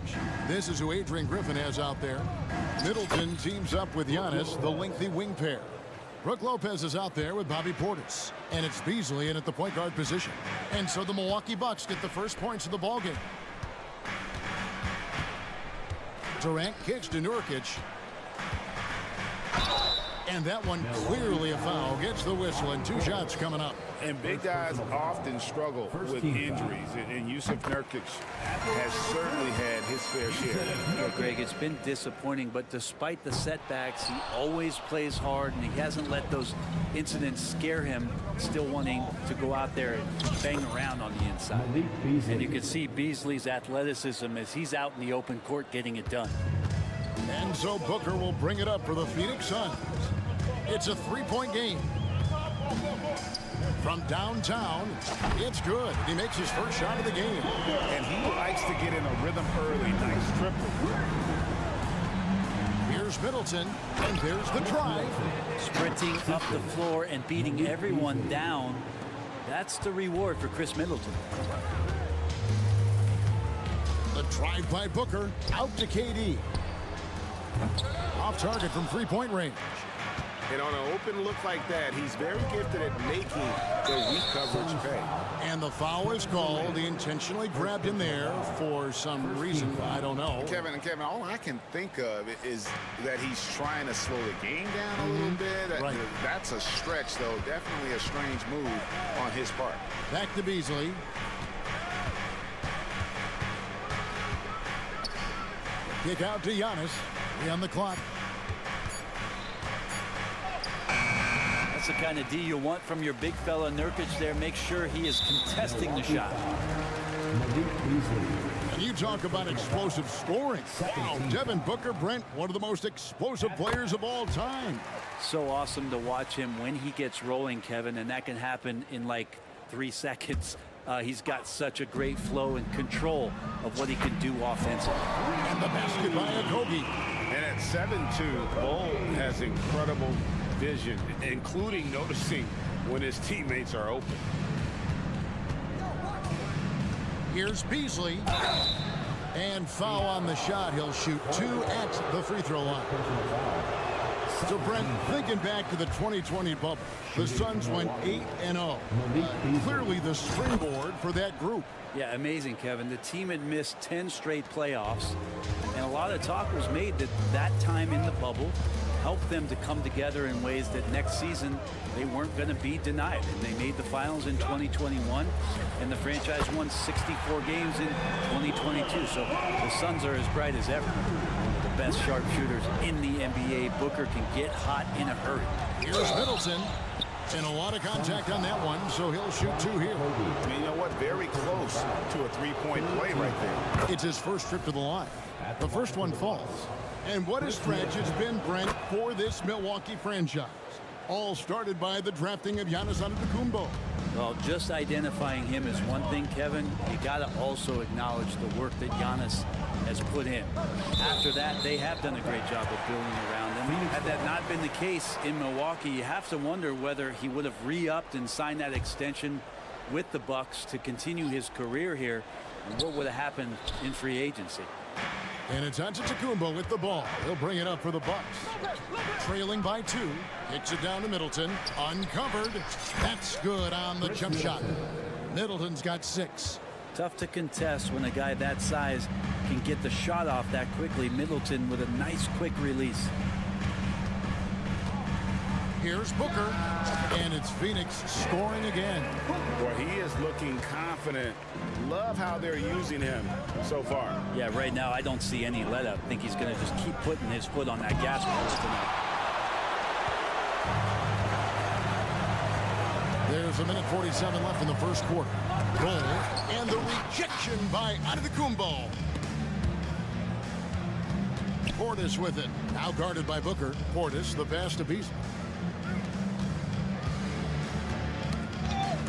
this is who Adrian Griffin has out there. Middleton teams up with Giannis, the lengthy wing pair. Brook Lopez is out there with Bobby Portis. And it's Beasley in at the point guard position. And so the Milwaukee Bucks get the first points of the ballgame. Durant kicks to Nurkic. And that one clearly a foul. Gets the whistle, and 2 shots coming up. And big guys often struggle with injuries, and Yusuf Nurkic has certainly had his fair share. You know, Greg, it's been disappointing, but despite the setbacks, he always plays hard, and he hasn't let those incidents scare him, still wanting to go out there and bang around on the inside. And you can see Beasley's athleticism as he's out in the open court getting it done. And so Booker will bring it up for the Phoenix Suns. It's a 3-point game. From downtown, it's good. He makes his first shot of the game. And he likes to get in a rhythm early. Nice triple. Here's Middleton, and there's the drive. Sprinting up the floor and beating everyone down. That's the reward for Chris Middleton. The drive by Booker, out to KD. Off target from 3-point range. And on an open look like that, he's very gifted at making the weak coverage pay. And the foul is called. He intentionally grabbed him there for some reason. I don't know. Kevin, all I can think of is that he's trying to slow the game down a little bit. Right. That's a stretch, though. Definitely a strange move on his part. Back to Beasley. Kick out to Giannis. 3 on the clock. That's the kind of D you want from your big fella Nurkic there. Make sure he is contesting the shot. And you talk about explosive scoring. Wow, Devin Booker, Brent, one of the most explosive players of all time. So awesome to watch him when he gets rolling, Kevin, and that can happen in like 3 seconds. He's got such a great flow and control of what he can do offensively. And the basket by Kobe. And at 7'2", Bull has incredible vision, including noticing when his teammates are open. Here's Beasley. And foul on the shot. He'll shoot 2 at the free throw line. So, Brent, thinking back to the 2020 bubble, the Suns went 8-0. Clearly the springboard for that group. Yeah, amazing, Kevin. The team had missed 10 straight playoffs, and a lot of talk was made that that time in the bubble helped them to come together in ways that next season they weren't going to be denied. And they made the finals in 2021, and the franchise won 64 games in 2022. So the Suns are as bright as ever. The best sharpshooters in the NBA. Booker can get hot in a hurry. Here's Middleton. And a lot of contact on that one, so he'll shoot 2 here. And you know what? Very close to a 3-point play right there. It's his first trip to the line. The first one falls. And what a stretch it's been, Brent, for this Milwaukee franchise. All started by the drafting of Giannis Antetokounmpo. Well, just identifying him is one thing, Kevin. You got to also acknowledge the work that Giannis has put in. After that, they have done a great job of building around him. Had that not been the case in Milwaukee, you have to wonder whether he would have re-upped and signed that extension with the Bucks to continue his career here, and what would have happened in free agency. And it's Antetokounmpo with the ball. He'll bring it up for the Bucks. Trailing by 2. Kicks it down to Middleton. Uncovered. That's good on the jump shot. Middleton's got 6. Tough to contest when a guy that size can get the shot off that quickly. Middleton with a nice quick release. Here's Booker, and it's Phoenix scoring again. Boy, he is looking confident. Love how they're using him so far. Yeah, right now I don't see any let up. I think he's going to just keep putting his foot on that gas pedal tonight. There's a minute 47 left in the first quarter. Goal, and the rejection by Antetokounmpo. Portis with it. Now guarded by Booker. Portis, the pass to Beasley.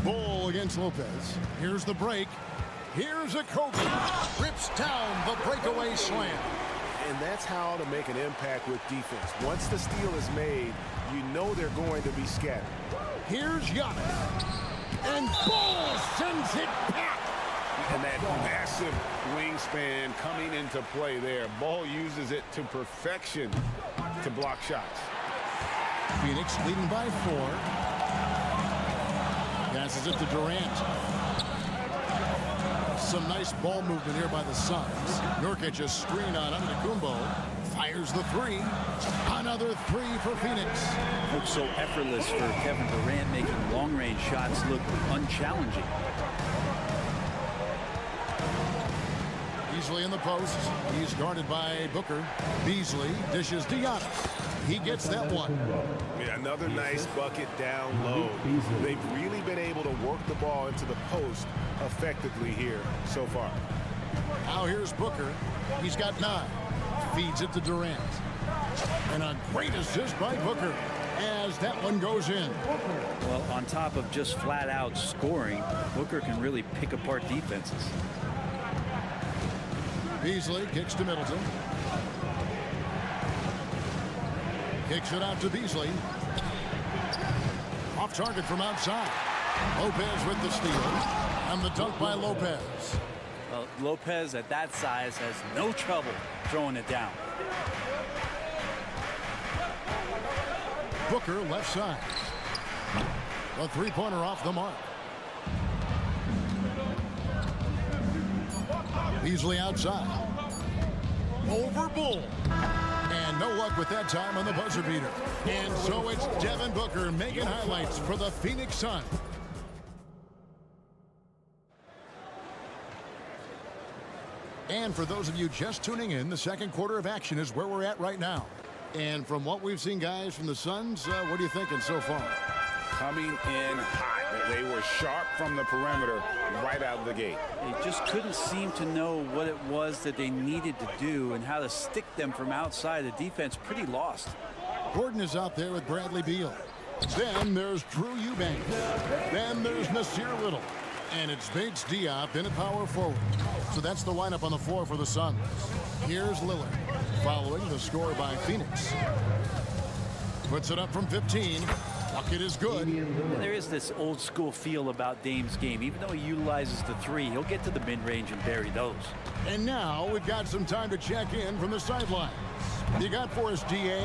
Bull against Lopez. Here's the break. Here's a Kobe. Rips down the breakaway slam. And that's how to make an impact with defense. Once the steal is made, you know they're going to be scattered. Here's Giannis. And Ball sends it back. And that massive wingspan coming into play there. Ball uses it to perfection to block shots. Phoenix leading by 4. Passes it to Durant. Some nice ball movement here by the Suns. Nurkic a screen on Antetokounmpo. Fires the 3. Another 3 for Phoenix. Looks so effortless for Kevin Durant, making long-range shots look unchallenging. Beasley in the post. He's guarded by Booker. Beasley dishes to Giannis. He gets that one. Yeah, another nice bucket down low. They've really been able to work the ball into the post effectively here so far. Now here's Booker. He's got 9. Feeds it to Durant. And a great assist by Booker as that one goes in. Well, on top of just flat out scoring, Booker can really pick apart defenses. Beasley kicks to Middleton. Kicks it out to Beasley. Off target from outside. Lopez with the steal. And the dunk by Lopez. Lopez at that size has no trouble throwing it down. Booker left side. A 3-pointer off the mark. Beasley outside. Over Bull. And no luck with that time on the buzzer beater. And so it's Devin Booker making highlights for the Phoenix Suns. And for those of you just tuning in, the second quarter of action is where we're at right now. And from what we've seen, guys, from the Suns, what are you thinking so far? Coming in hot. They were sharp from the perimeter right out of the gate. They just couldn't seem to know what it was that they needed to do and how to stick them from outside. The defense pretty lost. Gordon is out there with Bradley Beal. Then there's Drew Eubanks. Then there's Nasir Little. And it's Bates Diop in at power forward. So that's the lineup on the floor for the Suns. Here's Lillard, following the score by Phoenix. Puts it up from 15. Bucket is good. There is this old school feel about Dame's game. Even though he utilizes the 3, he'll get to the mid-range and bury those. And now we've got some time to check in from the sidelines. You got for us, DA?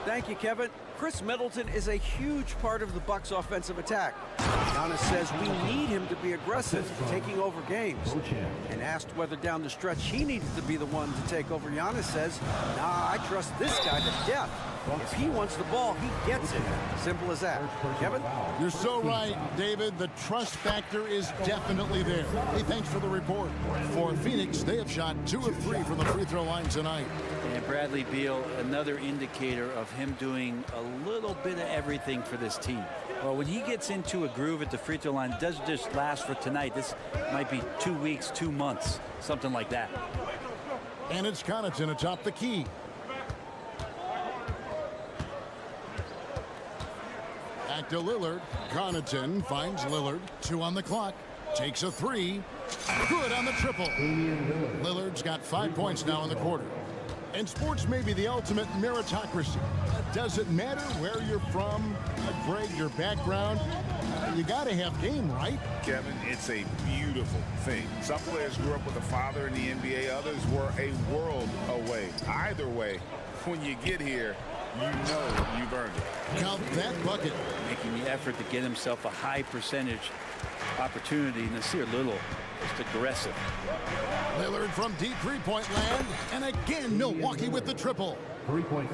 Thank you, Kevin. Chris Middleton is a huge part of the Bucks' offensive attack. Giannis says we need him to be aggressive, taking over games. And asked whether down the stretch he needed to be the one to take over, Giannis says, nah, I trust this guy to death. If he wants the ball, he gets it. Simple as that. Kevin? You're so right, David. The trust factor is definitely there. Hey, thanks for the report. For Phoenix, they have shot 2 of 3 from the free throw line tonight. And Bradley Beal, another indicator of him doing a little bit of everything for this team. Well, when he gets into a groove at the free throw line, it doesn't just last for tonight. This might be 2 weeks, 2 months, something like that. And it's Connaughton atop the key. Back to Lillard. Connaughton finds Lillard. 2 on the clock. Takes a 3. Good on the triple. Lillard's got 5 points now in the quarter. And sports may be the ultimate meritocracy. Does it matter where you're from, Greg, your background? You got to have game, right? Kevin, it's a beautiful thing. Some players grew up with a father in the NBA. Others were a world away. Either way, when you get here, you know you've earned it. Count that bucket. Making the effort to get himself a high percentage opportunity. Nasir Little just aggressive. Lillard from deep three-point land. And again, Milwaukee with the triple.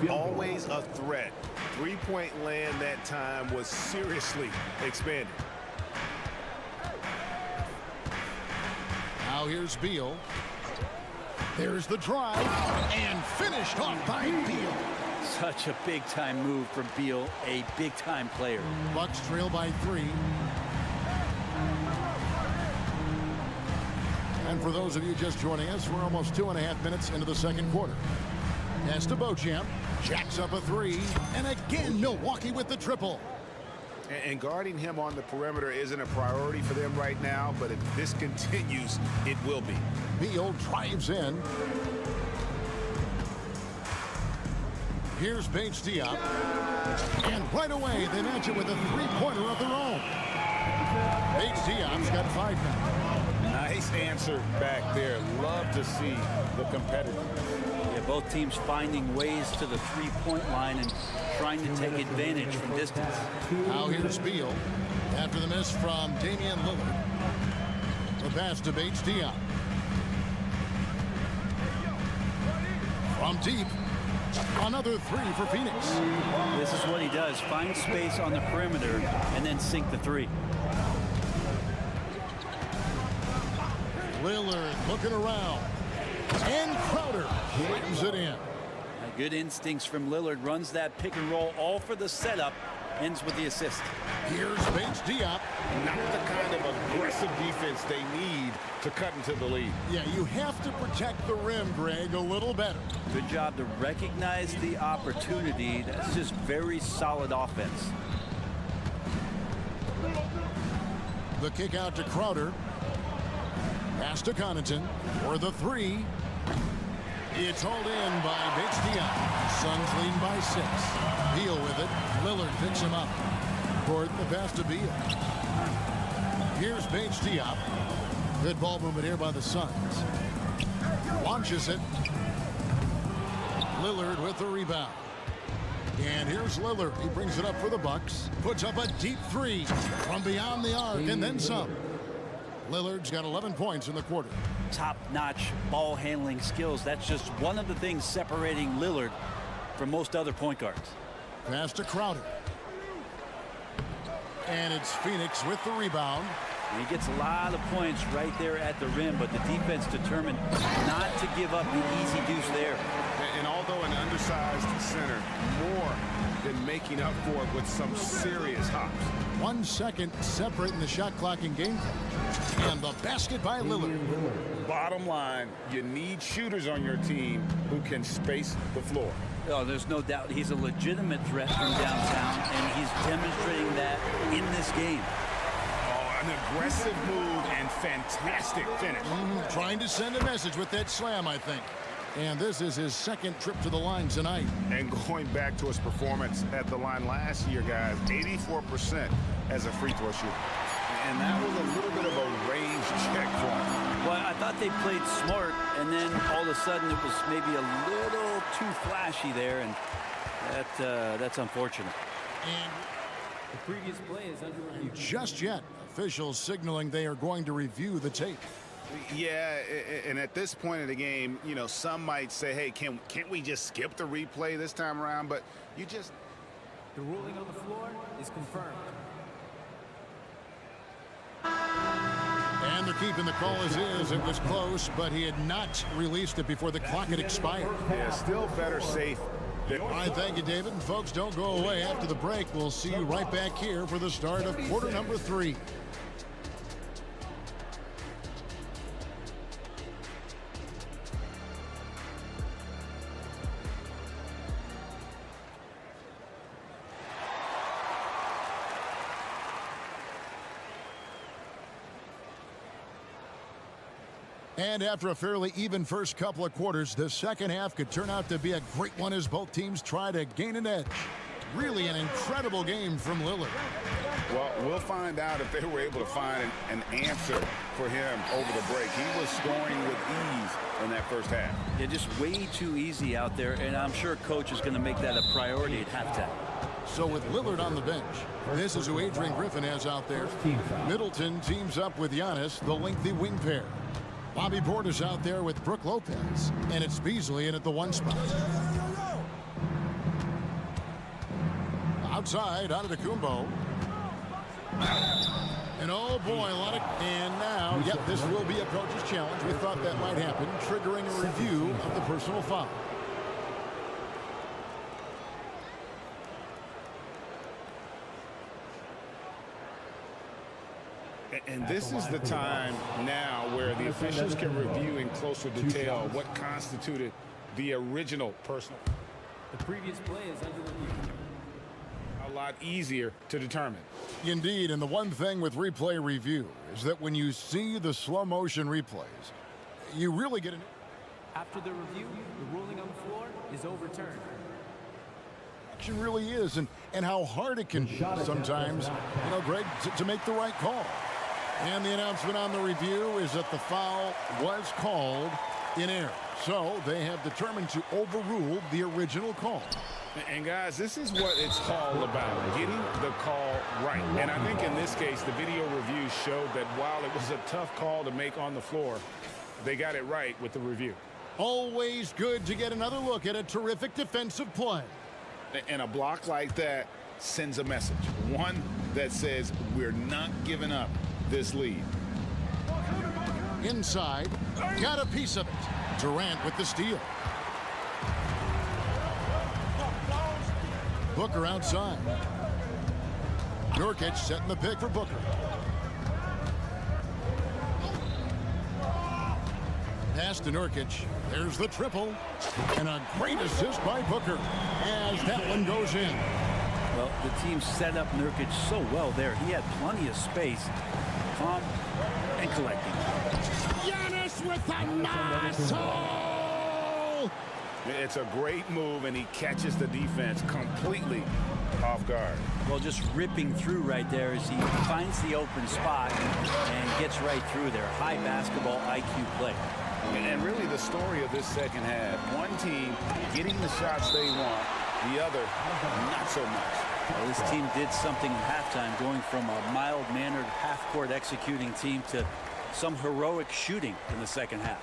Always a threat. Three-point land that time was seriously expanded. Now here's Beal. There's the drive. And finished off by Beal. Such a big-time move from Beal, a big-time player. Bucks trail by 3. And for those of you just joining us, we're almost 2.5 minutes into the second quarter. Pass to Beauchamp. Jacks up a 3. And again, Milwaukee with the triple. And guarding him on the perimeter isn't a priority for them right now, but if this continues, it will be. Beal drives in. Here's Bates Diop. And right away, they match it with a three-pointer of their own. Bates Diop's got 5 now. Nice answer back there. Love to see the competitiveness. Yeah, both teams finding ways to the three-point line and trying to take advantage from distance. Now here's Beal. After the miss from Damian Lillard. The pass to Bates Diop. From deep. Another 3 for Phoenix. This is what he does. Find space on the perimeter and then sink the 3. Lillard looking around. And Crowder slams it in. Good instincts from Lillard. Runs that pick and roll all for the setup. Ends with the assist. Here's Bates Diop. Not the kind of aggressive defense they need to cut into the lead. Yeah, you have to protect the rim, Greg, a little better. Good job to recognize the opportunity. That's just very solid offense. The kick out to Crowder. Pass to Connaughton for the 3. It's hauled in by Bates Diop. Suns lead by 6. Beal with it. Lillard picks him up. Gordon the pass to Beal. Here's Bates Diop. Good ball movement here by the Suns. Launches it. Lillard with the rebound. And here's Lillard. He brings it up for the Bucks. Puts up a deep 3 from beyond the arc and then some. Lillard's got 11 points in the quarter. Top-notch ball handling skills. That's just one of the things separating Lillard from most other point guards. Pass to Crowder. And it's Phoenix with the rebound. And he gets a lot of points right there at the rim, but the defense determined not to give up the easy deuce there. And although an undersized center, more than making up for it with some serious hops. 1 second separating the shot clock in game. And the basket by Lillard. Bottom line, you need shooters on your team who can space the floor. Oh, there's no doubt he's a legitimate threat from downtown, and he's demonstrating that in this game. Oh, an aggressive move and fantastic finish. Trying to send a message with that slam, I think. And this is his second trip to the line tonight. And going back to his performance at the line last year, guys, 84% as a free throw shooter. And that was a little bit of a range check for him. Well, I thought they played smart, and then all of a sudden it was maybe a little too flashy there, and that's unfortunate. And the previous play is under review. Just yet, officials signaling they are going to review the tape. Yeah, and at this point in the game, you know, some might say, hey, can't we just skip the replay this time around? But you just... The ruling on the floor is confirmed. And they're keeping the call as is. It was close, but he had not released it before the clock had expired. Yeah, still better safe. All right, thank you, David. And folks, don't go away. After the break, we'll see you right back here for the start of quarter number 3. And after a fairly even first couple of quarters, the second half could turn out to be a great one as both teams try to gain an edge. Really an incredible game from Lillard. Well, we'll find out if they were able to find an answer for him over the break. He was scoring with ease in that first half. Yeah, just way too easy out there, and I'm sure coach is going to make that a priority at halftime. So with Lillard on the bench, this is who Adrian Griffin has out there. Middleton teams up with Giannis, the lengthy wing pair. Bobby Portis out there with Brook Lopez, and it's Beasley in at the 1 spot. Outside, Antetokounmpo. And oh boy, a lot of... And now, yep, this will be a coach's challenge. We thought that might happen, triggering a review of the personal foul. And this is the time now where the officials can review in closer detail what constituted the original personal. The previous play is under review. lot easier to determine. Indeed, and the one thing with replay review is that when you see the slow motion replays, you really get an... After the review, the ruling on the floor is overturned. Action really is, and how hard it can be sometimes, you know, Greg, to make the right call. And the announcement on the review is that the foul was called in error. So they have determined to overrule the original call. And guys, this is what it's all about, getting the call right. And I think in this case, the video review showed that while it was a tough call to make on the floor, they got it right with the review. Always good to get another look at a terrific defensive play. And a block like that sends a message, one that says we're not giving up this lead. Inside, got a piece of it. Durant with the steal. Booker outside. Nurkic setting the pick for Booker. Pass to Nurkic. There's the triple. And a great assist by Booker as that one goes in. Well, the team set up Nurkic so well there. He had plenty of space. Calm and collecting. Giannis with the muscle! It's a great move, and he catches the defense completely off guard. Well, just ripping through right there as he finds the open spot and gets right through there. High basketball IQ play. And really the story of this second half, one team getting the shots they want, the other not so much. Well, this team did something at halftime, going from a mild-mannered half-court executing team to some heroic shooting in the second half.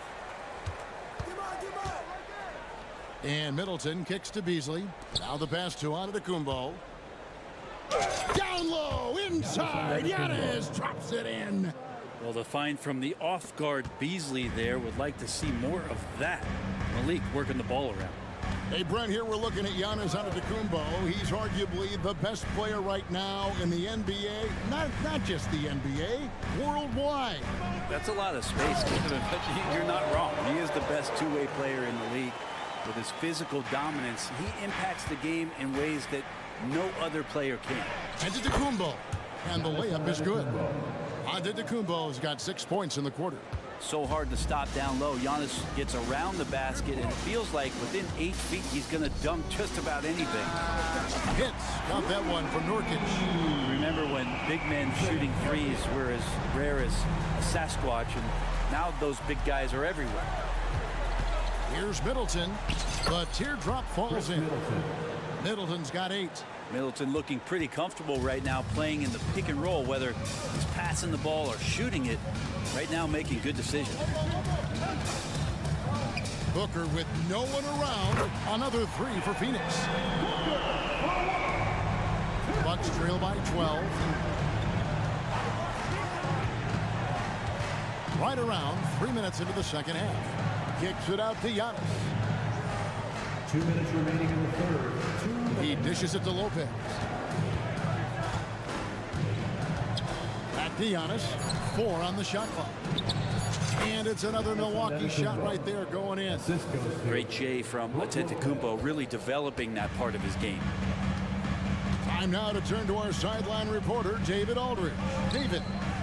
And Middleton kicks to Beasley. Now the pass to Antetokounmpo. Down low, inside, Giannis drops it in. Well, the find from the off-guard Beasley there, would like to see more of that. Malik working the ball around. Hey, Brent, here we're looking at Giannis Antetokounmpo. He's arguably the best player right now in the NBA. Not just the NBA, worldwide. That's a lot of space, Kevin, but you're not wrong. He is the best two-way player in the league. With his physical dominance, he impacts the game in ways that no other player can. Antetokounmpo, and the layup is good. Antetokounmpo's got 6 points in the quarter. So hard to stop down low. Giannis gets around the basket, and it feels like within 8 feet, he's going to dunk just about anything. Hits. Got that one from Nurkic. Remember when big men shooting threes were as rare as a Sasquatch, and now those big guys are everywhere. Here's Middleton. The teardrop falls in. Middleton's got 8. Middleton looking pretty comfortable right now playing in the pick and roll, whether he's passing the ball or shooting it. Right now making good decisions. Booker with no one around. Another 3 for Phoenix. Bucks trail by 12. Right around 3 minutes into the second half. Kicks it out to Giannis. 2 minutes remaining in the third. He dishes it to Lopez. Back to Giannis. 4 on the shot clock. And it's another Milwaukee shot right there going in. Great J from Antetokounmpo, really developing that part of his game. Time now to turn to our sideline reporter, David Aldridge. David.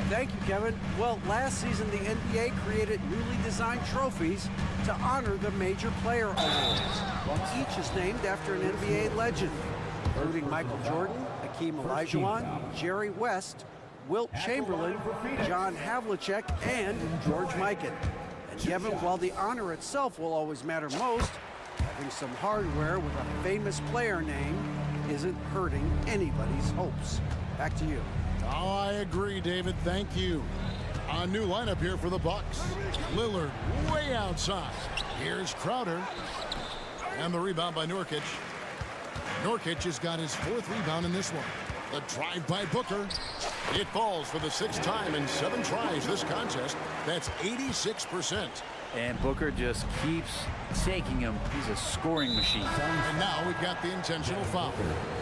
Thank you, Kevin. Well, last season, the NBA created newly designed trophies to honor the major player awards. Each is named after an NBA legend, including Michael Jordan, Hakeem Olajuwon, Jerry West, Wilt Chamberlain, John Havlicek, and George Mikan. And Kevin, while the honor itself will always matter most, having some hardware with a famous player name isn't hurting anybody's hopes. Back to you. Oh, I agree, David. Thank you. A new lineup here for the Bucks. Lillard way outside. Here's Crowder. And the rebound by Nurkic. Nurkic has got his 4th rebound in this one. The drive by Booker. It falls for the 6th time in 7 tries this contest. That's 86%. And Booker just keeps taking him. He's a scoring machine. And now we've got the intentional foul.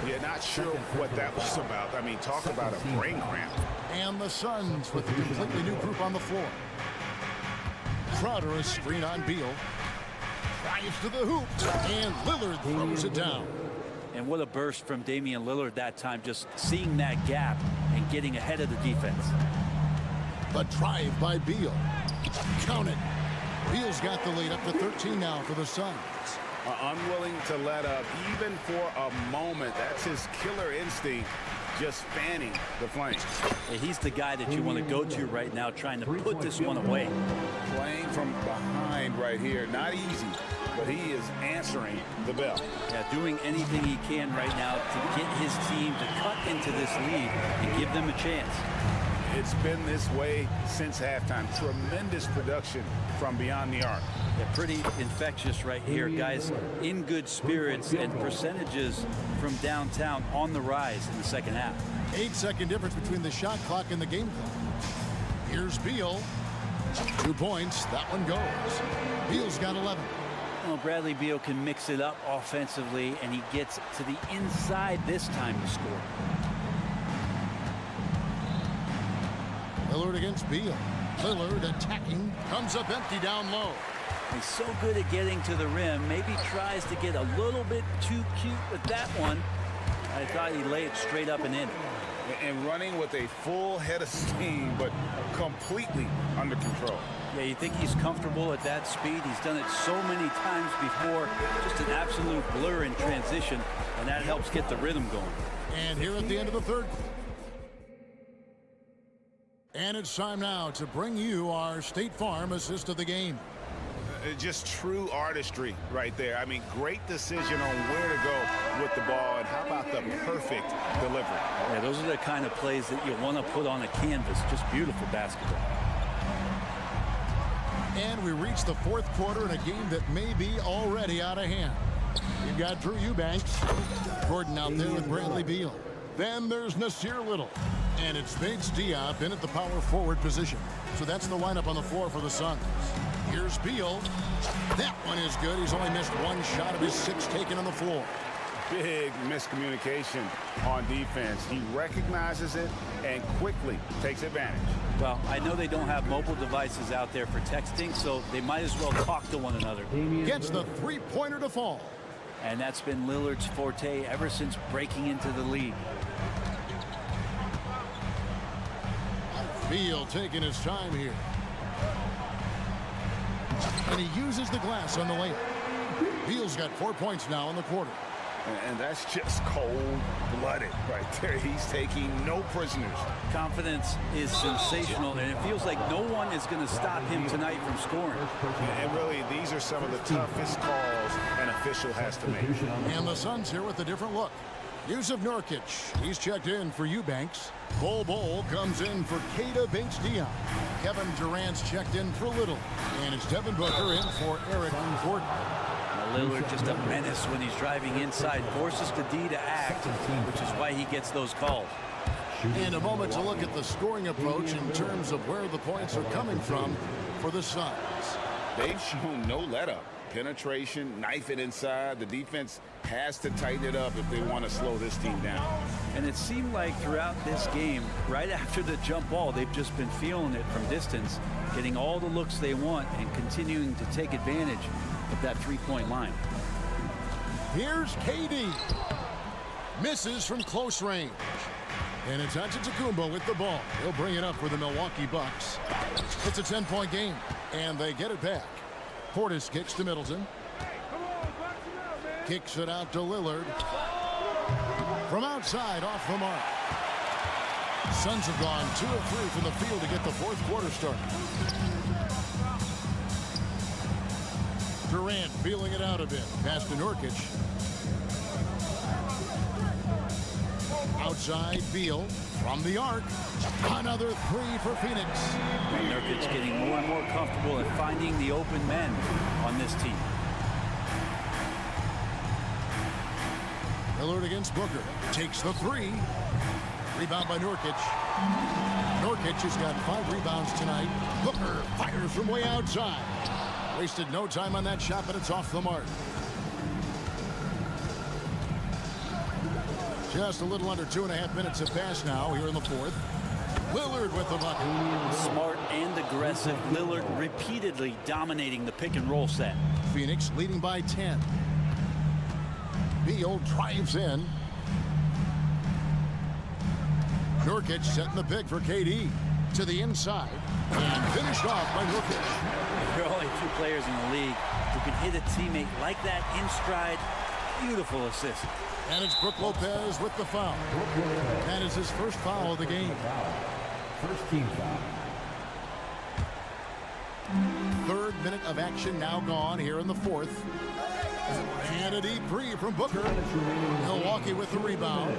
Yeah, not sure what that was about. I mean, talk about a brain cramp. And the Suns with a completely new group on the floor. Crowder, a screen on Beal. Drives to the hoop. And Lillard throws it down. And what a burst from Damian Lillard that time, just seeing that gap and getting ahead of the defense. The drive by Beal. Count it. Beal's got the lead up to 13 now for the Suns. Unwilling to let up even for a moment. That's his killer instinct, just fanning the flames. Yeah, he's the guy that you want to go to right now, trying to put this one away. Playing from behind right here, not easy, but he is answering the bell. Yeah, doing anything he can right now to get his team to cut into this lead and give them a chance. It's been this way since halftime. Tremendous production from beyond the arc. Yeah, pretty infectious right here. Guys in good spirits, and percentages from downtown on the rise in the second half. 8-second difference between the shot clock and the game clock. Here's Beal. 2 points. That one goes. Beal's got 11. Well, Bradley Beal can mix it up offensively, and he gets to the inside this time to score. Lillard against Beal. Lillard attacking. Comes up empty down low. He's so good at getting to the rim. Maybe tries to get a little bit too cute with that one. I thought he'd lay it straight up and in. And running with a full head of steam, but completely under control. Yeah, you think he's comfortable at that speed. He's done it so many times before. Just an absolute blur in transition, and that helps get the rhythm going. And here at the end of the third. And it's time now to bring you our State Farm assist of the game. Just true artistry right there. I mean, great decision on where to go with the ball, and how about the perfect delivery. Yeah, those are the kind of plays that you want to put on a canvas. Just beautiful basketball. And we reach the fourth quarter in a game that may be already out of hand. You've got Drew Eubanks. Gordon out there with Bradley Beal. Then there's Nasir Little. And it's Bates Diop in at the power forward position. So that's the lineup on the floor for the Suns. Here's Beal. That one is good. He's only missed one shot of his 6 taken on the floor. Big miscommunication on defense. He recognizes it and quickly takes advantage. Well, I know they don't have mobile devices out there for texting, so they might as well talk to one another. Gets the three-pointer to fall. And that's been Lillard's forte ever since breaking into the league. Beal taking his time here. And he uses the glass on the layup. Beal's got 4 points now in the quarter. And that's just cold-blooded right there. He's taking no prisoners. Confidence is sensational, and it feels like no one is going to stop him tonight from scoring. And really, these are some of the toughest calls an official has to make. And the Suns here with a different look. Yusuf Nurkic, he's checked in for Eubanks. Bol comes in for Keita Bates-Diop. Kevin Durant's checked in for Little. And it's Devin Booker in for Eric Gordon. Now Lillard just a menace when he's driving inside, forces the D to act, which is why he gets those calls. And a moment to look at the scoring approach in terms of where the points are coming from for the Suns. They've shown no let-up. Penetration, knife it inside. The defense has to tighten it up if they want to slow this team down. And it seemed like throughout this game, right after the jump ball, they've just been feeling it from distance, getting all the looks they want and continuing to take advantage of that three-point line. Here's KD. Misses from close range. And it's Antetokounmpo with the ball. He'll bring it up for the Milwaukee Bucks. It's a 10-point game, and they get it back. Portis kicks to Middleton. Kicks it out to Lillard. From outside, off the mark. Suns have gone 2 of 3 from the field to get the fourth quarter started. Durant feeling it out a bit. Pass to Nurkic. Outside, Beal from the arc. Another 3 for Phoenix. And Nurkic getting more and more comfortable at finding the open men on this team. Lillard against Booker. Takes the 3. Rebound by Nurkic. Nurkic has got 5 rebounds tonight. Booker fires from way outside. Wasted no time on that shot, but it's off the mark. Just a little under 2.5 minutes have passed now here in the fourth. Lillard with the bucket. Smart and aggressive. Lillard repeatedly dominating the pick and roll set. Phoenix leading by 10. Beal drives in. Nurkic setting the pick for KD. To the inside. And finished off by Nurkic. There are only 2 players in the league who can hit a teammate like that in stride. Beautiful assist. And it's Brook Lopez with the foul. That is his first foul of the game. First team foul. 3rd minute of action now gone here in the 4th. And a deep 3 from Booker. Milwaukee with the rebound.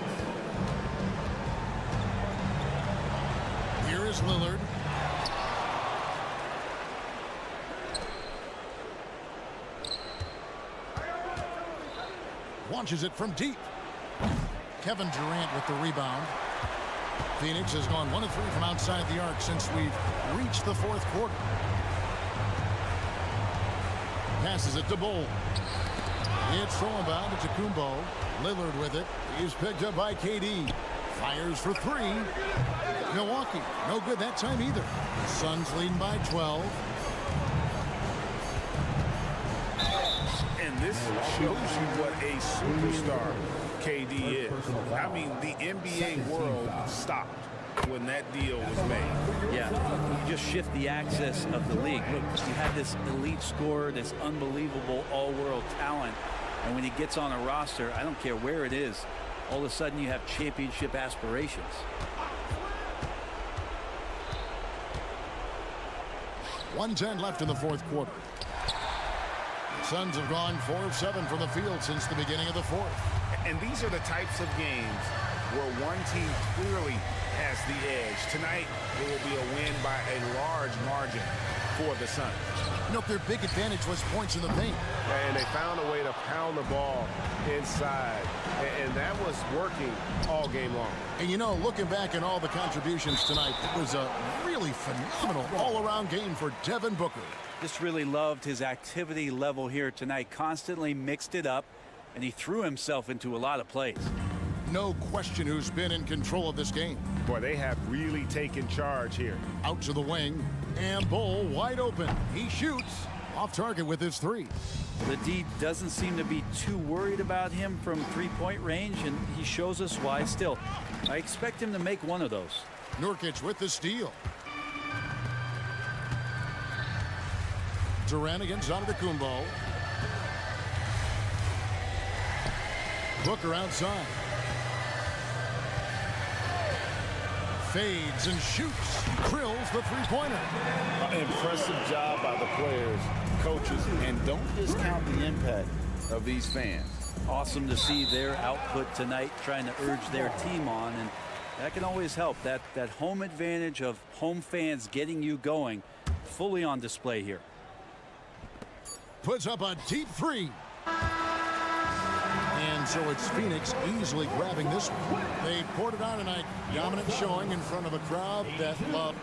Here is Lillard. Launches it from deep. Kevin Durant with the rebound. Phoenix has gone 1 of 3 from outside the arc since we've reached the 4th quarter. Passes it to Bull. It's thrown bound to Kumbo. Lillard with it. He's picked up by KD. Fires for 3. Milwaukee, no good that time either. Suns leading by 12. And this shows you what a superstar KD is. I mean, the NBA world stopped when that deal was made. Yeah, you just shift the axis of the league. Look, you have this elite scorer, this unbelievable all-world talent, and when he gets on a roster, I don't care where it is, all of a sudden you have championship aspirations. .110 left in the 4th quarter. Suns have gone 4 of 7 from the field since the beginning of the 4th. And these are the types of games where one team clearly has the edge. Tonight, it will be a win by a large margin for the Suns. You know, their big advantage was points in the paint. And they found a way to pound the ball inside. And that was working all game long. And you know, looking back at all the contributions tonight, it was a really phenomenal all-around game for Devin Booker. Just really loved his activity level here tonight. Constantly mixed it up, and he threw himself into a lot of plays. No question who's been in control of this game. Boy, they have really taken charge here. Out to the wing, and Bull wide open. He shoots off target with his 3. The D doesn't seem to be too worried about him from 3-point range, and he shows us why. Still, I expect him to make one of those. Nurkic with the steal. Durant against Antetokounmpo. Booker outside. Fades and shoots. Drills the 3-pointer. Impressive job by the players, coaches, and don't discount the impact of these fans. Awesome to see their output tonight, trying to urge their team on, and that can always help. That home advantage of home fans getting you going, fully on display here. Puts up a deep 3. And so it's Phoenix easily grabbing this one. They poured it on tonight. Dominant showing in front of a crowd that loved.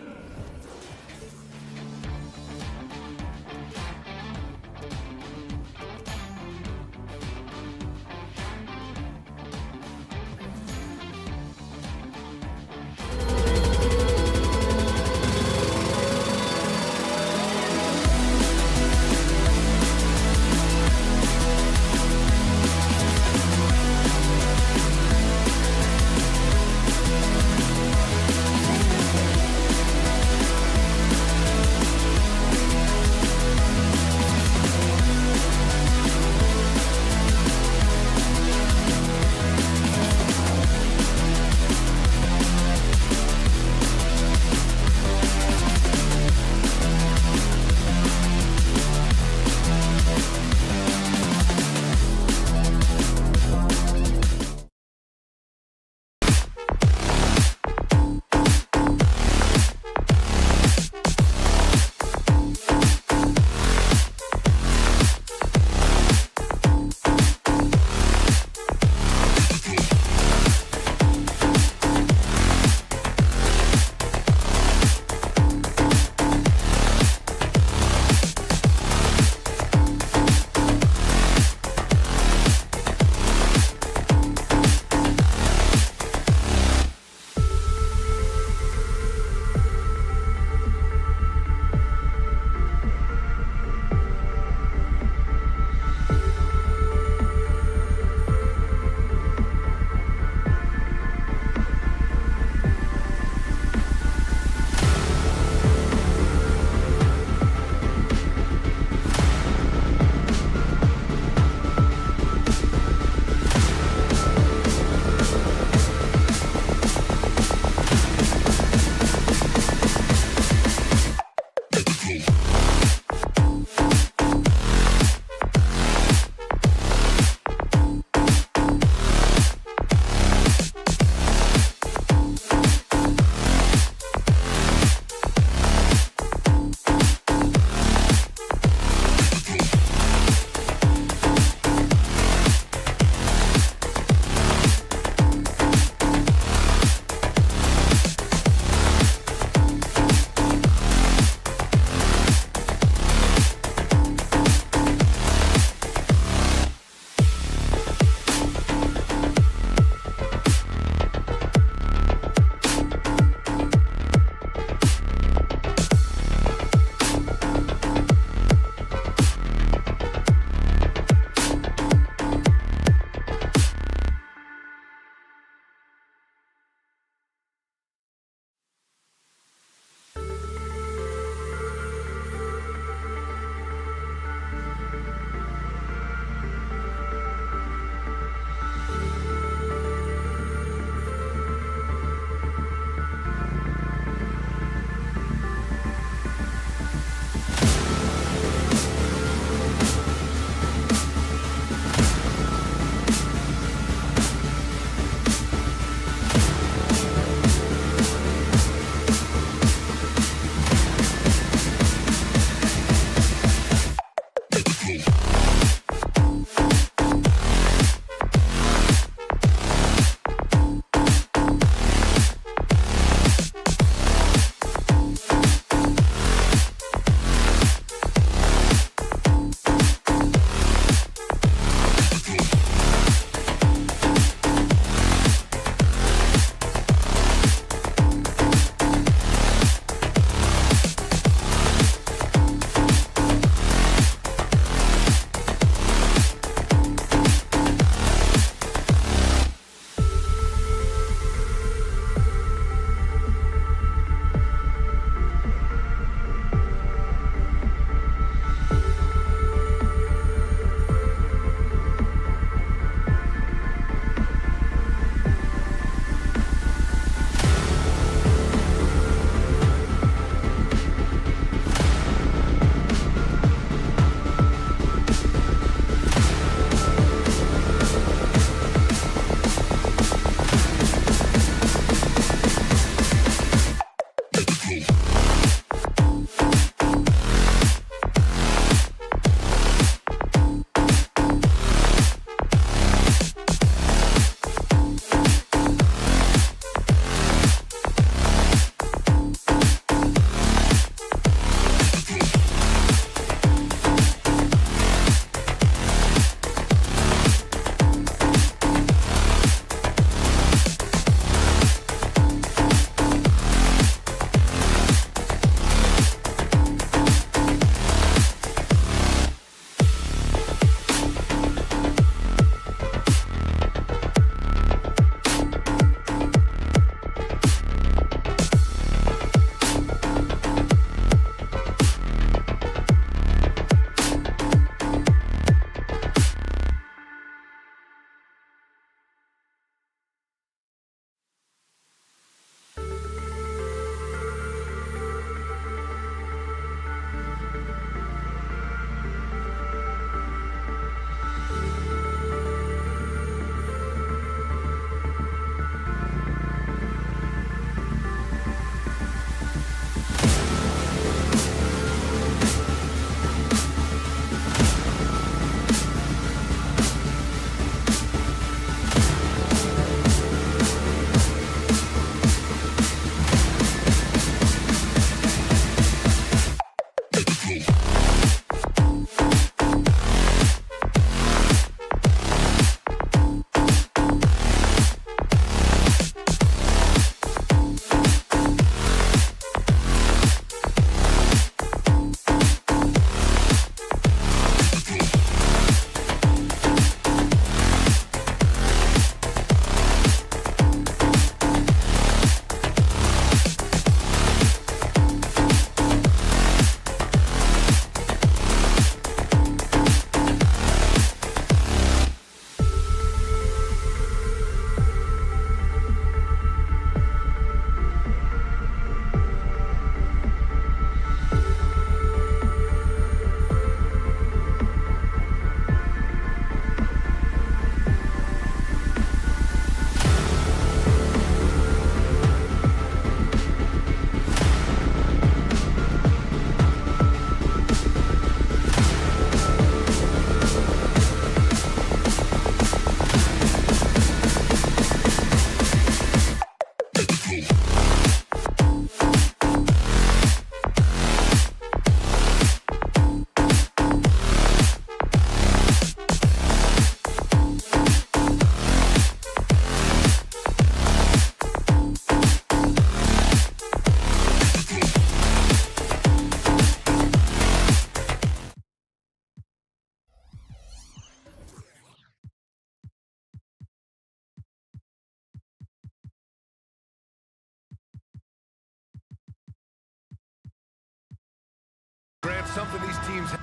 something these teams have.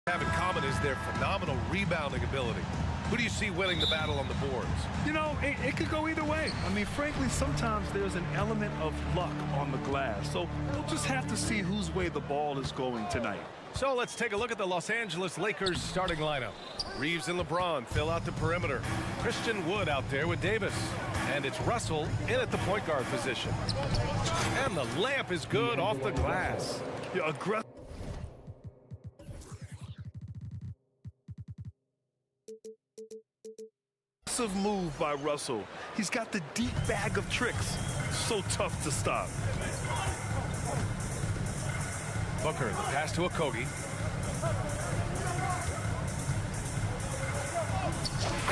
Have in common is their phenomenal rebounding ability. Who do you see winning the battle on the boards? You know, it could go either way. I mean, frankly, sometimes there's an element of luck on the glass. So we'll just have to see whose way the ball is going tonight. So let's take a look at the Los Angeles Lakers starting lineup. Reeves and LeBron fill out the perimeter. Christian Wood out there with Davis. And it's Russell in at the point guard position. And the layup is good off the glass. Yeah, aggressive move by Russell. He's got the deep bag of tricks. So tough to stop. Booker, the pass to Okogie.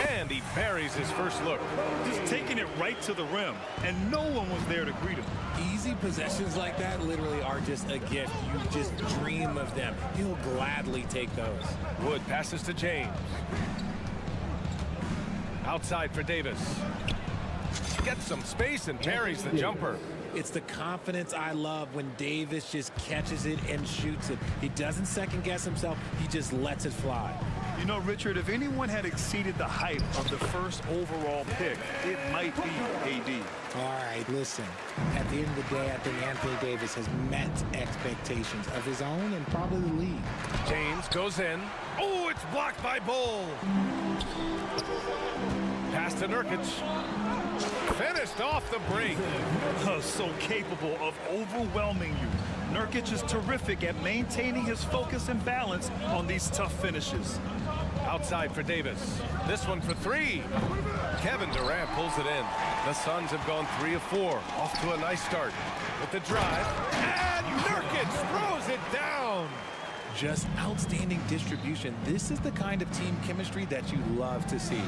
And he buries his first look. Just taking it right to the rim, and no one was there to greet him. Easy possessions like that literally are just a gift. You just dream of them. He'll gladly take those. Wood passes to James. Outside for Davis. Gets some space and parries the jumper. It's the confidence I love when Davis just catches it and shoots it. He doesn't second guess himself. He just lets it fly. You know, Richard, if anyone had exceeded the hype of the first overall pick, it might be AD. All right, listen. At the end of the day, I think Anthony Davis has met expectations of his own and probably the league. James goes in. Oh, it's blocked by Bull. Pass to Nurkic. Finished off the break. So capable of overwhelming you. Nurkic is terrific at maintaining his focus and balance on these tough finishes. Outside for Davis. This one for three. Kevin Durant pulls it in. The Suns have gone 3 of 4. Off to a nice start. With the drive. And Nurkic throws it down. Just outstanding distribution. This is the kind of team chemistry that you love to see.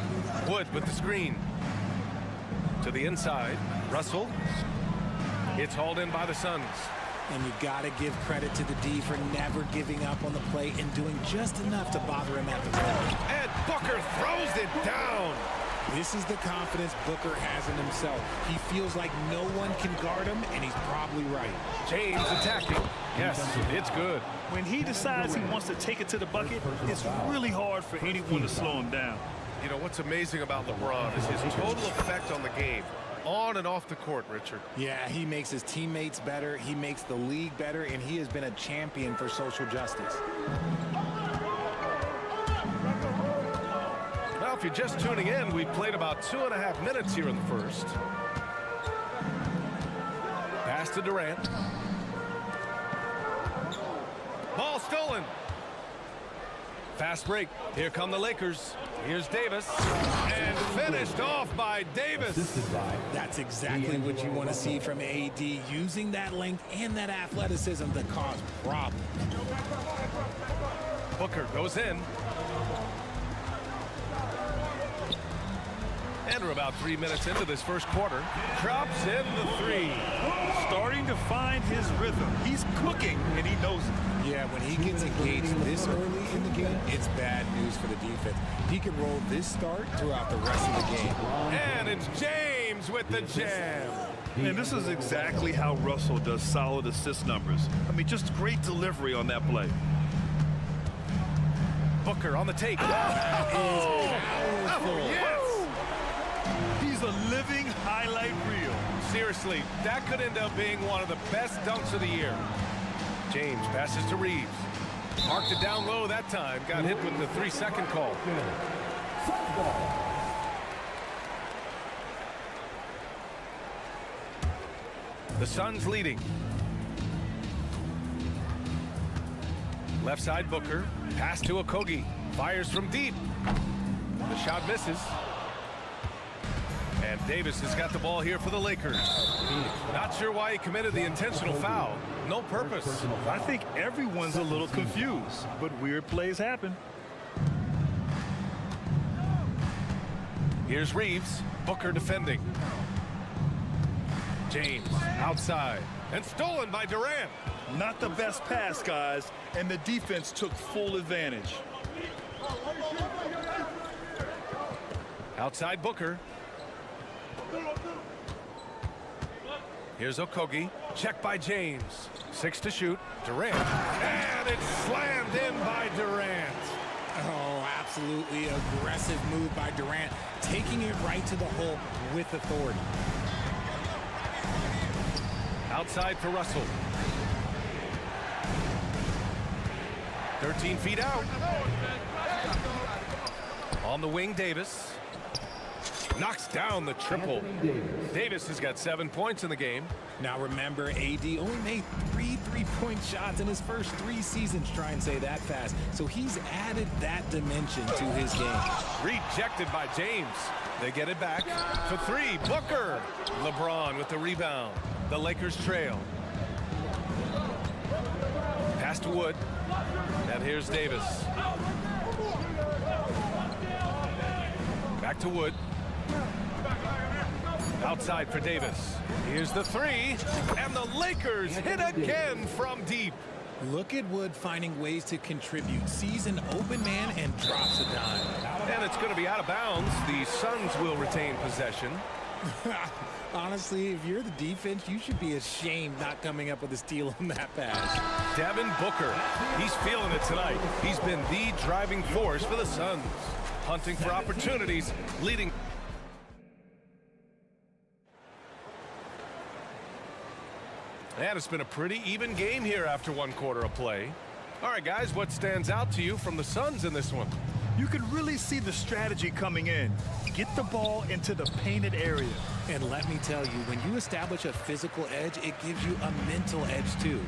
Wood with the screen. To the inside. Russell. It's hauled in by the Suns. And you got to give credit to the D for never giving up on the play and doing just enough to bother him at the rim. And Booker throws it down. This is the confidence Booker has in himself. He feels like no one can guard him, and he's probably right. James attacking. Yes, it's good. When he decides he wants to take it to the bucket, it's really hard for anyone to slow him down. You know, what's amazing about LeBron is his total effect on the game. On and off the court, Richard. Yeah, he makes his teammates better, he makes the league better, and he has been a champion for social justice. Well, if you're just tuning in, we've played about 2.5 minutes here in the first. Pass to Durant. Ball stolen. Fast break. Here come the Lakers. Here's Davis. And finished off by Davis. That's exactly what you want to see from AD, using that length and that athleticism to cause problems. Booker goes in. And we're about 3 minutes into this first quarter. Drops in the three. Starting to find his rhythm. He's cooking, and he knows it. Yeah, when he gets engaged this early in the game, it's bad news for the defense. He can roll this start throughout the rest of the game. And it's James with the jam. And this is exactly how Russell does solid assist numbers. I mean, just great delivery on that play. Booker on the take. Yes! He's a living highlight reel. Seriously, that could end up being one of the best dunks of the year. James passes to Reeves. Marked it down low that time. Got hit with the 3-second call. The Suns leading. Left side Booker. Pass to Okogie. Fires from deep. The shot misses. And Davis has got the ball here for the Lakers. Not sure why he committed the intentional foul. No purpose. I think everyone's a little confused, but weird plays happen. Here's Reeves. Booker defending. James outside. And stolen by Durant. Not the best pass, guys, and the defense took full advantage. Outside Booker. Here's Okogie. Check by James. 6 to shoot. Durant. And it's slammed in by Durant. Oh, absolutely aggressive move by Durant, taking it right to the hole with authority. Outside for Russell. 13 feet out. On the wing, Davis. Knocks down the triple. Davis has got 7 points in the game. Now remember, AD only made 3 3-point shots in his first 3 seasons. Try and say that fast. So he's added that dimension to his game. Rejected by James. They get it back for 3. Booker. LeBron with the rebound. The Lakers trail. Pass to Wood. And here's Davis. Back to Wood. Outside for Davis. Here's the 3. And the Lakers hit again from deep. Look at Wood finding ways to contribute. Sees an open man and drops a dime. And it's going to be out of bounds. The Suns will retain possession. Honestly, if you're the defense, you should be ashamed not coming up with a steal on that pass. Devin Booker. He's feeling it tonight. He's been the driving force for the Suns. Hunting for opportunities, leading. And it's been a pretty even game here after 1 quarter of play. All right, guys, what stands out to you from the Suns in this one? You can really see the strategy coming in. Get the ball into the painted area. And let me tell you, when you establish a physical edge, it gives you a mental edge, too.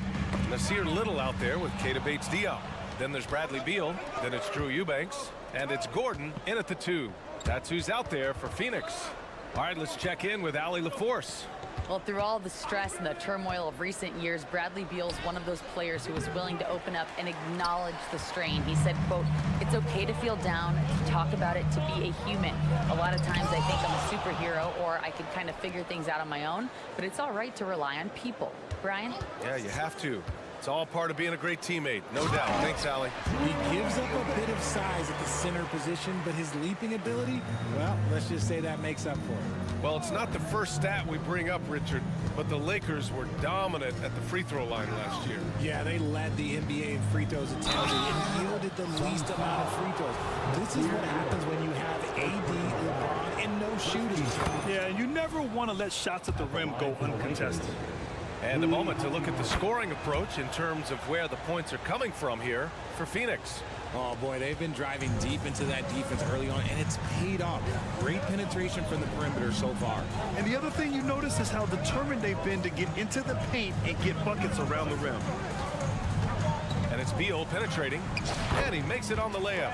Nasir Little out there with Keita Bates-Diop. Then there's Bradley Beal. Then it's Drew Eubanks. And it's Gordon in at the 2. That's who's out there for Phoenix. All right, let's check in with Allie LaForce. Well, through all the stress and the turmoil of recent years, Bradley Beal's one of those players who was willing to open up and acknowledge the strain. He said, quote, "It's okay to feel down, to talk about it, to be a human. A lot of times I think I'm a superhero or I could kind of figure things out on my own, but it's all right to rely on people." Brian? Yeah, you have to. It's all part of being a great teammate, no doubt. Thanks, Allie. He gives up a bit of size at the center position, but his leaping ability, well, let's just say that makes up for it. Well, it's not the first stat we bring up, Richard, but the Lakers were dominant at the free throw line last year. Yeah, they led the NBA in free throws attempted and yielded the least amount of free throws. This is what happens when you have AD, LeBron, and no shooting. Yeah, you never want to let shots at the rim go uncontested. And a moment to look at the scoring approach in terms of where the points are coming from here for Phoenix. Oh, boy, they've been driving deep into that defense early on, and it's paid off. Great penetration from the perimeter so far. And the other thing you notice is how determined they've been to get into the paint and get buckets around the rim. And it's Beal penetrating, and he makes it on the layup.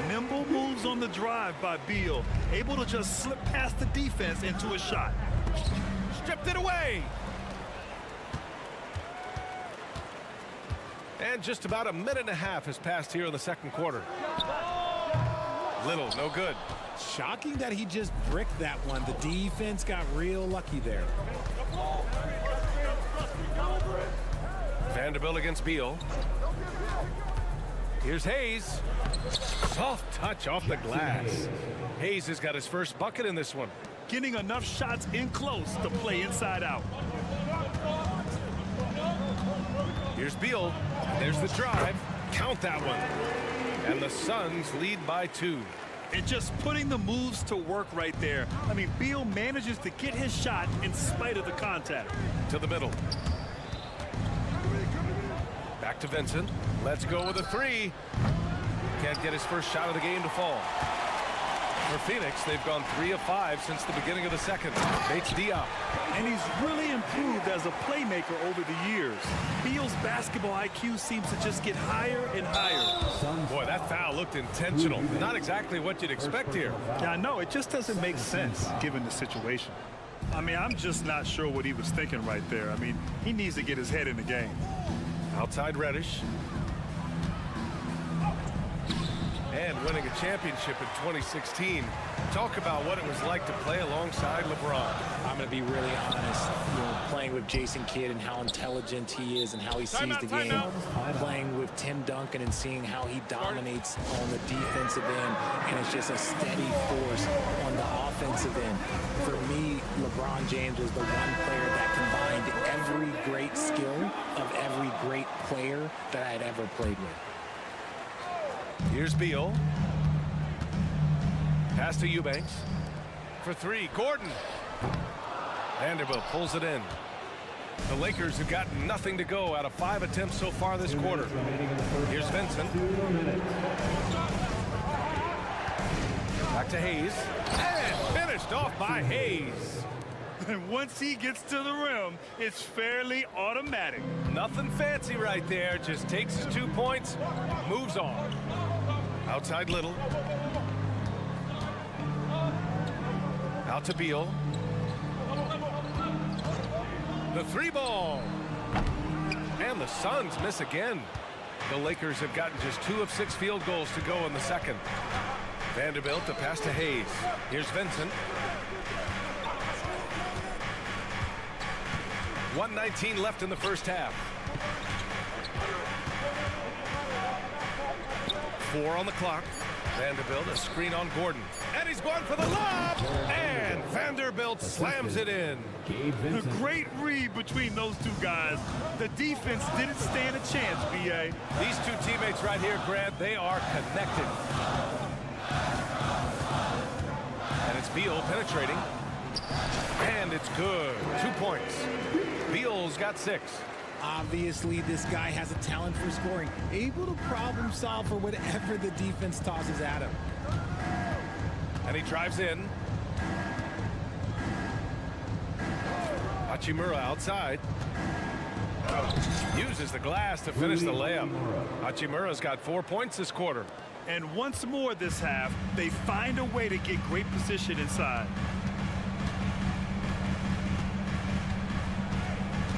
Nimble moves on the drive by Beal, able to just slip past the defense into a shot. Stripped it away. And just about a minute and a half has passed here in the second quarter. Little, no good. Shocking that he just bricked that one. The defense got real lucky there. Vanderbilt against Beal. Here's Hayes. Soft touch off the glass. Hayes has got his first bucket in this one. Getting enough shots in close to play inside out. Here's Beal. There's the drive. Count that one. And the Suns lead by 2. And just putting the moves to work right there. I mean, Beal manages to get his shot in spite of the contact. To the middle. Back to Vincent. Let's go with a 3. Can't get his first shot of the game to fall. For Phoenix, they've gone 3 of 5 since the beginning of the second. Bates Diop. And he's really improved as a playmaker over the years. Beal's basketball IQ seems to just get higher and higher. Boy, that foul looked intentional. Not exactly what you'd expect here. Yeah, I know. It just doesn't make sense given the situation. I mean, I'm just not sure what he was thinking right there. I mean, he needs to get his head in the game. Outside Reddish. And winning a championship in 2016. Talk about what it was like to play alongside LeBron. I'm going to be really honest. Playing with Jason Kidd and how intelligent he is and how he sees the game. Playing with Tim Duncan and seeing how he dominates on the defensive end. And it's just a steady force on the offensive end. For me, LeBron James was the one player that combined every great skill of every great player that I had ever played with. Here's Beal. Pass to Eubanks. For 3, Gordon. Vanderbilt pulls it in. The Lakers have gotten nothing to go out of 5 attempts so far this quarter. Here's Vincent. Back to Hayes. And finished off by Hayes. And once he gets to the rim, it's fairly automatic. Nothing fancy right there. Just takes his 2 points, moves on. Outside Little. Out to Beal. The 3 ball. And the Suns miss again. The Lakers have gotten just 2 of 6 field goals to go in the second. Vanderbilt to pass to Hayes. Here's Vincent. 1:19 left in the first half. 4 on the clock. Vanderbilt, a screen on Gordon. And he's going for the lob. And Vanderbilt slams it in. A great read between those 2 guys. The defense didn't stand a chance, B.A. These 2 teammates right here, Grant, they are connected. And it's Beal penetrating. And it's good. 2 points. Beal's got 6. Obviously, this guy has a talent for scoring, able to problem solve for whatever the defense tosses at him. And he drives in. Hachimura outside. Uses the glass to finish the layup. Hachimura's got 4 points this quarter. And once more this half, they find a way to get great position inside.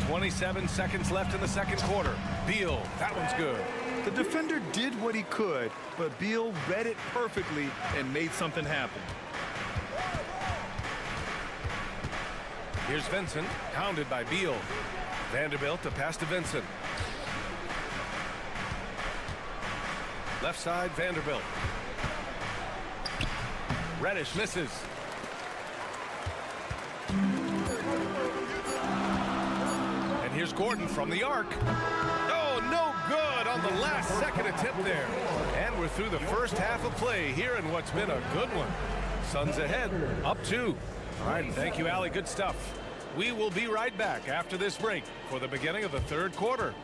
27 seconds left in the second quarter. Beal, that one's good. The defender did what he could, but Beal read it perfectly and made something happen. Here's Vincent, hounded by Beal. Vanderbilt to pass to Vincent. Left side, Vanderbilt. Reddish misses. And here's Gordon from the arc. Oh, no good on the last second attempt there. And we're through the first half of play here in what's been a good one. Suns ahead, up 2. All right, thank you, Allie. Good stuff. We will be right back after this break for the beginning of the third quarter.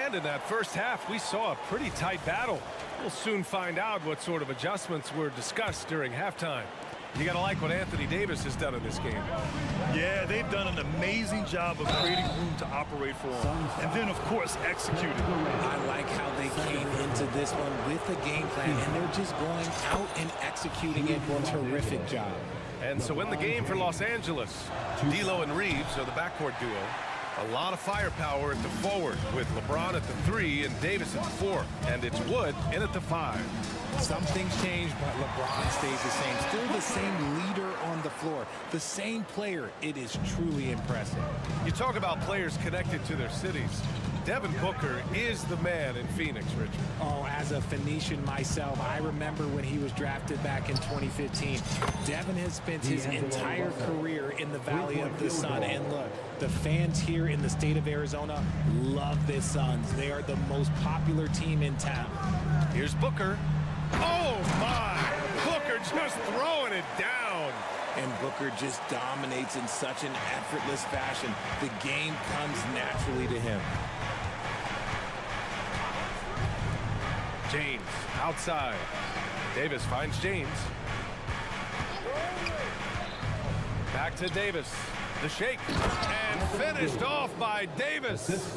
And in that first half, we saw a pretty tight battle. We'll soon find out what sort of adjustments were discussed during halftime. You got to like what Anthony Davis has done in this game. Yeah, they've done an amazing job of creating room to operate for him. And then, of course, executing. I like how they came into this one with a game plan, and they're just going out and executing it. A terrific job. And so in the game for Los Angeles, D'Lo and Reeves are the backcourt duo. A lot of firepower at the forward with LeBron at the 3 and Davis at the 4. And it's Wood in at the 5. Some things change, but LeBron stays the same. Still the same leader on the floor. The same player. It is truly impressive. You talk about players connected to their cities. Devin Booker is the man in Phoenix, Richard. Oh, as a Phoenician myself, I remember when he was drafted back in 2015. Devin has spent his entire career in the Valley of the Sun. And look, the fans here in the state of Arizona love the Suns. They are the most popular team in town. Here's Booker. Oh, my! Booker just throwing it down. And Booker just dominates in such an effortless fashion. The game comes naturally to him. James outside. Davis finds James. Back to Davis. The shake. And finished off by Davis.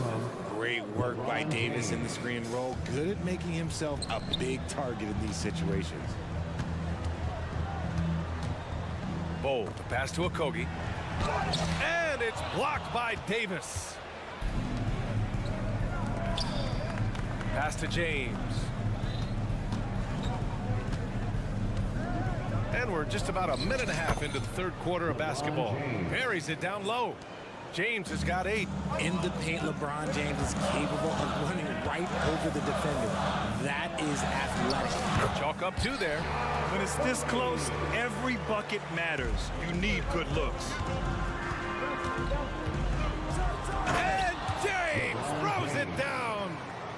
Great work by Davis in the screen roll. Good at making himself a big target in these situations. Bold, the pass to Okogie. And it's blocked by Davis. Pass to James. And we're just about a minute and a half into the third quarter of basketball. Parries it down low. James has got 8. In the paint, LeBron James is capable of running right over the defender. That is athletic. Chalk up 2 there. When it's this close, every bucket matters. You need good looks. And James throws it down.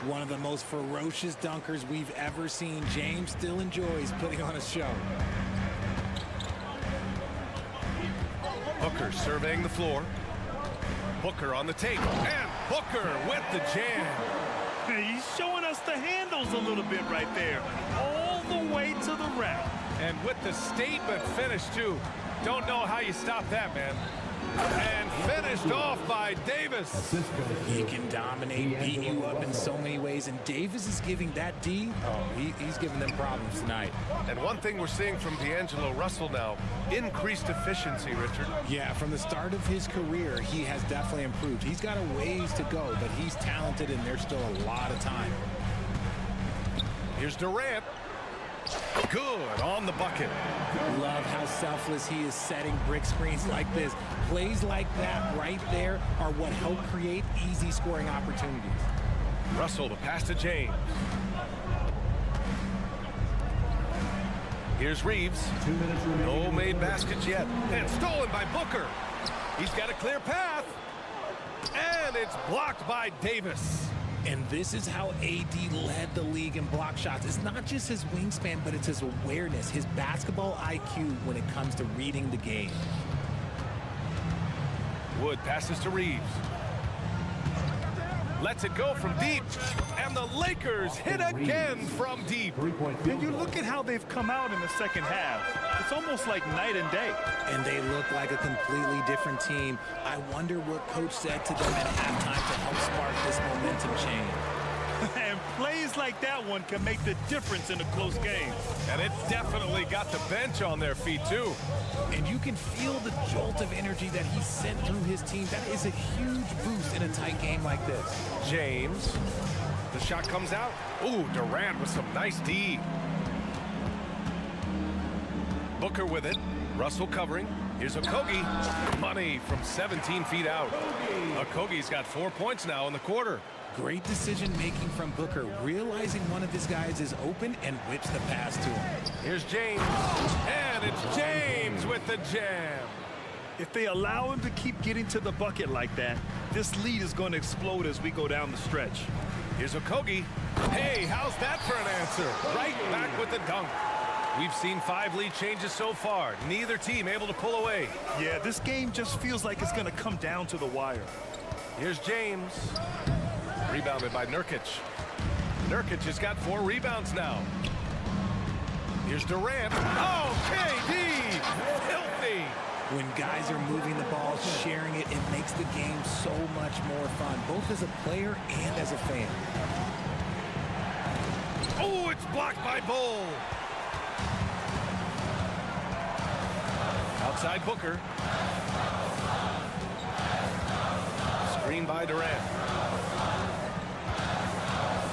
One of the most ferocious dunkers we've ever seen. James still enjoys putting on a show. Booker surveying the floor. Booker on the take. And Booker with the jam. He's showing us the handles a little bit right there. All the way to the rack. And with the statement finish, too. Don't know how you stop that, man. And finished off by Davis. He can dominate, beat you up in so many ways, and Davis is giving that D. He's giving them problems tonight. And one thing we're seeing from D'Angelo Russell now, increased efficiency, Richard. Yeah, from the start of his career, he has definitely improved. He's got a ways to go, but he's talented, and there's still a lot of time. Here's Durant. Good on the bucket. Love how selfless he is setting brick screens like this. Plays like that right there are what help create easy scoring opportunities. Russell, the pass to James. Here's Reeves. No made baskets yet. And stolen by Booker. He's got a clear path. And it's blocked by Davis. And this is how AD led the league in block shots. It's not just his wingspan, but it's his awareness, his basketball IQ when it comes to reading the game. Wood passes to Reeves. Lets it go from deep. And the Lakers hit again from deep. And you look at how they've come out in the second half. It's almost like night and day. And they look like a completely different team. I wonder what coach said to them at halftime to help spark this momentum change. And plays like that one can make the difference in a close game. And it definitely got the bench on their feet, too. And you can feel the jolt of energy that he sent through his team. That is a huge boost in a tight game like this. James. The shot comes out. Ooh, Durant with some nice D. Booker with it. Russell covering. Here's Okogie. Money from 17 feet out. Okogie's got 4 points now in the quarter. Great decision-making from Booker, realizing one of his guys is open and whips the pass to him. Here's James. And it's James with the jam. If they allow him to keep getting to the bucket like that, this lead is going to explode as we go down the stretch. Here's Okogie. Hey, how's that for an answer? Right back with the dunk. We've seen 5 lead changes so far. Neither team able to pull away. Yeah, this game just feels like it's going to come down to the wire. Here's James. Rebounded by Nurkic. Nurkic has got 4 rebounds now. Here's Durant. Oh, KD! Filthy! When guys are moving the ball, sharing it, it makes the game so much more fun, both as a player and as a fan. Oh, it's blocked by Bull. Outside Booker. Screen by Durant.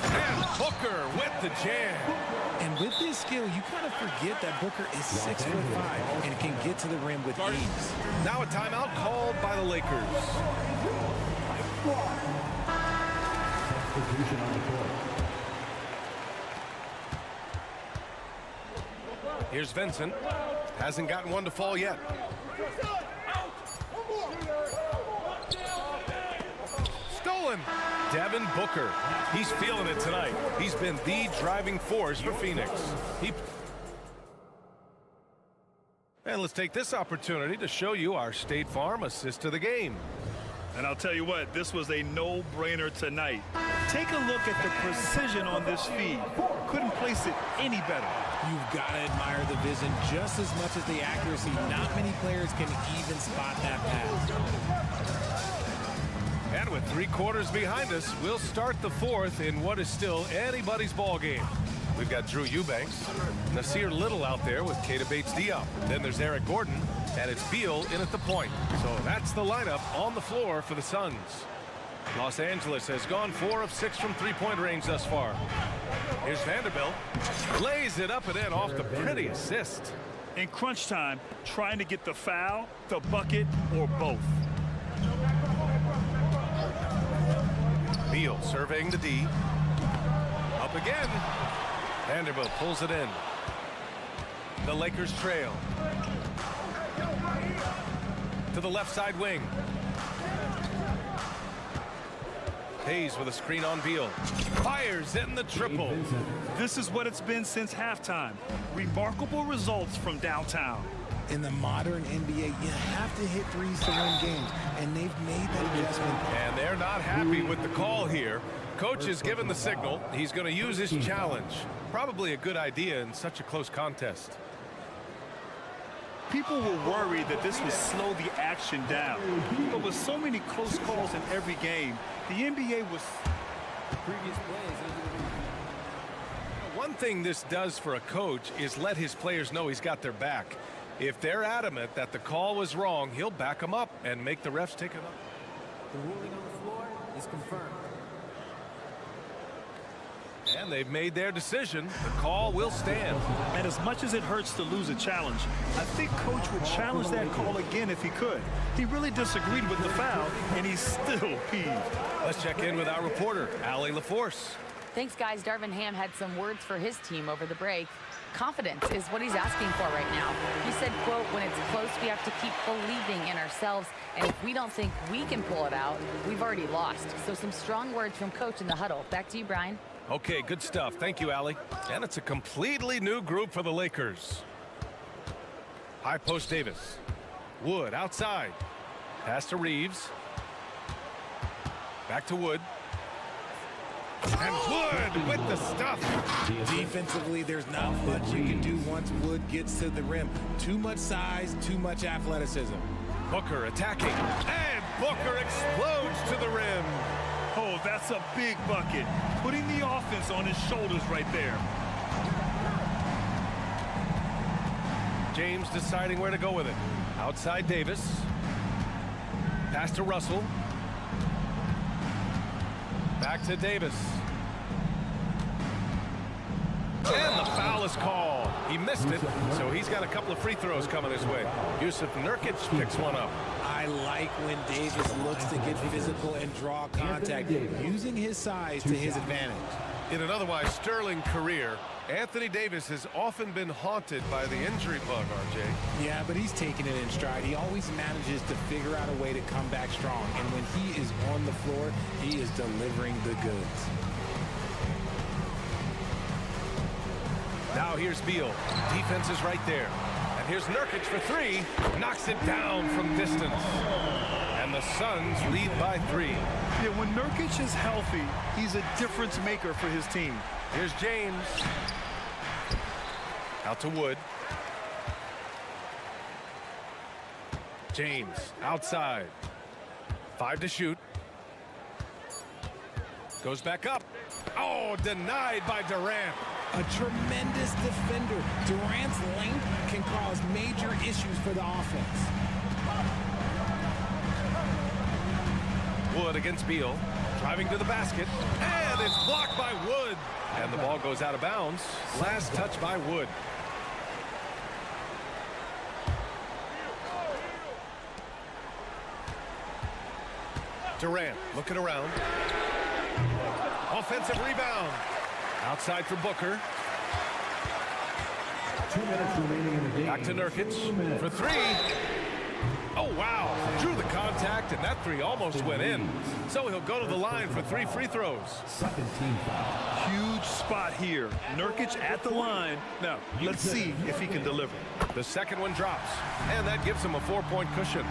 And Booker with the jam. And with this skill, you kind of forget that Booker is 6'5" and can get to the rim with ease. Now a timeout called by the Lakers. Substitution on the court. Here's Vincent. Hasn't gotten one to fall yet. Stolen. Devin Booker. He's feeling it tonight. He's been the driving force for Phoenix. And let's take this opportunity to show you our State Farm assist to the game. And I'll tell you what, this was a no-brainer tonight. Take a look at the precision on this feed. Couldn't place it any better. You've got to admire the vision just as much as the accuracy. Not many players can even spot that pass. And with 3 quarters behind us, we'll start the 4th in what is still anybody's ball game. We've got Drew Eubanks, Nasir Little out there with Keita Bates-Diop. Then there's Eric Gordon, and it's Beal in at the point. So that's the lineup on the floor for the Suns. Los Angeles has gone 4 of 6 from three-point range thus far. Here's Vanderbilt. Lays it up and in off the pretty assist. In crunch time, trying to get the foul, the bucket, or both. Beal surveying the D. Up again. Vanderbilt pulls it in. The Lakers trail. To the left side wing. Hayes with a screen on Beal. Fires in the triple. This is what it's been since halftime. Remarkable results from downtown. In the modern NBA, you have to hit threes to win games, and they've made that adjustment. And they're not happy with the call here. Coach has given the signal. He's going to use his challenge. Probably a good idea in such a close contest. People were worried that this would slow the action down. But with so many close calls in every game, the NBA was... Previous plays. One thing this does for a coach is let his players know he's got their back. If they're adamant that the call was wrong, he'll back them up and make the refs take it up. The ruling on the floor is confirmed. And they've made their decision. The call will stand. And as much as it hurts to lose a challenge, I think Coach would challenge that call again if he could. He really disagreed with the foul, and he's still peeved. Let's check in with our reporter, Allie LaForce. Thanks, guys. Darvin Ham had some words for his team over the break. Confidence is what he's asking for right now. He said, quote, when it's close, we have to keep believing in ourselves. And if we don't think we can pull it out, we've already lost. So some strong words from Coach in the huddle. Back to you, Brian. Okay, good stuff. Thank you, Allie. And it's a completely new group for the Lakers. High post Davis. Wood outside. Pass to Reeves. Back to Wood. And Wood with the stuff. Defensively, there's not much you can do once Wood gets to the rim. Too much size, too much athleticism. Booker attacking. And Booker explodes to the rim. Oh, that's a big bucket. Putting the offense on his shoulders right there. James deciding where to go with it. Outside Davis. Pass to Russell. Back to Davis. And the foul is called. He missed it, so he's got a couple of free throws coming his way. Yusuf Nurkic picks one up. I like when Davis looks to get physical and draw contact, using his size to his advantage. In an otherwise sterling career, Anthony Davis has often been haunted by the injury bug, RJ. Yeah, but he's taking it in stride. He always manages to figure out a way to come back strong. And when he is on the floor, he is delivering the goods. Now here's Beal. Defense is right there. And here's Nurkic for three. Knocks it down from distance. And the Suns lead by 3. Yeah, when Nurkic is healthy, he's a difference maker for his team. Here's James. Out to Wood. James outside. 5 to shoot. Goes back up. Oh, denied by Durant. A tremendous defender. Durant's length can cause major issues for the offense. Wood against Beal. Driving to the basket. And it's blocked by Wood. And the ball goes out of bounds. Last touch by Wood. Durant looking around. offensive rebound. Outside for Booker. 2 minutes remaining in the game. Back to Nurkic for three. Oh, wow. Drew the contact, and that three almost went in. So he'll go to the line for 3 free throws. Second team foul. Huge spot here. Nurkic at the line. Now, let's see if he can deliver. The second one drops, and that gives him a 4-point cushion.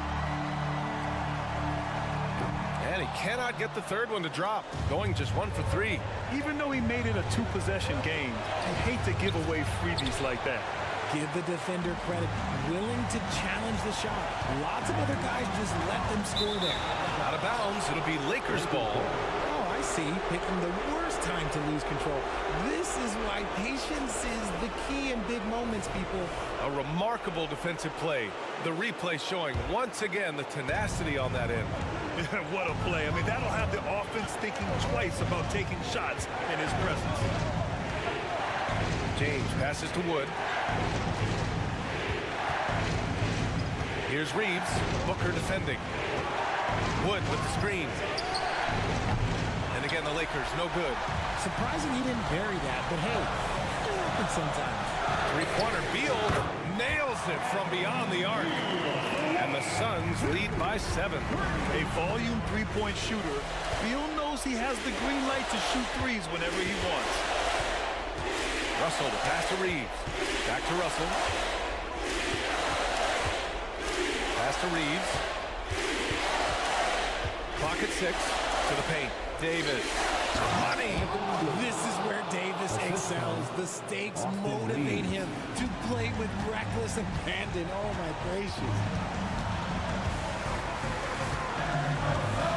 And he cannot get the third one to drop, going just 1 for 3. Even though he made it a 2-possession game, you hate to give away freebies like that. Give the defender credit, willing to challenge the shot. Lots of other guys just let them score there. Out of bounds, it'll be Lakers ball. Oh, I see. Picking the worst time to lose control. This is why patience is the key in big moments, people. A remarkable defensive play. The replay showing once again the tenacity on that end. What a play. I mean, that'll have the offense thinking twice about taking shots in his presence. James passes to Wood. Here's Reeves. Booker defending. Wood with the screen. And again, the Lakers, no good. Surprising he didn't bury that, but hey, it happens sometimes. Three-pointer. Beal nails it from beyond the arc. And the Suns lead by 7. A volume three-point shooter. Beal knows he has the green light to shoot threes whenever he wants. Russell, the pass to Reeves. Back to Russell. Pass to Reeves. Clock at 6. To the paint. Davis. Money. This is where Davis excels. The stakes motivate him to play with reckless abandon. Oh, my gracious.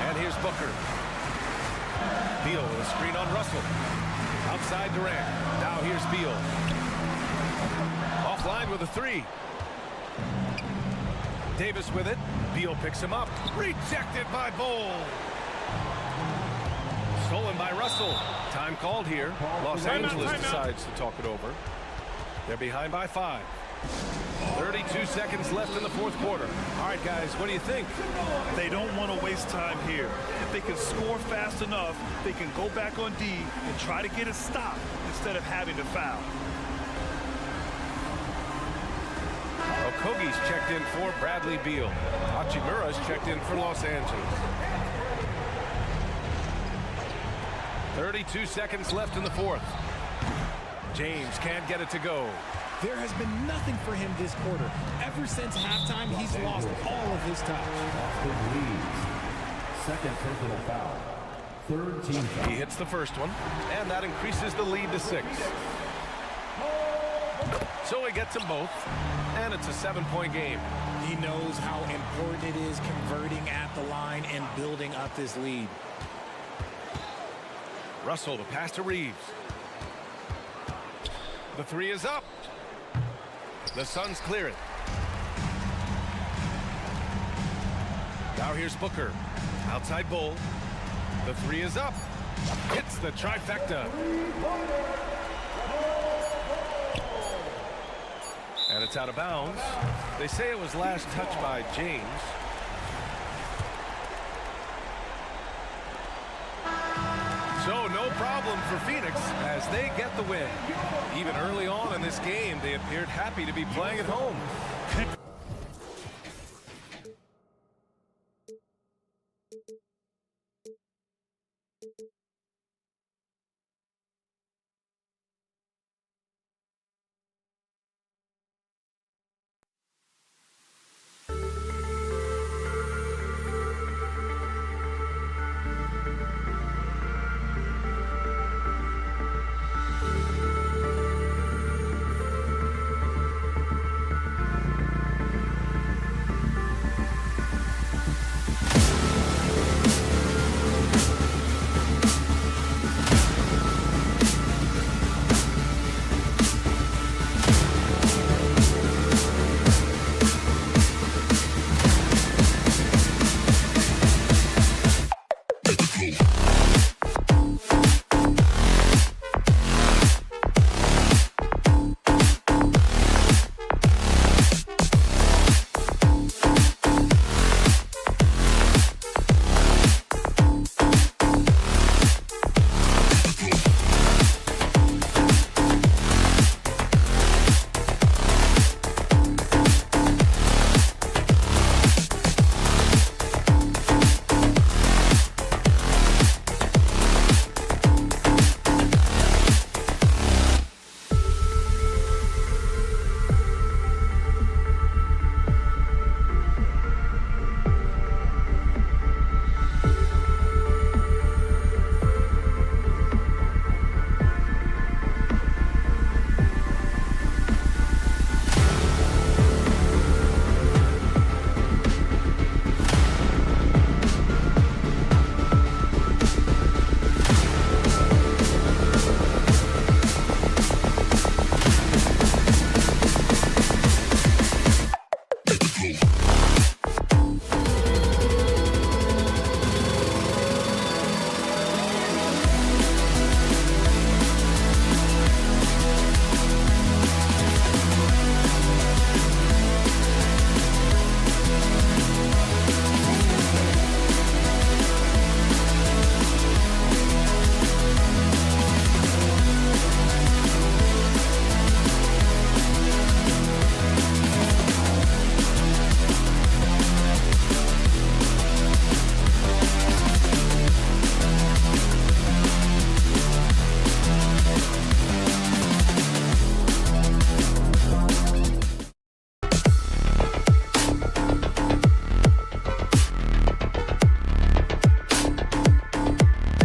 And here's Booker. Beal with a screen on Russell. Outside Durant. Now here's Beal. Offline with a 3. Davis with it. Beal picks him up. Rejected by Bol. Stolen by Russell. Time called here. Los Angeles decides to talk it over. They're behind by 5. 32 seconds left in the fourth quarter. All right, guys, what do you think? They don't want to waste time here. If they can score fast enough, they can go back on D and try to get a stop instead of having to foul. Okogie's checked in for Bradley Beal. Hachimura's checked in for Los Angeles. 32 seconds left in the fourth. James can't get it to go. There has been nothing for him this quarter. Ever since halftime, he's lost all of his touch. Second personal foul. Third team foul. He hits the first one, and that increases the lead to 6. So he gets them both, and it's a 7-point game. He knows how important it is converting at the line and building up this lead. Russell, the pass to Reeves. The 3 is up. The Suns clear it. Now here's Booker. Outside Bol. The 3 is up. Hits the trifecta. And it's out of bounds. They say it was last touched by James. So no problem for Phoenix as they get the win. Even early on in this game, they appeared happy to be playing at home.